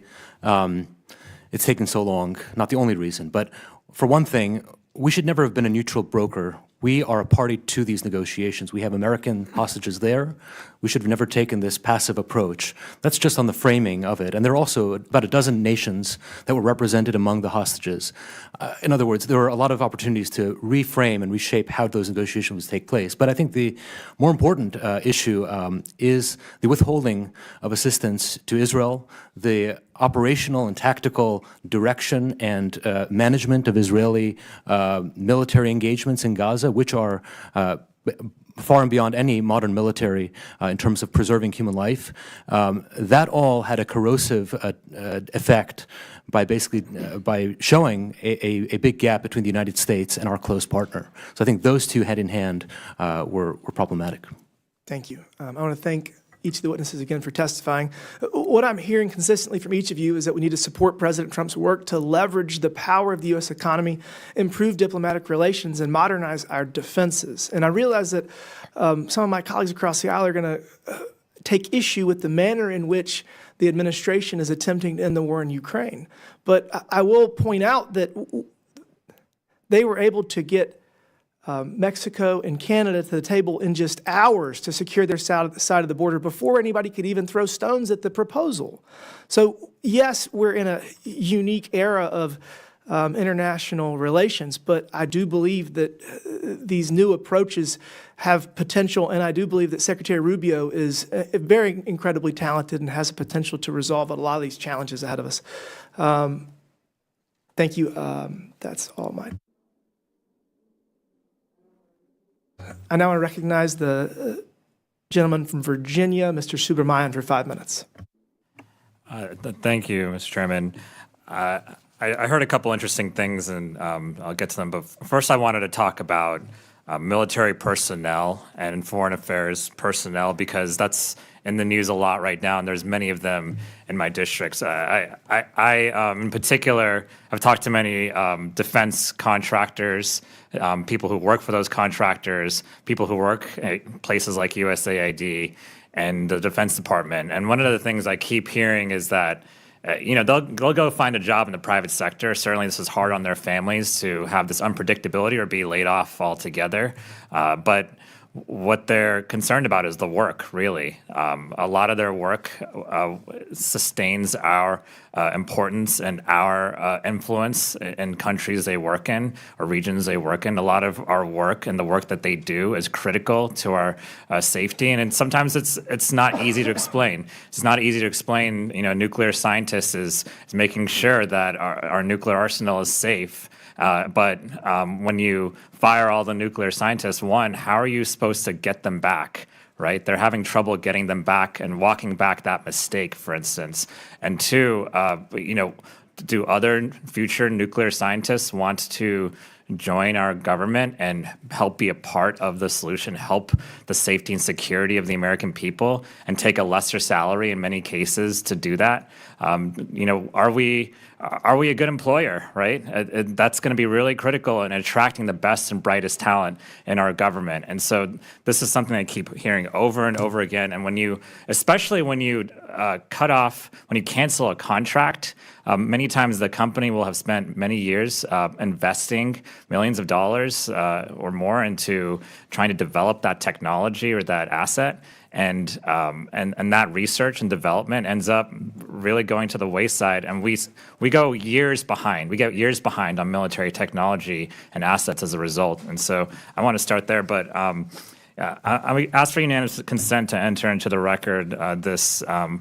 it's taken so long, not the only reason. But for one thing, we should never have been a neutral broker. We are a party to these negotiations. We have American hostages there. We should have never taken this passive approach. That's just on the framing of it. And there are also about a dozen nations that were represented among the hostages. In other words, there were a lot of opportunities to reframe and reshape how those negotiations would take place. But I think the more important issue is the withholding of assistance to Israel, the operational and tactical direction and management of Israeli military engagements in Gaza, which are far and beyond any modern military in terms of preserving human life. That all had a corrosive effect by by showing a big gap between the United States and our close partner. So I think those two hand in hand were problematic. Thank you. I want to thank each of the witnesses again for testifying. What I'm hearing consistently from each of you is that we need to support President Trump's work to leverage the power of the U.S. economy, improve diplomatic relations, and modernize our defenses. And I realize that some of my colleagues across the aisle are going to take issue with the manner in which the administration is attempting to end the war in Ukraine. But I will point out that they were able to get Mexico and Canada to the table in just hours to secure their side of the border before anybody could even throw stones at the proposal. So yes, we're in a unique era of international relations, but I do believe that these new approaches have potential, and I do believe that Secretary Rubio is very incredibly talented and has a potential to resolve a lot of these challenges ahead of us. Thank you. That's all mine. I now want to recognize the gentleman from Virginia, Mr. Subramanian, for 5 minutes. Thank you, Mr. Chairman. I heard a couple interesting things, and I'll get to them. But first, I wanted to talk about military personnel and foreign affairs personnel, because that's in the news a lot right now, and there's many of them in my districts. I in particular, have talked to many defense contractors, people who work for those contractors, people who work at places like USAID and the Defense Department. And one of the things I keep hearing is that they'll go find a job in the private sector. Certainly this is hard on their families to have this unpredictability or be laid off altogether. But what they're concerned about is the work, really. A lot of their work sustains our importance and our influence in countries they work in or regions they work in. A lot of our work and the work that they do is critical to our safety, and sometimes it's not easy to explain. It's not easy to explain. A nuclear scientist is making sure that our nuclear arsenal is safe. But when you fire all the nuclear scientists, one, how are you supposed to get them back? Right? They're having trouble getting them back and walking back that mistake, for instance. And two, do other future nuclear scientists want to join our government and help be a part of the solution, help the safety and security of the American people, and take a lesser salary in many cases to do that? Are we a good employer, right? That's going to be really critical in attracting the best and brightest talent in our government. And so this is something I keep hearing over and over again. And especially when you cancel a contract, many times the company will have spent many years investing millions of dollars or more into trying to develop that technology or that asset. And that research and development ends up really going to the wayside, and we go years behind. We get years behind on military technology and assets as a result. And so I want to start there, but I ask for unanimous consent to enter into the record this February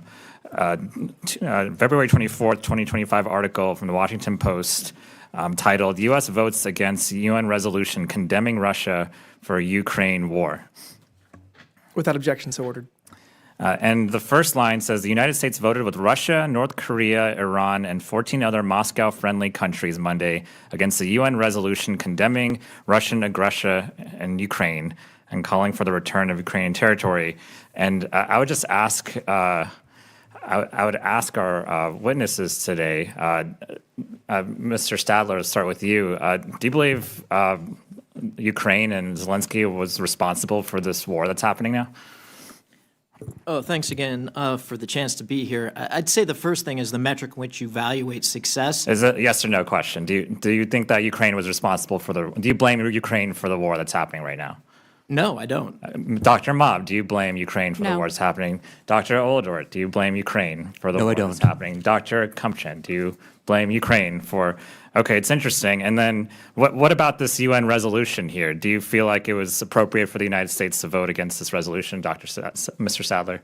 24th, 2025 article from the Washington Post titled "U.S. Votes Against UN Resolution Condemning Russia for Ukraine War." Without objection, so ordered. And the first line says, the United States voted with Russia, North Korea, Iran, and 14 other Moscow-friendly countries Monday against the UN resolution condemning Russian aggression in Ukraine and calling for the return of Ukrainian territory. And I would just ask, I would ask our witnesses today, Mr. Stadler, to start with you. Do you believe Ukraine and Zelensky was responsible for this war that's happening now? Oh, thanks again for the chance to be here. I'd say the first thing is the metric in which you evaluate success. Is it a yes or no question? Do you think that Ukraine was responsible do you blame Ukraine for the war that's happening right now? No, I don't. Dr. Mob, do you blame Ukraine for the war that's happening? Dr. Oldort, do you blame Ukraine for the war that's happening? Dr. Kumchen, do you blame Ukraine for... Okay, it's interesting. And then what about this UN resolution here? Do you feel like it was appropriate for the United States to vote against this resolution, Mr. Sadler?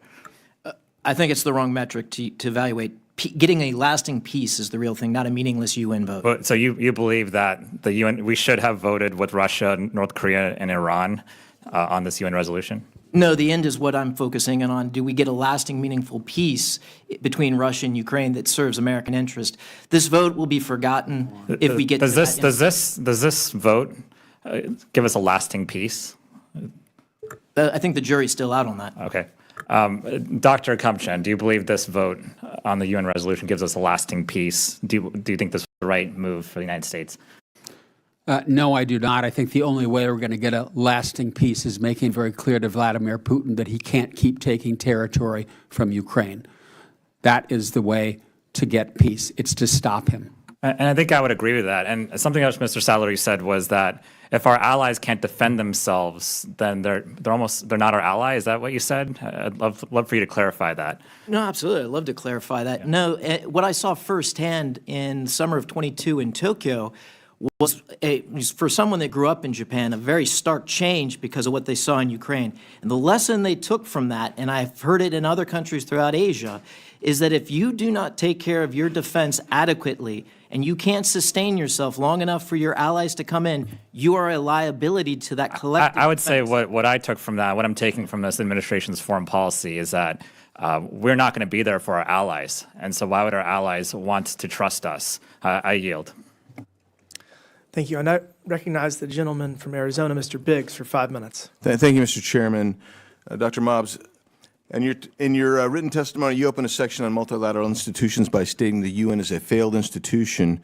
I think it's the wrong metric to evaluate. Getting a lasting peace is the real thing, not a meaningless UN vote. So you believe that the UN, we should have voted with Russia, North Korea, and Iran on this UN resolution? No, the end is what I'm focusing in on. Do we get a lasting, meaningful peace between Russia and Ukraine that serves American interest? This vote will be forgotten if we get. Does this vote give us a lasting peace? I think the jury's still out on that. Okay. Dr. Kumchen, do you believe this vote on the UN resolution gives us a lasting peace? Do you think this was the right move for the United States? No, I do not. I think the only way we're going to get a lasting peace is making very clear to Vladimir Putin that he can't keep taking territory from Ukraine. That is the way to get peace. It's to stop him. And I think I would agree with that. And something else Mr. Salary said was that if our allies can't defend themselves, then they're not our ally. Is that what you said? I'd love for you to clarify that. No, absolutely. I'd love to clarify that. Yeah. No, what I saw firsthand in summer of 22 in Tokyo was for someone that grew up in Japan, a very stark change because of what they saw in Ukraine. And the lesson they took from that, and I've heard it in other countries throughout Asia, is that if you do not take care of your defense adequately and you can't sustain yourself long enough for your allies to come in, you are a liability to that collective I would defense. say what I took from that, what I'm taking from this administration's foreign policy is that we're not going to be there for our allies. And so why would our allies want to trust us? I yield. Thank you. And I recognize the gentleman from Arizona, Mr. Biggs, for 5 minutes. Thank you, Mr. Chairman. Dr. Mobbs, in your written testimony, you open a section on multilateral institutions by stating the UN is a failed institution.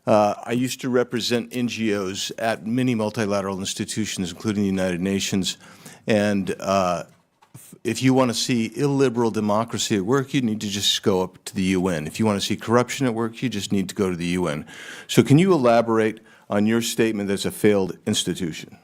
I used to represent NGOs at many multilateral institutions, including the United Nations, and if you want to see illiberal democracy at work, you need to just go up to the UN. If you want to see corruption at work, you just need to go to the UN. So can you elaborate on your statement that it's a failed institution?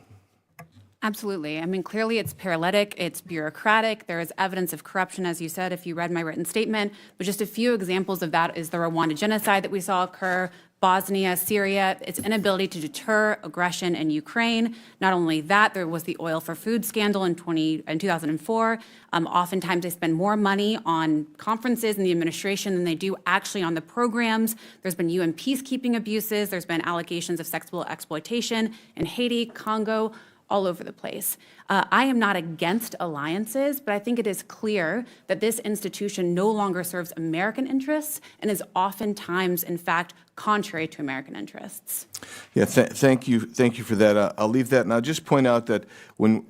Absolutely. I mean, clearly it's paralytic, it's bureaucratic, there is evidence of corruption, as you said, if you read my written statement, but just a few examples of that is the Rwanda genocide that we saw occur, Bosnia, Syria, its inability to deter aggression in Ukraine. Not only that, there was the oil for food scandal in 2004. Oftentimes they spend more money on conferences and the administration than they do actually on the programs. There's been UN peacekeeping abuses. There's been allegations of sexual exploitation in Haiti, Congo, all over the place. I am not against alliances, but I think it is clear that this institution no longer serves American interests and is oftentimes, in fact, contrary to American interests. Yeah, thank you for that. I'll leave that, and I'll just point out that when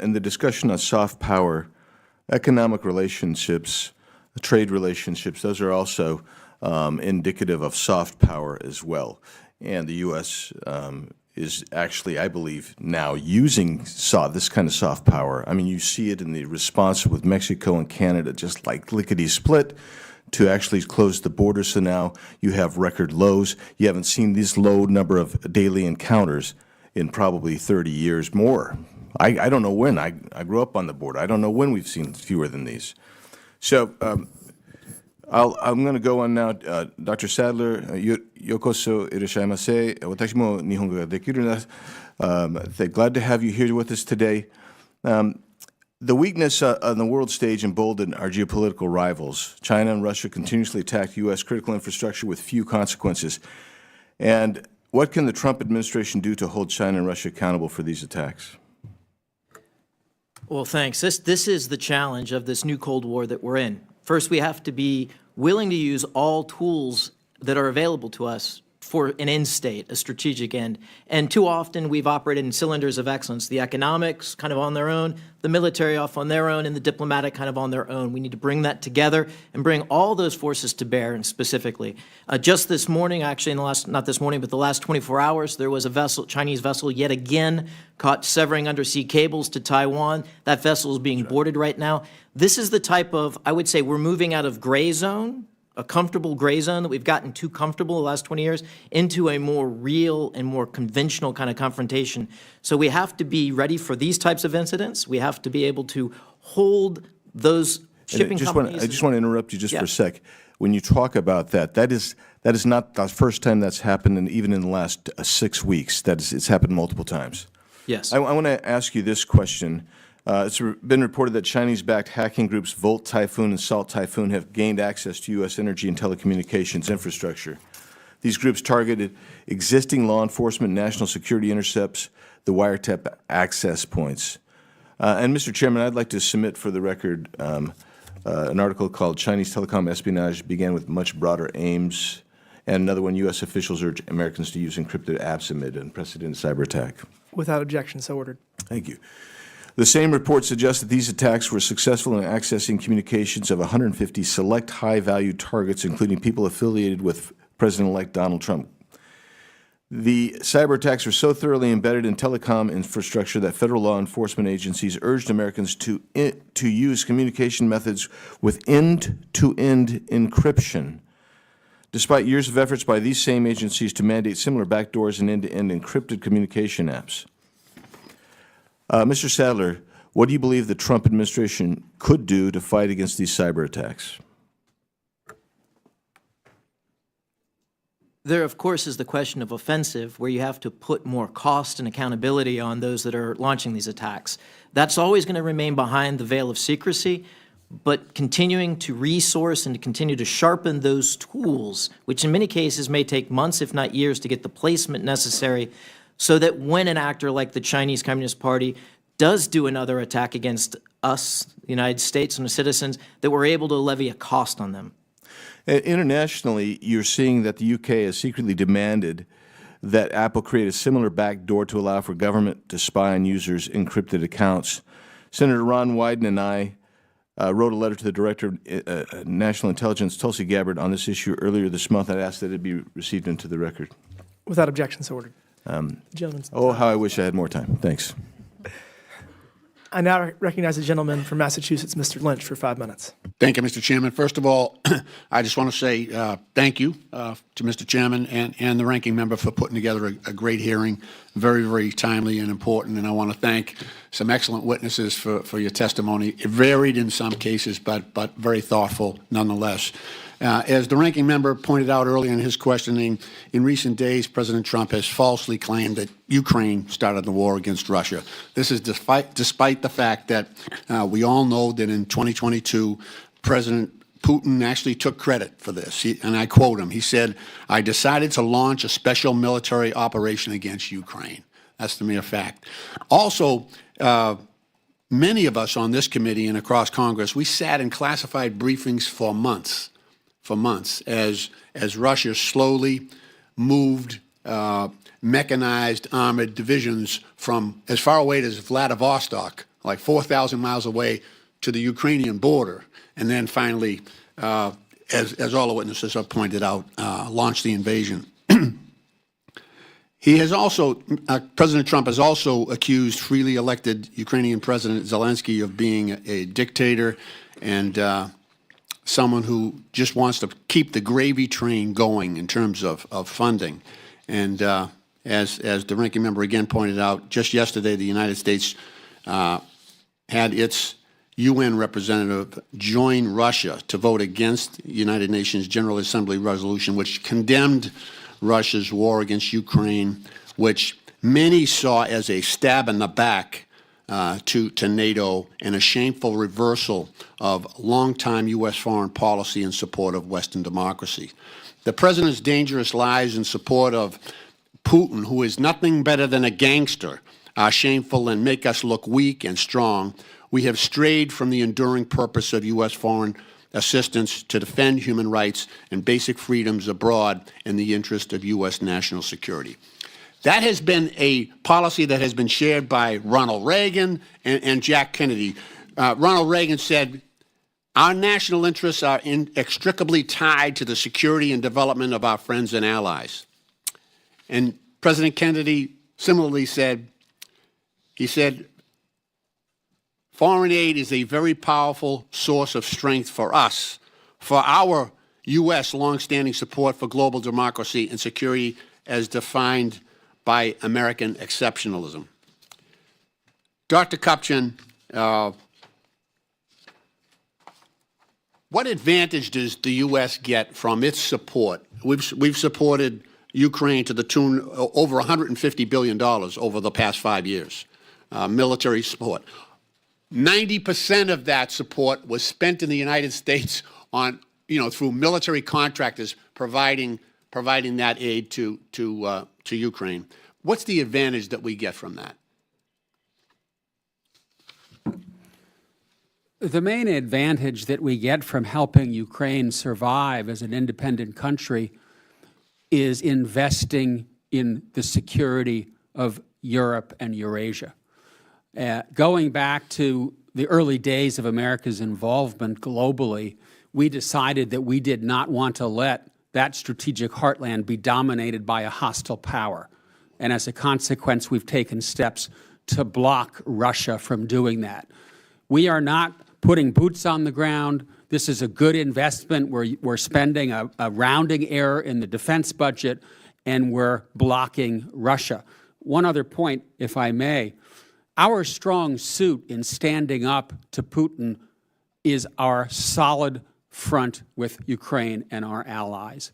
in the discussion on soft power, economic relationships, trade relationships, those are also indicative of soft power as well. And the U.S. Is actually, I believe, now using this kind of soft power. I mean, you see it in the response with Mexico and Canada, just like lickety-split, to actually close the border. So now you have record lows. You haven't seen this low number of daily encounters in probably 30 years more. I don't know when. I grew up on the border. I don't know when we've seen fewer than these. So I'm going to go on now. Dr. Sadler, yokoso irashaimase. Watashi mo nihongo ga dekiru desu. Glad to have you here with us today. The weakness on the world stage emboldened our geopolitical rivals. China and Russia continuously attack U.S. critical infrastructure with few consequences. And what can the Trump administration do to hold China and Russia accountable for these attacks? Well, thanks. This is the challenge of this new Cold War that we're in. First, we have to be willing to use all tools that are available to us for an end state, a strategic end. And too often we've operated in cylinders of excellence, the economics kind of on their own, the military off on their own, and the diplomatic kind of on their own. We need to bring that together and bring all those forces to bear, and specifically. Just this morning, actually, not this morning, but the last 24 hours, there was a Chinese vessel yet again caught severing undersea cables to Taiwan. That vessel is being boarded right now. This is the type of, I would say, we're moving out of gray zone, a comfortable gray zone that we've gotten too comfortable the last 20 years, into a more real and more conventional kind of confrontation. So we have to be ready for these types of incidents. We have to be able to hold those shipping companies. I just want to interrupt you just for a sec. When you talk about that is not the first time that's happened, and even in the last 6 weeks, it's happened multiple times. Yes. I want to ask you this question. It's been reported that Chinese-backed hacking groups Volt Typhoon and Salt Typhoon have gained access to U.S. energy and telecommunications infrastructure. These groups targeted existing law enforcement national security intercepts, the wiretap access points. And, Mr. Chairman, I'd like to submit for the record an article called Chinese Telecom Espionage Began with Much Broader Aims, and another one, U.S. officials urge Americans to use encrypted apps amid unprecedented cyber attack. Without objection, so ordered. Thank you. The same report suggests that these attacks were successful in accessing communications of 150 select high-value targets, including people affiliated with President-elect Donald Trump. The cyber attacks were so thoroughly embedded in telecom infrastructure that federal law enforcement agencies urged Americans to use communication methods with end-to-end encryption, despite years of efforts by these same agencies to mandate similar backdoors and end-to-end encrypted communication apps. Mr. Sadler, what do you believe the Trump administration could do to fight against these cyber attacks? There, of course, is the question of offensive, where you have to put more cost and accountability on those that are launching these attacks. That's always going to remain behind the veil of secrecy, but continuing to resource and to continue to sharpen those tools, which in many cases may take months, if not years, to get the placement necessary, so that when an actor like the Chinese Communist Party does do another attack against us, the United States, and the citizens, that we're able to levy a cost on them. Internationally, you're seeing that the UK has secretly demanded that Apple create a similar backdoor to allow for government to spy on users' encrypted accounts. Senator Ron Wyden and I wrote a letter to the Director of National Intelligence, Tulsi Gabbard, on this issue earlier this month. I'd ask that it be received into the record. Without objection, so ordered. Oh, how I wish I had more time. Thanks. I now recognize the gentleman from Massachusetts, Mr. Lynch, for 5 minutes. Thank you, Mr. Chairman. First of all, I just want to say thank you to Mr. Chairman and the ranking member for putting together a great hearing, very, very timely and important. And I want to thank some excellent witnesses for your testimony. It varied in some cases, but very thoughtful nonetheless. As the ranking member pointed out earlier in his questioning, in recent days, President Trump has falsely claimed that Ukraine started the war against Russia. This is despite the fact that we all know that in 2022, President Putin actually took credit for this, and I quote him. He said, "I decided to launch a special military operation against Ukraine." That's the mere fact. Also, many of us on this committee and across Congress, we sat in classified briefings for months as Russia slowly moved mechanized armored divisions from as far away as Vladivostok, like 4,000 miles away, to the Ukrainian border, and then finally, as all the witnesses have pointed out, launched the invasion. He has also, President Trump has also accused freely elected Ukrainian President Zelensky of being a dictator and someone who just wants to keep the gravy train going in terms of funding. And as the ranking member again pointed out, just yesterday the United States had its UN representative join Russia to vote against the United Nations General Assembly resolution, which condemned Russia's war against Ukraine, which many saw as a stab in the back to NATO and a shameful reversal of longtime U.S. foreign policy in support of Western democracy. The president's dangerous lies in support of Putin, who is nothing better than a gangster, are shameful and make us look weak and strong. We have strayed from the enduring purpose of U.S. foreign assistance to defend human rights and basic freedoms abroad in the interest of U.S. national security. That has been a policy that has been shared by Ronald Reagan and Jack Kennedy. Ronald Reagan said, "Our national interests are inextricably tied to the security and development of our friends and allies." And President Kennedy similarly said, he said, "Foreign aid is a very powerful source of strength for us, for our U.S. longstanding support for global democracy and security as defined by American exceptionalism." Dr. Kupchan, what advantage does the U.S. get from its support? We've supported Ukraine to the tune of over $150 billion over the past 5 years, military support. 90% of that support was spent in the United States on, through military contractors providing that aid to Ukraine. What's the advantage that we get from that? The main advantage that we get from helping Ukraine survive as an independent country is investing in the security of Europe and Eurasia. Going back to the early days of America's involvement globally, we decided that we did not want to let that strategic heartland be dominated by a hostile power. And as a consequence, we've taken steps to block Russia from doing that. We are not putting boots on the ground. This is a good investment. We're spending a rounding error in the defense budget, and we're blocking Russia. One other point, if I may. Our strong suit in standing up to Putin is our solid front with Ukraine and our allies.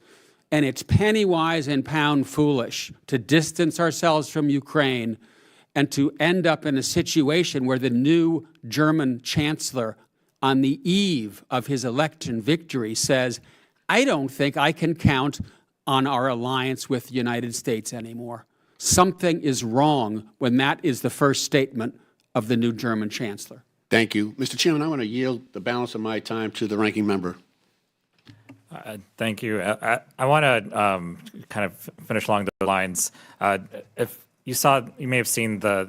And it's penny wise and pound foolish to distance ourselves from Ukraine and to end up in a situation where the new German chancellor, on the eve of his election victory, says, "I don't think I can count on our alliance with the United States anymore." Something is wrong when that is the first statement of the new German chancellor. Thank you. Mr. Chairman, I want to yield the balance of my time to the ranking member. Thank you. I want to kind of finish along the lines. If you may have seen the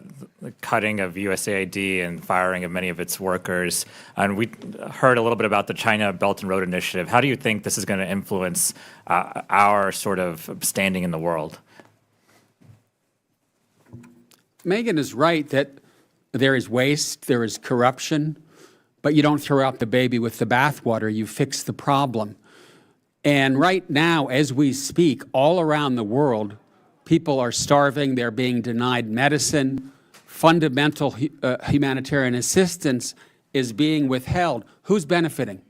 cutting of USAID and firing of many of its workers, and we heard a little bit about the China Belt and Road Initiative. How do you think this is going to influence our sort of standing in the world? Megan is right that there is waste, there is corruption, but you don't throw out the baby with the bathwater. You fix the problem. And right now, as we speak, all around the world, people are starving, they're being denied medicine, fundamental humanitarian assistance is being withheld. Who's benefiting?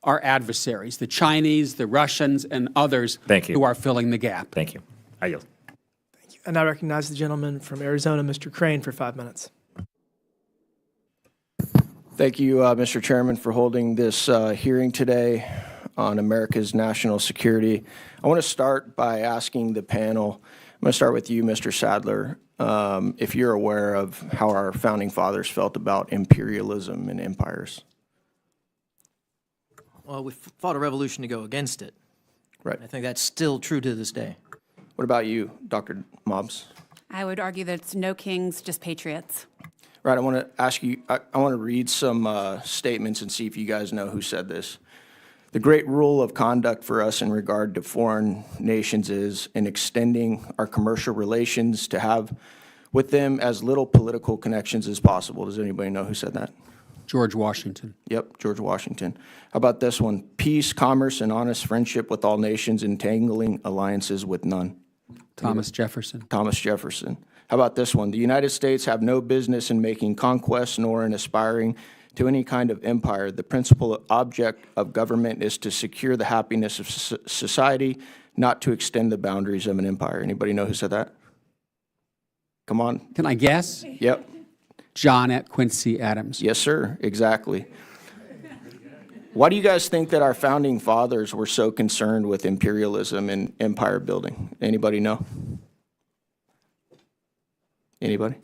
our adversaries, the Chinese, the Russians, and others Thank you. who are filling the gap. Thank you. I yield. And I recognize the gentleman from Arizona, Mr. Crane, for 5 minutes. Thank you, Mr. Chairman, for holding this hearing today on America's national security. I want to start by asking the panel, I'm going to start with you, Mr. Sadler, if you're aware of how our founding fathers felt about imperialism and empires. Well, we fought a revolution to go against it. Right. I think that's still true to this day. What about you, Dr. Mobbs? I would argue that it's no kings, just patriots. Right, I want to ask you, I want to read some statements and see if you guys know who said this. The great rule of conduct for us in regard to foreign nations is in extending our commercial relations to have with them as little political connections as possible. Does anybody know who said that? George Washington. Yep, George Washington. How about this one? Peace, commerce, and honest friendship with all nations, entangling alliances with none. Thomas Jefferson. Thomas Jefferson. How about this one? The United States have no business in making conquests nor in aspiring to any kind of empire. The principal object of government is to secure the happiness of society, not to extend the boundaries of an empire. Anybody know who said that? Come on. Can I guess? Yep. John Quincy Adams. Yes, sir. Exactly. Why do you guys think that our founding fathers were so concerned with imperialism and empire building? Anybody know? Anybody?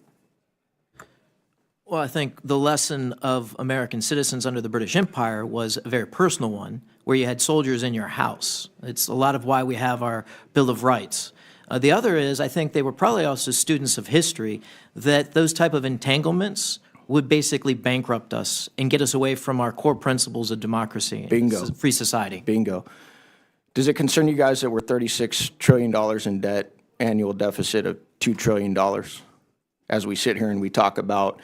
Well, I think the lesson of American citizens under the British Empire was a very personal one, where you had soldiers in your house. It's a lot of why we have our Bill of Rights. The other is, I think they were probably also students of history, that those type of entanglements would basically bankrupt us and get us away from our core principles of democracy Bingo. and free society. Bingo. Does it concern you guys that we're $36 trillion in debt, annual deficit of $2 trillion? As we sit here and we talk about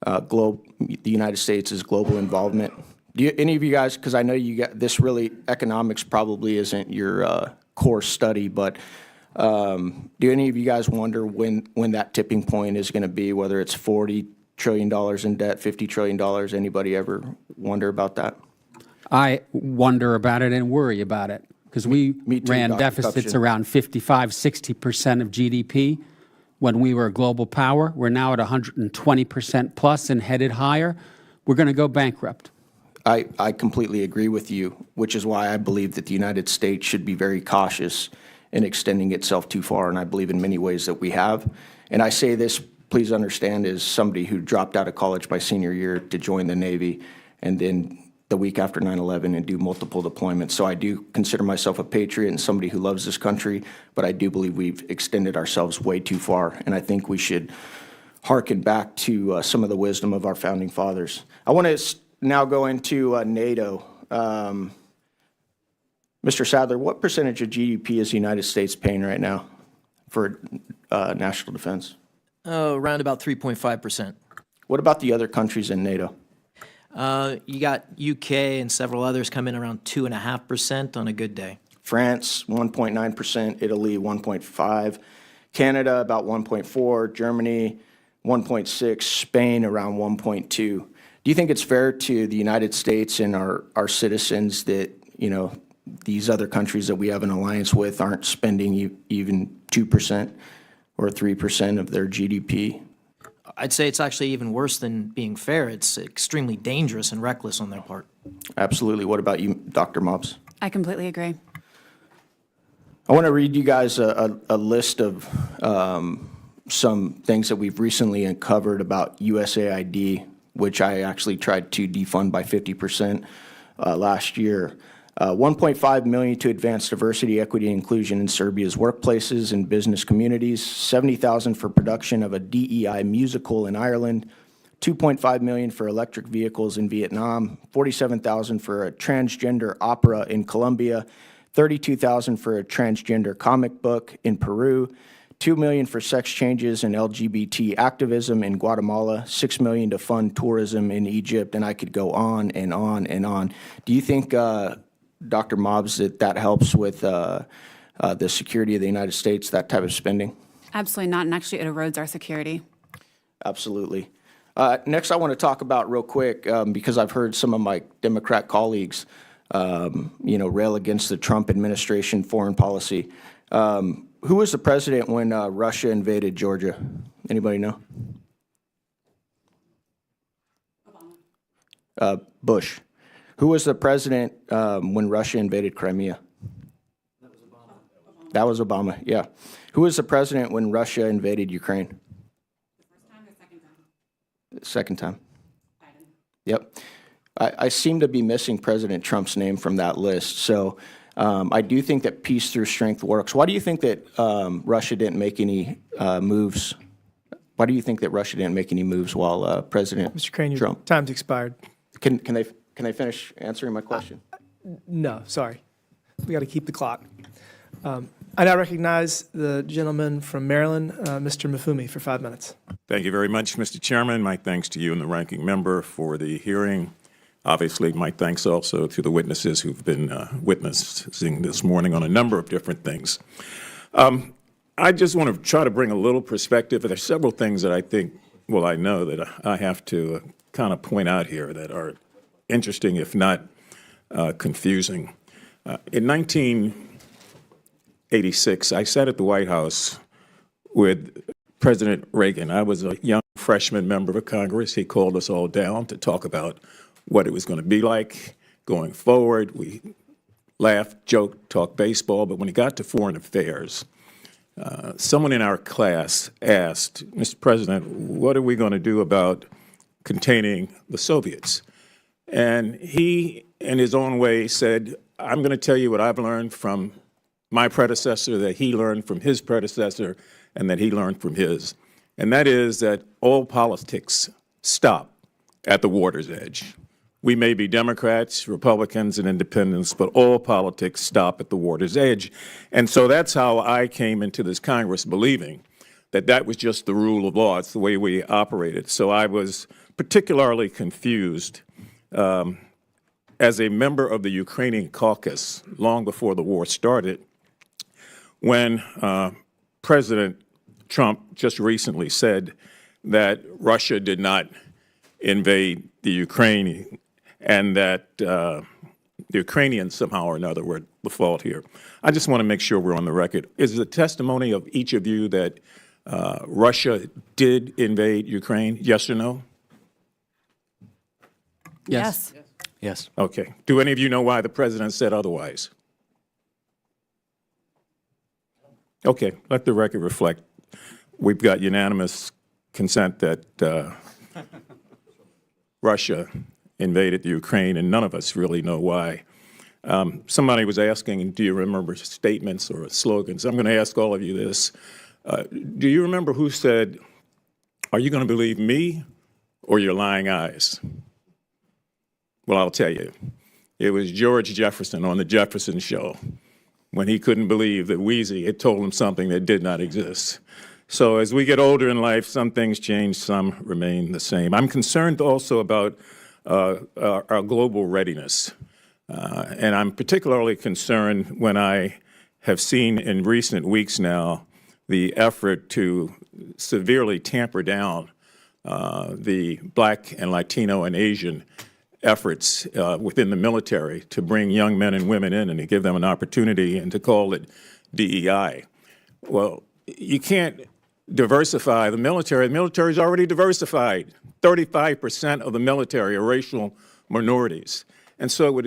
the United States' global involvement. Do you, any of you guys, because I know you got this really, economics probably isn't your core study, but do any of you guys wonder when that tipping point is going to be, whether it's $40 trillion in debt, $50 trillion? Anybody ever wonder about that? I wonder about it and worry about it, because we ran deficits around 55–60% of GDP when we were a global power. We're now at 120% plus and headed higher. We're going to go bankrupt. I completely agree with you, which is why I believe that the United States should be very cautious in extending itself too far, and I believe in many ways that we have. And I say this, please understand, as somebody who dropped out of college my senior year to join the Navy, and then the week after 9/11 and do multiple deployments. So I do consider myself a patriot and somebody who loves this country, but I do believe we've extended ourselves way too far, and I think we should hearken back to some of the wisdom of our founding fathers. I want to now go into NATO. Mr. Sadler, what percentage of GDP is the United States paying right now for national defense? Around about 3.5%. What about the other countries in NATO? You got UK and several others come in around 2.5% on a good day. France, 1.9%, Italy, 1.5%, Canada, about 1.4%, Germany, 1.6%, Spain, around 1.2%. Do you think it's fair to the United States and our citizens that, you know, these other countries that we have an alliance with aren't spending even 2% or 3% of their GDP? I'd say it's actually even worse than being fair. It's extremely dangerous and reckless on their part. Absolutely. What about you, Dr. Mobbs? I completely agree. I want to read you guys a list of some things that we've recently uncovered about USAID, which I actually tried to defund by 50% last year. 1.5 million to advance diversity, equity, and inclusion in Serbia's workplaces and business communities. 70,000 for production of a DEI musical in Ireland. 2.5 million for electric vehicles in Vietnam. 47,000 for a transgender opera in Colombia. 32,000 for a transgender comic book in Peru. 2 million for sex changes and LGBT activism in Guatemala. 6 million to fund tourism in Egypt, and I could go on and on and on. Do you think, Dr. Mobbs, that helps with the security of the United States, that type of spending? Absolutely not, and actually it erodes our security. Absolutely. Next, I want to talk about real quick, because I've heard some of my Democrat colleagues rail against the Trump administration foreign policy. Who was the president when Russia invaded Georgia? Anybody know? Bush. Who was the president when Russia invaded Crimea? That was Obama, yeah. Who was the president when Russia invaded Ukraine? Second time. Yep. I seem to be missing President Trump's name from that list. So I do think that peace through strength works. Why do you think that Russia didn't make any moves? Why do you think that Russia didn't make any moves while President Mr. Crane, your Trump? time's expired. Can they finish answering my question? No, sorry. We got to keep the clock. I now recognize the gentleman from Maryland, Mr. Mafumi, for 5 minutes. Thank you very much, Mr. Chairman. My thanks to you and the ranking member for the hearing. Obviously, my thanks also to the witnesses who've been witnessing this morning on a number of different things. I just want to try to bring a little perspective. There's several things that I think, well, I know that I have to kind of point out here that are interesting, if not confusing. In 1986, I sat at the White House with President Reagan. I was a young freshman member of Congress. He called us all down to talk about what it was going to be like going forward. We laughed, joked, talked baseball, but when it got to foreign affairs, someone in our class asked, Mr. President, what are we going to do about containing the Soviets? And he, in his own way, said, I'm going to tell you what I've learned from my predecessor, that he learned from his predecessor, and that he learned from his. And that is that all politics stop at the water's edge. We may be Democrats, Republicans, and independents, but all politics stop at the water's edge. And so that's how I came into this Congress, believing that that was just the rule of law. It's the way we operated. So I was particularly confused as a member of the Ukrainian caucus long before the war started, when President Trump just recently said that Russia did not invade the Ukraine and that the Ukrainians somehow or another were at the fault here. I just want to make sure we're on the record. Is the testimony of each of you that Russia did invade Ukraine, yes or no? Yes. Yes. Okay. Do any of you know why the president said otherwise? Okay, let the record reflect. We've got unanimous consent that Russia invaded the Ukraine, and none of us really know why. Somebody was asking, do you remember statements or slogans? I'm going to ask all of you this. Do you remember who said, are you going to believe me or your lying eyes? Well, I'll tell you. It was George Jefferson on the Jefferson Show, when he couldn't believe that Wheezy had told him something that did not exist. So as we get older in life, some things change, some remain the same. I'm concerned also about our global readiness. And I'm particularly concerned when I have seen in recent weeks now the effort to severely tamper down the Black and Latino and Asian efforts within the military to bring young men and women in and to give them an opportunity and to call it DEI. Well, you can't diversify the military. The military is already diversified. 35% of the military are racial minorities. And so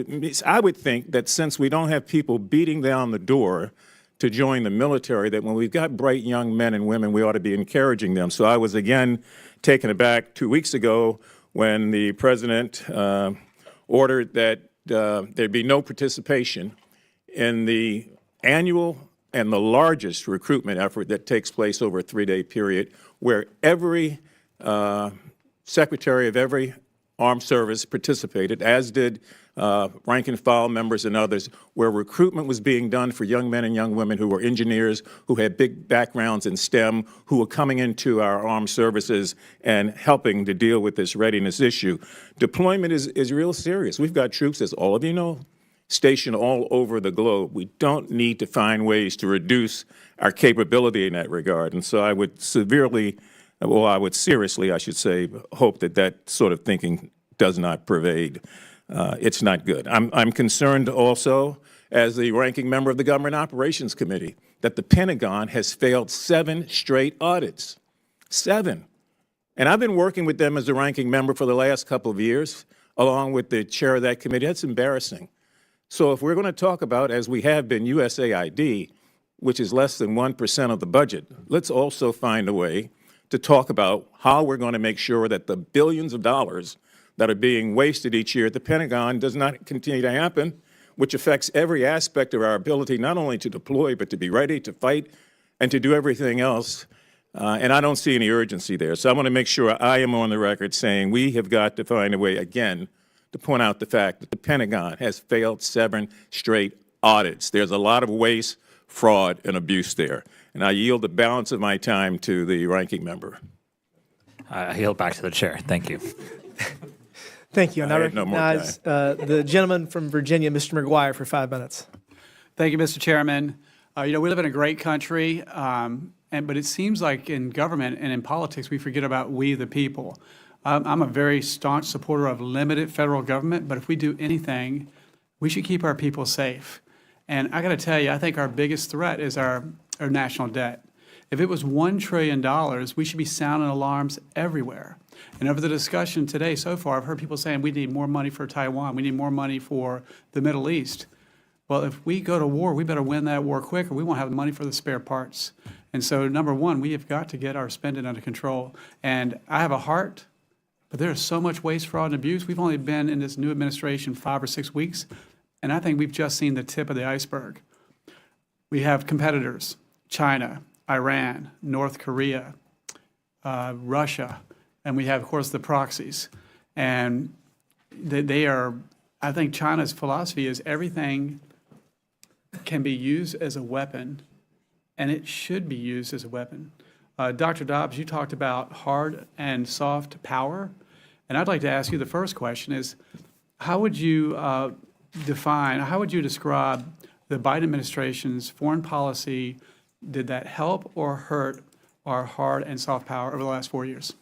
I would think that since we don't have people beating down the door to join the military, that when we've got bright young men and women, we ought to be encouraging them. So I was again taken aback 2 weeks ago when the president ordered that there'd be no participation in the annual and the largest recruitment effort that takes place over a 3-day period, where every secretary of every armed service participated, as did rank and file members and others, where recruitment was being done for young men and young women who were engineers, who had big backgrounds in STEM, who were coming into our armed services and helping to deal with this readiness issue. Deployment is real serious. We've got troops, as all of you know, stationed all over the globe. We don't need to find ways to reduce our capability in that regard. And so I would seriously, I should say, hope that that sort of thinking does not pervade. It's not good. I'm concerned also, as the ranking member of the Government Operations Committee, that the Pentagon has failed 7 straight audits. 7. And I've been working with them as the ranking member for the last couple of years, along with the chair of that committee. That's embarrassing. So if we're going to talk about, as we have been, USAID, which is less than 1% of the budget, let's also find a way to talk about how we're going to make sure that the billions of dollars that are being wasted each year at the Pentagon does not continue to happen, which affects every aspect of our ability not only to deploy, but to be ready to fight and to do everything else. And I don't see any urgency there. So I want to make sure I am on the record saying we have got to find a way, again, to point out the fact that the Pentagon has failed 7 straight audits. There's a lot of waste, fraud, and abuse there. And I yield the balance of my time to the ranking member. I yield back to the chair. Thank you. Thank you. I now I had no more recognize the gentleman from Virginia, Mr. McGuire, for 5 minutes. Thank you, Mr. Chairman. We live in a great country, but it seems like in government and in politics, we forget about we the people. I'm a very staunch supporter of limited federal government, but if we do anything, we should keep our people safe. And I got to tell you, I think our biggest threat is our national debt. If it was $1 trillion, we should be sounding alarms everywhere. And over the discussion today so far, I've heard people saying we need more money for Taiwan, we need more money for the Middle East. Well, if we go to war, we better win that war quick, or we won't have the money for the spare parts. And so, number one, we have got to get our spending under control. And I have a heart, but there is so much waste, fraud, and abuse. We've only been in this new administration 5 or 6 weeks, and I think we've just seen the tip of the iceberg. We have competitors, China, Iran, North Korea, Russia, and we have, of course, the proxies. And they are, I think China's philosophy is everything can be used as a weapon, and it should be used as a weapon. Dr. Dobbs, you talked about hard and soft power, and I'd like to ask you the first question is, how would you describe the Biden administration's foreign policy? Did that help or hurt our hard and soft power over the last 4 years?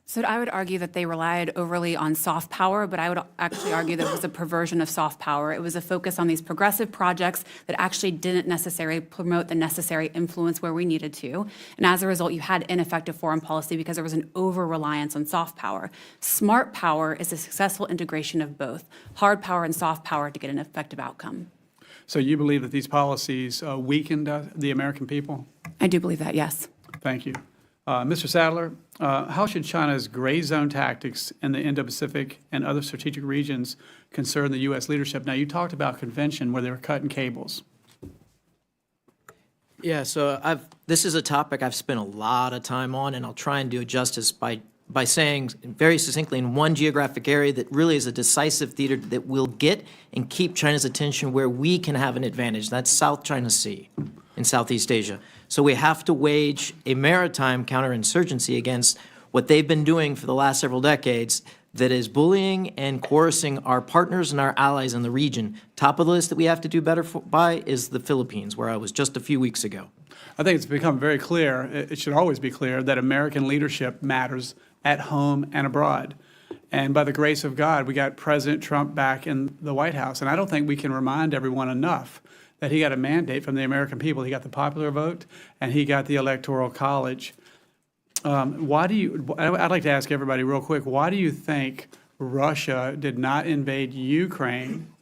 So I would argue that they relied overly on soft power, but I would actually argue that it was a perversion of soft power. It was a focus on these progressive projects that actually didn't necessarily promote the necessary influence where we needed to. And as a result, you had ineffective foreign policy because there was an over-reliance on soft power. Smart power is a successful integration of both, hard power and soft power, to get an effective outcome. So you believe that these policies weakened the American people? I do believe that, yes. Thank you. Mr. Sadler, how should China's gray zone tactics in the Indo-Pacific and other strategic regions concern the U.S. leadership? Now, you talked about convention where they were cutting cables. Yeah, so this is a topic I've spent a lot of time on, and I'll try and do it justice by saying very succinctly in one geographic area that really is a decisive theater that will get and keep China's attention where we can have an advantage. That's South China Sea in Southeast Asia. So we have to wage a maritime counterinsurgency against what they've been doing for the last several decades that is bullying and coercing our partners and our allies in the region. Top of the list that we have to do better by is the Philippines, where I was just a few weeks ago. I think it's become very clear, it should always be clear, that American leadership matters at home and abroad. And by the grace of God, we got President Trump back in the White House. And I don't think we can remind everyone enough that he got a mandate from the American people. He got the popular vote, and he got the Electoral College. I'd like to ask everybody real quick, why do you think Russia did not invade Ukraine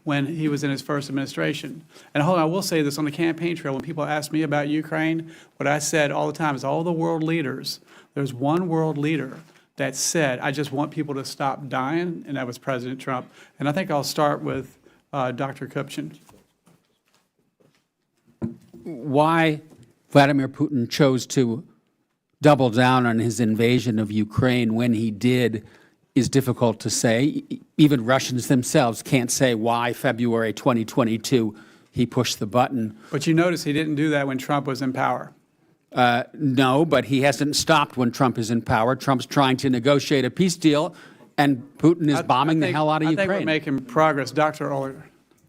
when he was in his first administration? And hold on, I will say this on the campaign trail. When people ask me about Ukraine, what I said all the time is all the world leaders, there's one world leader that said, I just want people to stop dying, and that was President Trump. And I think I'll start with Dr. Kupchin. Why Vladimir Putin chose to double down on his invasion of Ukraine when he did is difficult to say. Even Russians themselves can't say why February 2022 he pushed the button. But you notice he didn't do that when Trump was in power. No, but he hasn't stopped when Trump is in power. Trump's trying to negotiate a peace deal, and Putin is bombing the hell out of Ukraine. I think we're making progress. Dr. Oler.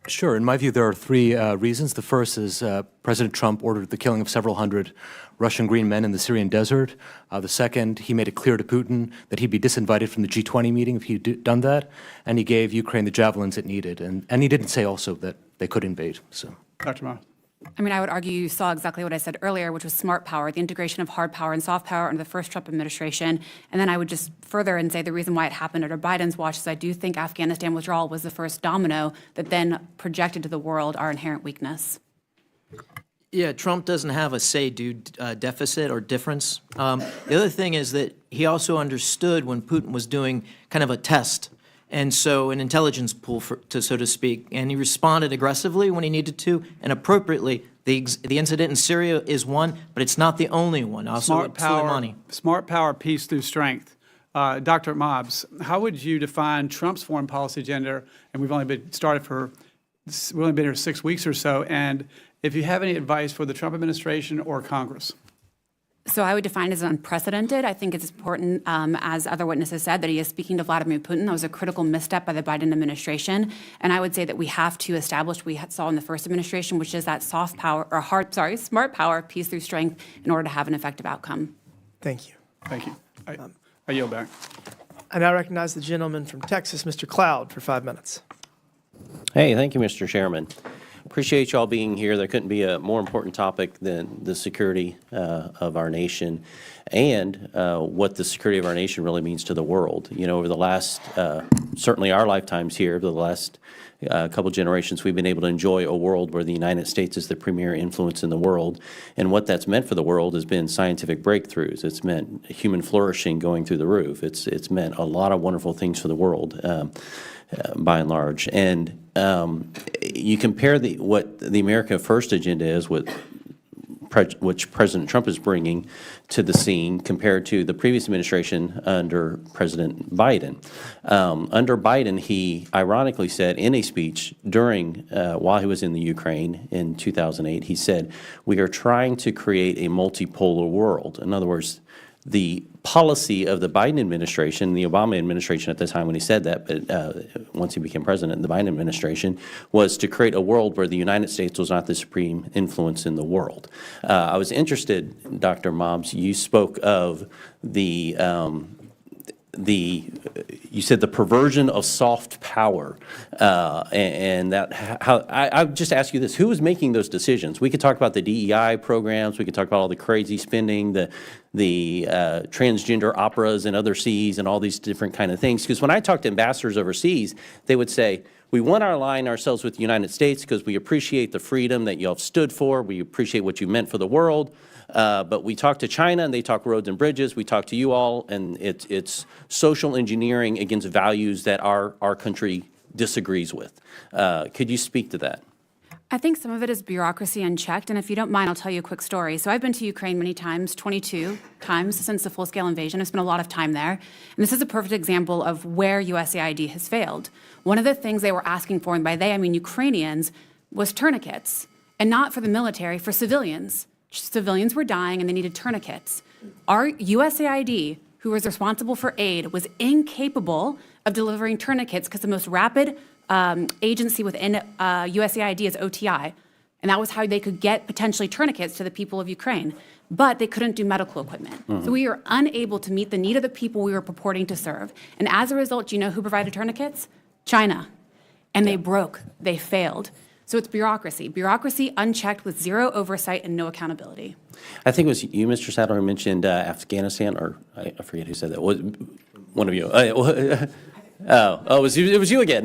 Sure. In my view, there are three reasons. The first is President Trump ordered the killing of several hundred Russian green men in the Syrian desert. The second, he made it clear to Putin that he'd be disinvited from the G20 meeting if he'd done that, and he gave Ukraine the javelins it needed. And he didn't say also that they could invade. So, Dr. Ma. I mean, I would argue you saw exactly what I said earlier, which was smart power, the integration of hard power and soft power under the first Trump administration. And then I would just further and say the reason why it happened under Biden's watch is I do think Afghanistan withdrawal was the first domino that then projected to the world our inherent weakness. Yeah, Trump doesn't have a say-do deficit or difference. The other thing is that he also understood when Putin was doing kind of a test, and so an intelligence pool, so to speak, and he responded aggressively when he needed to, and appropriately. The incident in Syria is one, but it's not the only one. Also, Smart power, peace through strength. Dr. Mobbs, how would you define Trump's foreign policy agenda? And we've only been here 6 weeks or so. And if you have any advice for the Trump administration or Congress? So I would define it as unprecedented. I think it's important, as other witnesses said, that he is speaking to Vladimir Putin. That was a critical misstep by the Biden administration. And I would say that we have to establish what we saw in the first administration, which is that smart power, peace through strength, in order to have an effective outcome. Thank you. Thank you. I yield back. I now recognize the gentleman from Texas, Mr. Cloud, for 5 minutes. Hey, thank you, Mr. Chairman. Appreciate y'all being here. There couldn't be a more important topic than the security of our nation and what the security of our nation really means to the world. You know, over the last, certainly our lifetimes here, over the last couple generations, we've been able to enjoy a world where the United States is the premier influence in the world. And what that's meant for the world has been scientific breakthroughs. It's meant human flourishing going through the roof. It's meant a lot of wonderful things for the world. By and large, and you compare what the America First agenda is, which President Trump is bringing to the scene, compared to the previous administration under President Biden. Under Biden, he ironically said in a speech during while he was in the Ukraine in 2008, he said, "We are trying to create a multipolar world." In other words, the policy of the Biden administration, the Obama administration at the time when he said that, but once he became president, the Biden administration, was to create a world where the United States was not the supreme influence in the world. I was interested, Dr. Mobbs, you spoke of you said the perversion of soft power, and that how I would just ask you this: who was making those decisions? We could talk about the DEI programs, we could talk about all the crazy spending, the transgender operas and other seas, and all these different kind of things. Because when I talk to ambassadors overseas, they would say, "We want to align ourselves with the United States because we appreciate the freedom that you all stood for. We appreciate what you meant for the world." But we talk to China, and they talk roads and bridges. We talk to you all, and it's social engineering against values that our country disagrees with. Could you speak to that? I think some of it is bureaucracy unchecked, and if you don't mind, I'll tell you a quick story. So I've been to Ukraine many times, 22 times since the full-scale invasion. I've spent a lot of time there, and this is a perfect example of where USAID has failed. One of the things they were asking for, and by they I mean Ukrainians, was tourniquets, and not for the military, for civilians. Civilians were dying, and they needed tourniquets. Our USAID, who was responsible for aid, was incapable of delivering tourniquets because the most rapid agency within USAID is OTI, and that was how they could get potentially tourniquets to the people of Ukraine. But they couldn't do medical equipment. So we were unable to meet the need of the people we were purporting to serve. And as a result, do you know who provided tourniquets? China. And they broke. They failed. So it's bureaucracy unchecked with zero oversight and no accountability. I think it was you, Mr. Sadler, who mentioned Afghanistan, or I forget who said that. One of you. It was you again,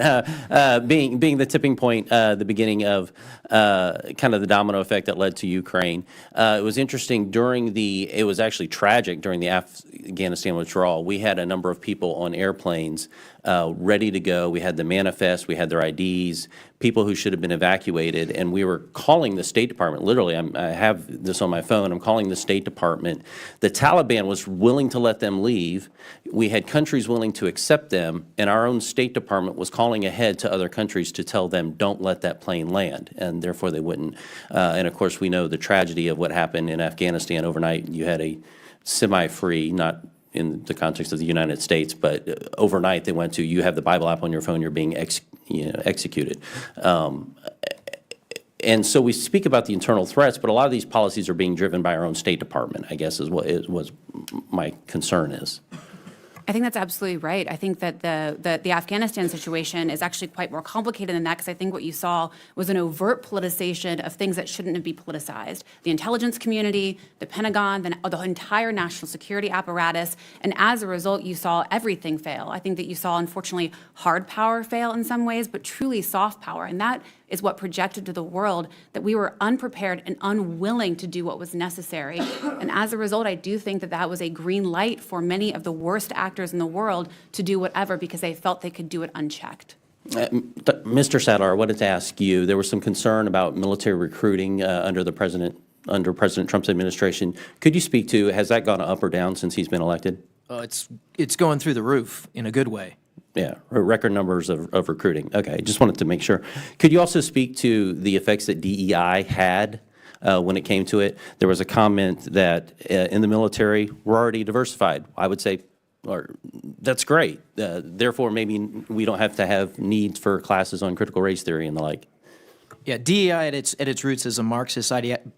being the tipping point, the beginning of kind of the domino effect that led to Ukraine. It was interesting it was actually tragic during the Afghanistan withdrawal. We had a number of people on airplanes ready to go. We had the manifest, we had their IDs, people who should have been evacuated, and we were calling the State Department. Literally, I have this on my phone. I'm calling the State Department. The Taliban was willing to let them leave. We had countries willing to accept them, and our own State Department was calling ahead to other countries to tell them, don't let that plane land, and therefore they wouldn't. And of course, we know the tragedy of what happened in Afghanistan overnight. You had a semi-free, not in the context of the United States, but overnight they went to, you have the Bible app on your phone, you're being executed. And so we speak about the internal threats, but a lot of these policies are being driven by our own State Department, I guess is what my concern is. I think that's absolutely right. I think that the Afghanistan situation is actually quite more complicated than that, because I think what you saw was an overt politicization of things that shouldn't be politicized. The intelligence community, the Pentagon, the entire national security apparatus, and as a result, you saw everything fail. I think that you saw, unfortunately, hard power fail in some ways, but truly soft power, and that is what projected to the world that we were unprepared and unwilling to do what was necessary. And as a result, I do think that that was a green light for many of the worst actors in the world to do whatever because they felt they could do it unchecked. Mr. Sadler, I wanted to ask you, there was some concern about military recruiting under President Trump's administration. Could you speak to, has that gone up or down since he's been elected? It's going through the roof in a good way. Yeah, record numbers of recruiting. Okay, just wanted to make sure. Could you also speak to the effects that DEI had when it came to it? There was a comment that in the military, we're already diversified. I would say, that's great. Therefore, maybe we don't have to have needs for classes on critical race theory and the like. Yeah, DEI at its roots is a Marxist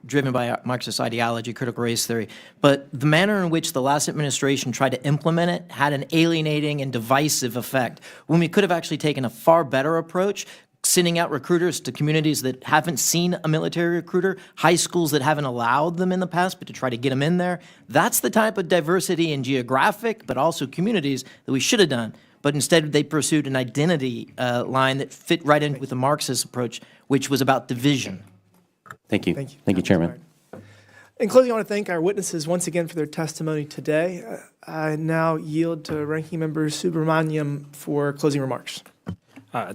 driven by a Marxist ideology, critical race theory. But the manner in which the last administration tried to implement it had an alienating and divisive effect, when we could have actually taken a far better approach, sending out recruiters to communities that haven't seen a military recruiter, high schools that haven't allowed them in the past, but to try to get them in there. That's the type of diversity in geographic, but also communities that we should have done. But instead, they pursued an identity line that fit right in with the Marxist approach, which was about division. Thank you. Thank you. Thank you, Chairman. In closing, I want to thank our witnesses once again for their testimony today. I now yield to Ranking Member Subramaniam for closing remarks.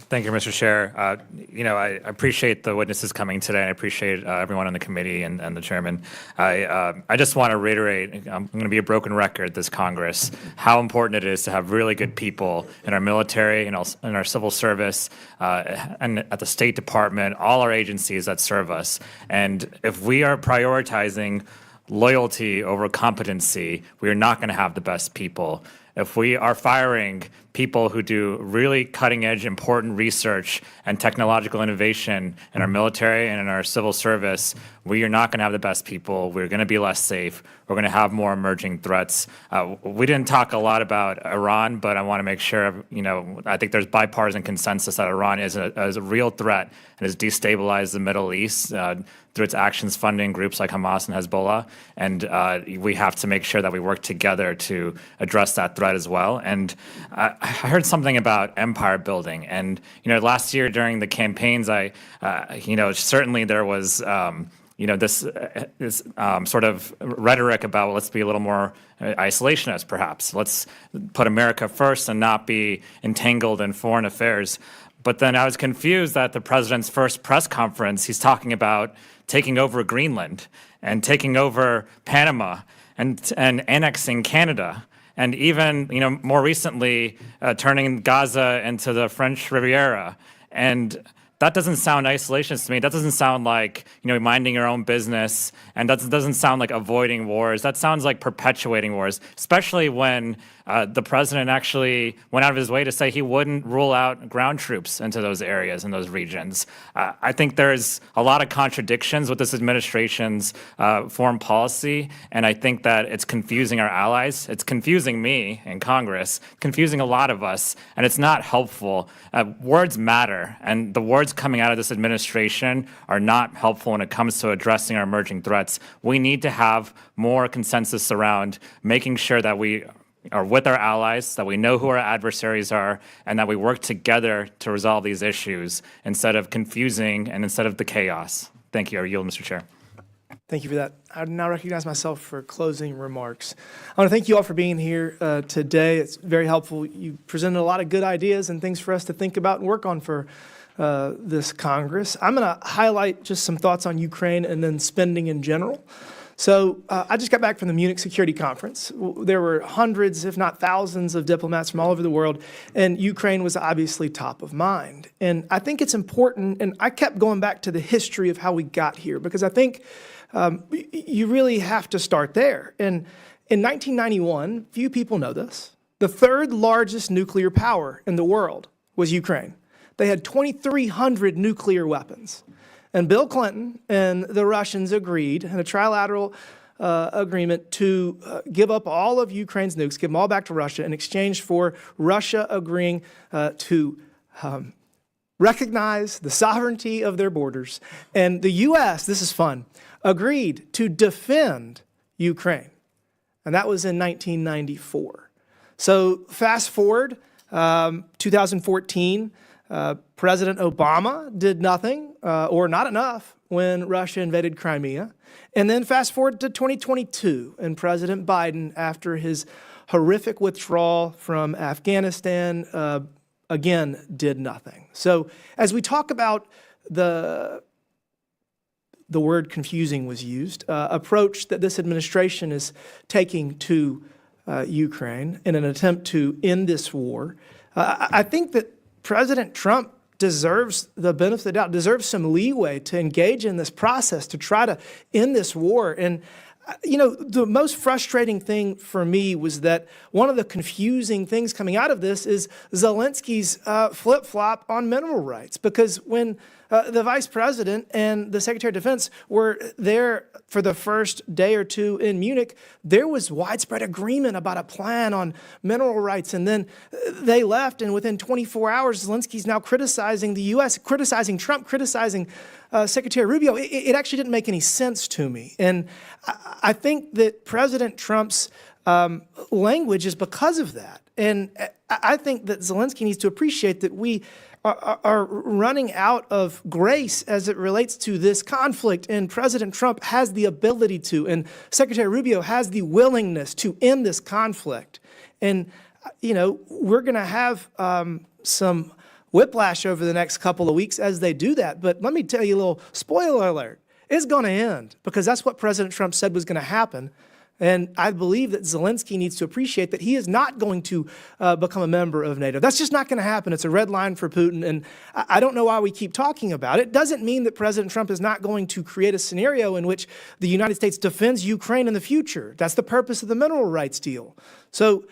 Thank you, Mr. Chair. I appreciate the witnesses coming today. I appreciate everyone on the committee and the chairman. I just want to reiterate, I'm going to be a broken record this Congress, how important it is to have really good people in our military and in our civil service and at the State Department, all our agencies that serve us. And if we are prioritizing loyalty over competency, we are not going to have the best people. If we are firing people who do really cutting-edge, important research and technological innovation in our military and in our civil service, we are not going to have the best people. We're going to be less safe. We're going to have more emerging threats. We didn't talk a lot about Iran, but I want to make sure, I think there's bipartisan consensus that Iran is a real threat and has destabilized the Middle East through its actions funding groups like Hamas and Hezbollah. And we have to make sure that we work together to address that threat as well. And I heard something about empire building. And, last year during the campaigns, certainly there was, this sort of rhetoric about, well, let's be a little more isolationist, perhaps. Let's put America first and not be entangled in foreign affairs. But then I was confused that the president's first press conference, he's talking about taking over Greenland and taking over Panama and annexing Canada. And even, more recently, turning Gaza into the French Riviera. And that doesn't sound isolationist to me. That doesn't sound like, minding your own business. And that doesn't sound like avoiding wars. That sounds like perpetuating wars, especially when the president actually went out of his way to say he wouldn't rule out ground troops into those areas and those regions. I think there's a lot of contradictions with this administration's foreign policy, and I think that it's confusing our allies. It's confusing me in Congress, confusing a lot of us, and it's not helpful. Words matter, and the words coming out of this administration are not helpful when it comes to addressing our emerging threats. We need to have more consensus around making sure that we are with our allies, that we know who our adversaries are, and that we work together to resolve these issues instead of confusing and instead of the chaos. Thank you. I yield, Mr. Chair. Thank you for that. I now recognize myself for closing remarks. I want to thank you all for being here today. It's very helpful. You presented a lot of good ideas and things for us to think about and work on for this Congress. I'm going to highlight just some thoughts on Ukraine and then spending in general. So I just got back from the Munich Security Conference. There were hundreds, if not thousands, of diplomats from all over the world, and Ukraine was obviously top of mind. And I think it's important, and I kept going back to the history of how we got here, because I think you really have to start there. And In 1991, few people know this, the third largest nuclear power in the world was Ukraine. They had 2,300 nuclear weapons. And Bill Clinton and the Russians agreed in a trilateral agreement to give up all of Ukraine's nukes, give them all back to Russia in exchange for Russia agreeing to recognize the sovereignty of their borders. And the U.S., this is fun, agreed to defend Ukraine. And that was in 1994. So fast forward, 2014, President Obama did nothing or not enough when Russia invaded Crimea. And then fast forward to 2022, and President Biden, after his horrific withdrawal from Afghanistan, again, did nothing. So as we talk about the word confusing was used, approach that this administration is taking to Ukraine in an attempt to end this war, I think that President Trump deserves the benefit of the doubt, deserves some leeway to engage in this process to try to end this war. And, you know, the most frustrating thing for me was that one of the confusing things coming out of this is Zelensky's flip-flop on mineral rights. Because when the vice president and the secretary of defense were there for the first day or two in Munich, there was widespread agreement about a plan on mineral rights. And then they left, and within 24 hours, Zelensky's now criticizing the U.S., criticizing Trump, criticizing Secretary Rubio. It actually didn't make any sense to me. And I think that President Trump's language is because of that. And I think that Zelensky needs to appreciate that we are running out of grace as it relates to this conflict, and President Trump has the ability to, and Secretary Rubio has the willingness to end this conflict. And, you know, we're going to have some whiplash over the next couple of weeks as they do that. But let me tell you a little spoiler alert. It's going to end, because that's what President Trump said was going to happen. And I believe that Zelensky needs to appreciate that he is not going to become a member of NATO. That's just not going to happen. It's a red line for Putin, and I don't know why we keep talking about it. It doesn't mean that President Trump is not going to create a scenario in which the United States defends Ukraine in the future. That's the purpose of the mineral rights deal. So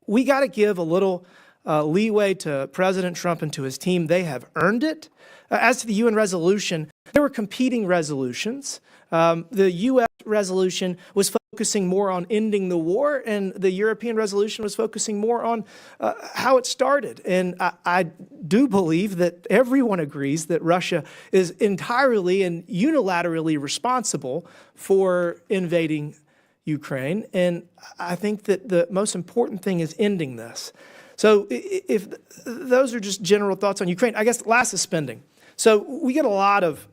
we got to give a little leeway to President Trump and to his team. They have earned it. As to the UN resolution, there were competing resolutions. The U.S. resolution was focusing more on ending the war, and the European resolution was focusing more on how it started. And I do believe that everyone agrees that Russia is entirely and unilaterally responsible for invading Ukraine. And I think that the most important thing is ending this. So if those are just general thoughts on Ukraine, I guess last is spending. So we get a lot of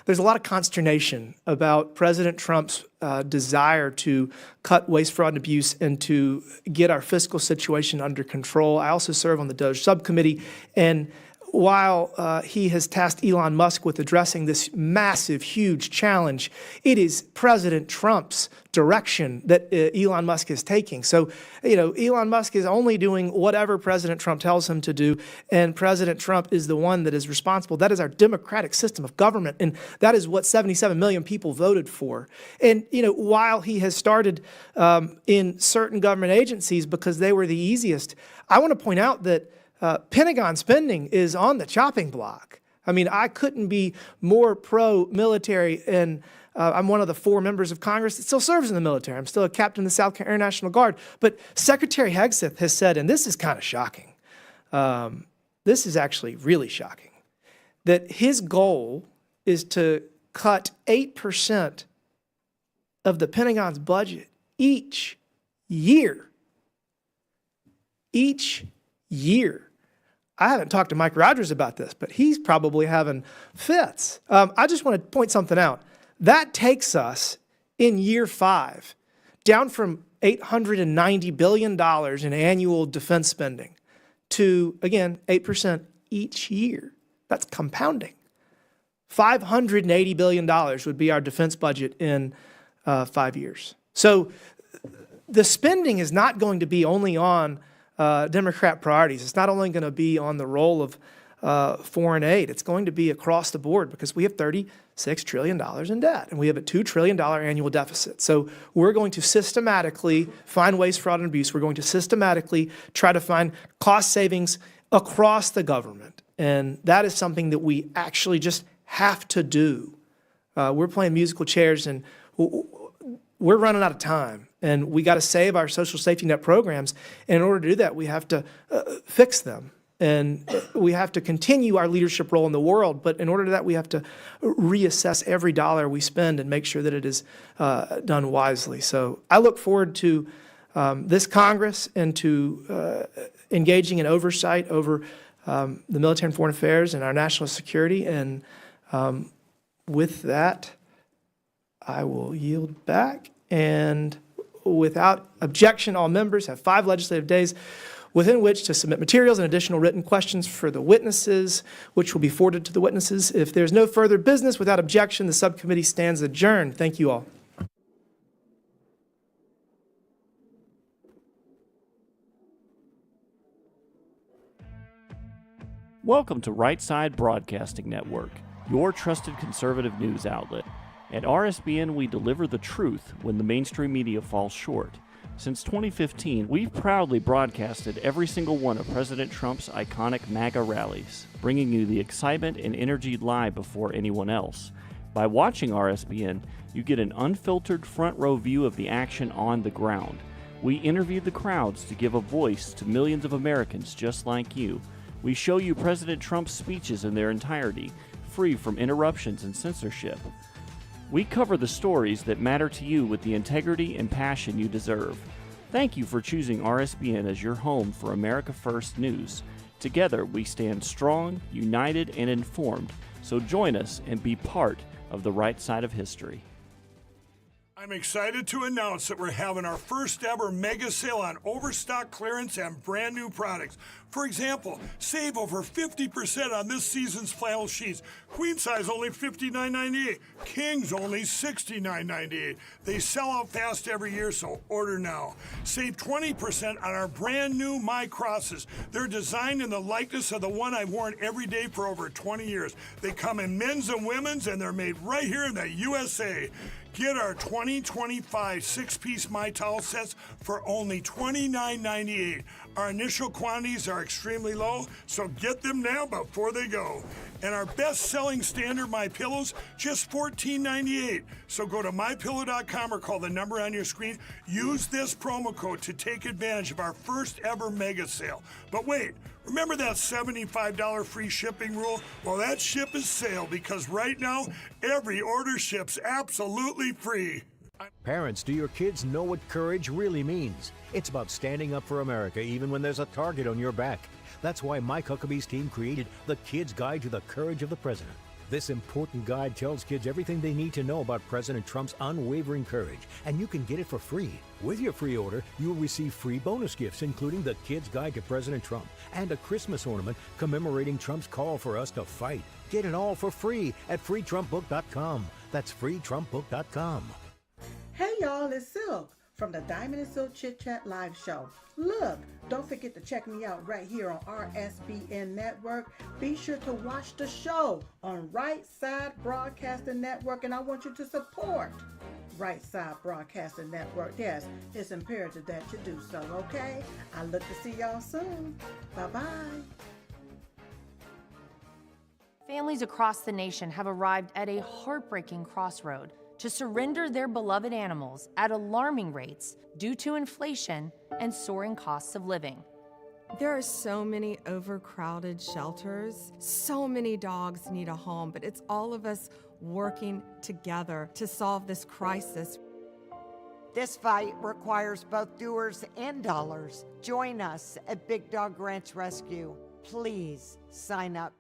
there's a lot of consternation about President Trump's desire to cut waste, fraud, and abuse and to get our fiscal situation under control. I also serve on the DOD subcommittee, and while he has tasked Elon Musk with addressing this massive, huge challenge, it is President Trump's direction that Elon Musk is taking. So, you know, Elon Musk is only doing whatever President Trump tells him to do, and President Trump is the one that is responsible. That is our democratic system of government, and that is what 77 million people voted for. And, you know, while he has started in certain government agencies because they were the easiest, I want to point out that Pentagon spending is on the chopping block. I mean, I couldn't be more pro-military, and I'm one of the 4 members of Congress that still serves in the military. I'm still a captain of the South Carolina Air National Guard. But Secretary Hegseth has said, and this is kind of shocking, this is actually really shocking, that his goal is to cut 8% of the Pentagon's budget each year. Each year. I haven't talked to Mike Rogers about this, but he's probably having fits. I just want to point something out. That takes us in year 5 down from $890 billion in annual defense spending to, again, 8% each year. That's compounding. $580 billion would be our defense budget in 5 years. So the spending is not going to be only on Democrat priorities. It's not only going to be on the role of foreign aid. It's going to be across the board because we have $36 trillion in debt and we have a $2 trillion annual deficit. So we're going to systematically find waste, fraud, and abuse. We're going to systematically try to find cost savings across the government. And that is something that we actually just have to do. We're playing musical chairs and we're running out of time. And we got to save our social safety net programs. And in order to do that, we have to fix them. And we have to continue our leadership role in the world. But in order to that, we have to reassess every dollar we spend and make sure that it is done wisely. So I look forward to this Congress and to engaging in oversight over the military and foreign affairs and our national security. And with that, I will yield back. And without objection, all members have 5 legislative days within which to submit materials and additional written questions for the witnesses, which will be forwarded to the witnesses. If there's no further business, without objection, the subcommittee stands adjourned. Thank you all. Welcome to Right Side Broadcasting Network, your trusted conservative news outlet. At RSBN, we deliver the truth when the mainstream media falls short. Since 2015, we've proudly broadcasted every single one of President Trump's iconic MAGA rallies, bringing you the excitement and energy live before anyone else. By watching RSBN, you get an unfiltered front row view of the action on the ground. We interview the crowds to give a voice to millions of Americans just like you. We show you President Trump's speeches in their entirety, free from interruptions and censorship. We cover the stories that matter to you with the integrity and passion you deserve. Thank you for choosing RSBN as your home for America First News. Together, we stand strong, united, and informed. So join us and be part of the right side of history. I'm excited to announce that we're having our first ever mega sale on overstock clearance and brand new products. For example, save over 50% on this season's flannel sheets. Queen size only $59.98. Kings only $69.98. They sell out fast every year, so order now. Save 20% on our brand new My Crosses. They're designed in the likeness of the one I've worn every day for over 20 years. They come in men's and women's, and they're made right here in the USA. Get our 2025 6-piece My Towel sets for only $29.98. Our initial quantities are extremely low, so get them now before they go. And our best-selling standard My Pillows, just $14.98. So go to MyPillow.com or call the number on your screen. Use this promo code to take advantage of our first ever mega sale. But wait, remember that $75 free shipping rule? Well, that ship is sailed because right now, every order ships absolutely free. Parents, do your kids know what courage really means? It's about standing up for America even when there's a target on your back. That's why Mike Huckabee's team created the Kids Guide to the Courage of the President. This important guide tells kids everything they need to know about President Trump's unwavering courage, and you can get it for free. With your free order, you'll receive free bonus gifts, including the Kids Guide to President Trump and a Christmas ornament commemorating Trump's call for us to fight. Get it all for free at freetrumpbook.com. That's freetrumpbook.com. Hey y'all, it's Silk from the Diamond and Silk Chit Chat Live Show. Look, don't forget to check me out right here on RSBN Network. Be sure to watch the show on Right Side Broadcasting Network, and I want you to support Right Side Broadcasting Network. Yes, it's imperative that you do so, okay? I look to see y'all soon. Bye-bye. Families across the nation have arrived at a heartbreaking crossroad to surrender their beloved animals at alarming rates due to inflation and soaring costs of living. There are so many overcrowded shelters. So many dogs need a home, but it's all of us working together to solve this crisis. This fight requires both doers and dollars. Join us at Big Dog Ranch Rescue. Please sign up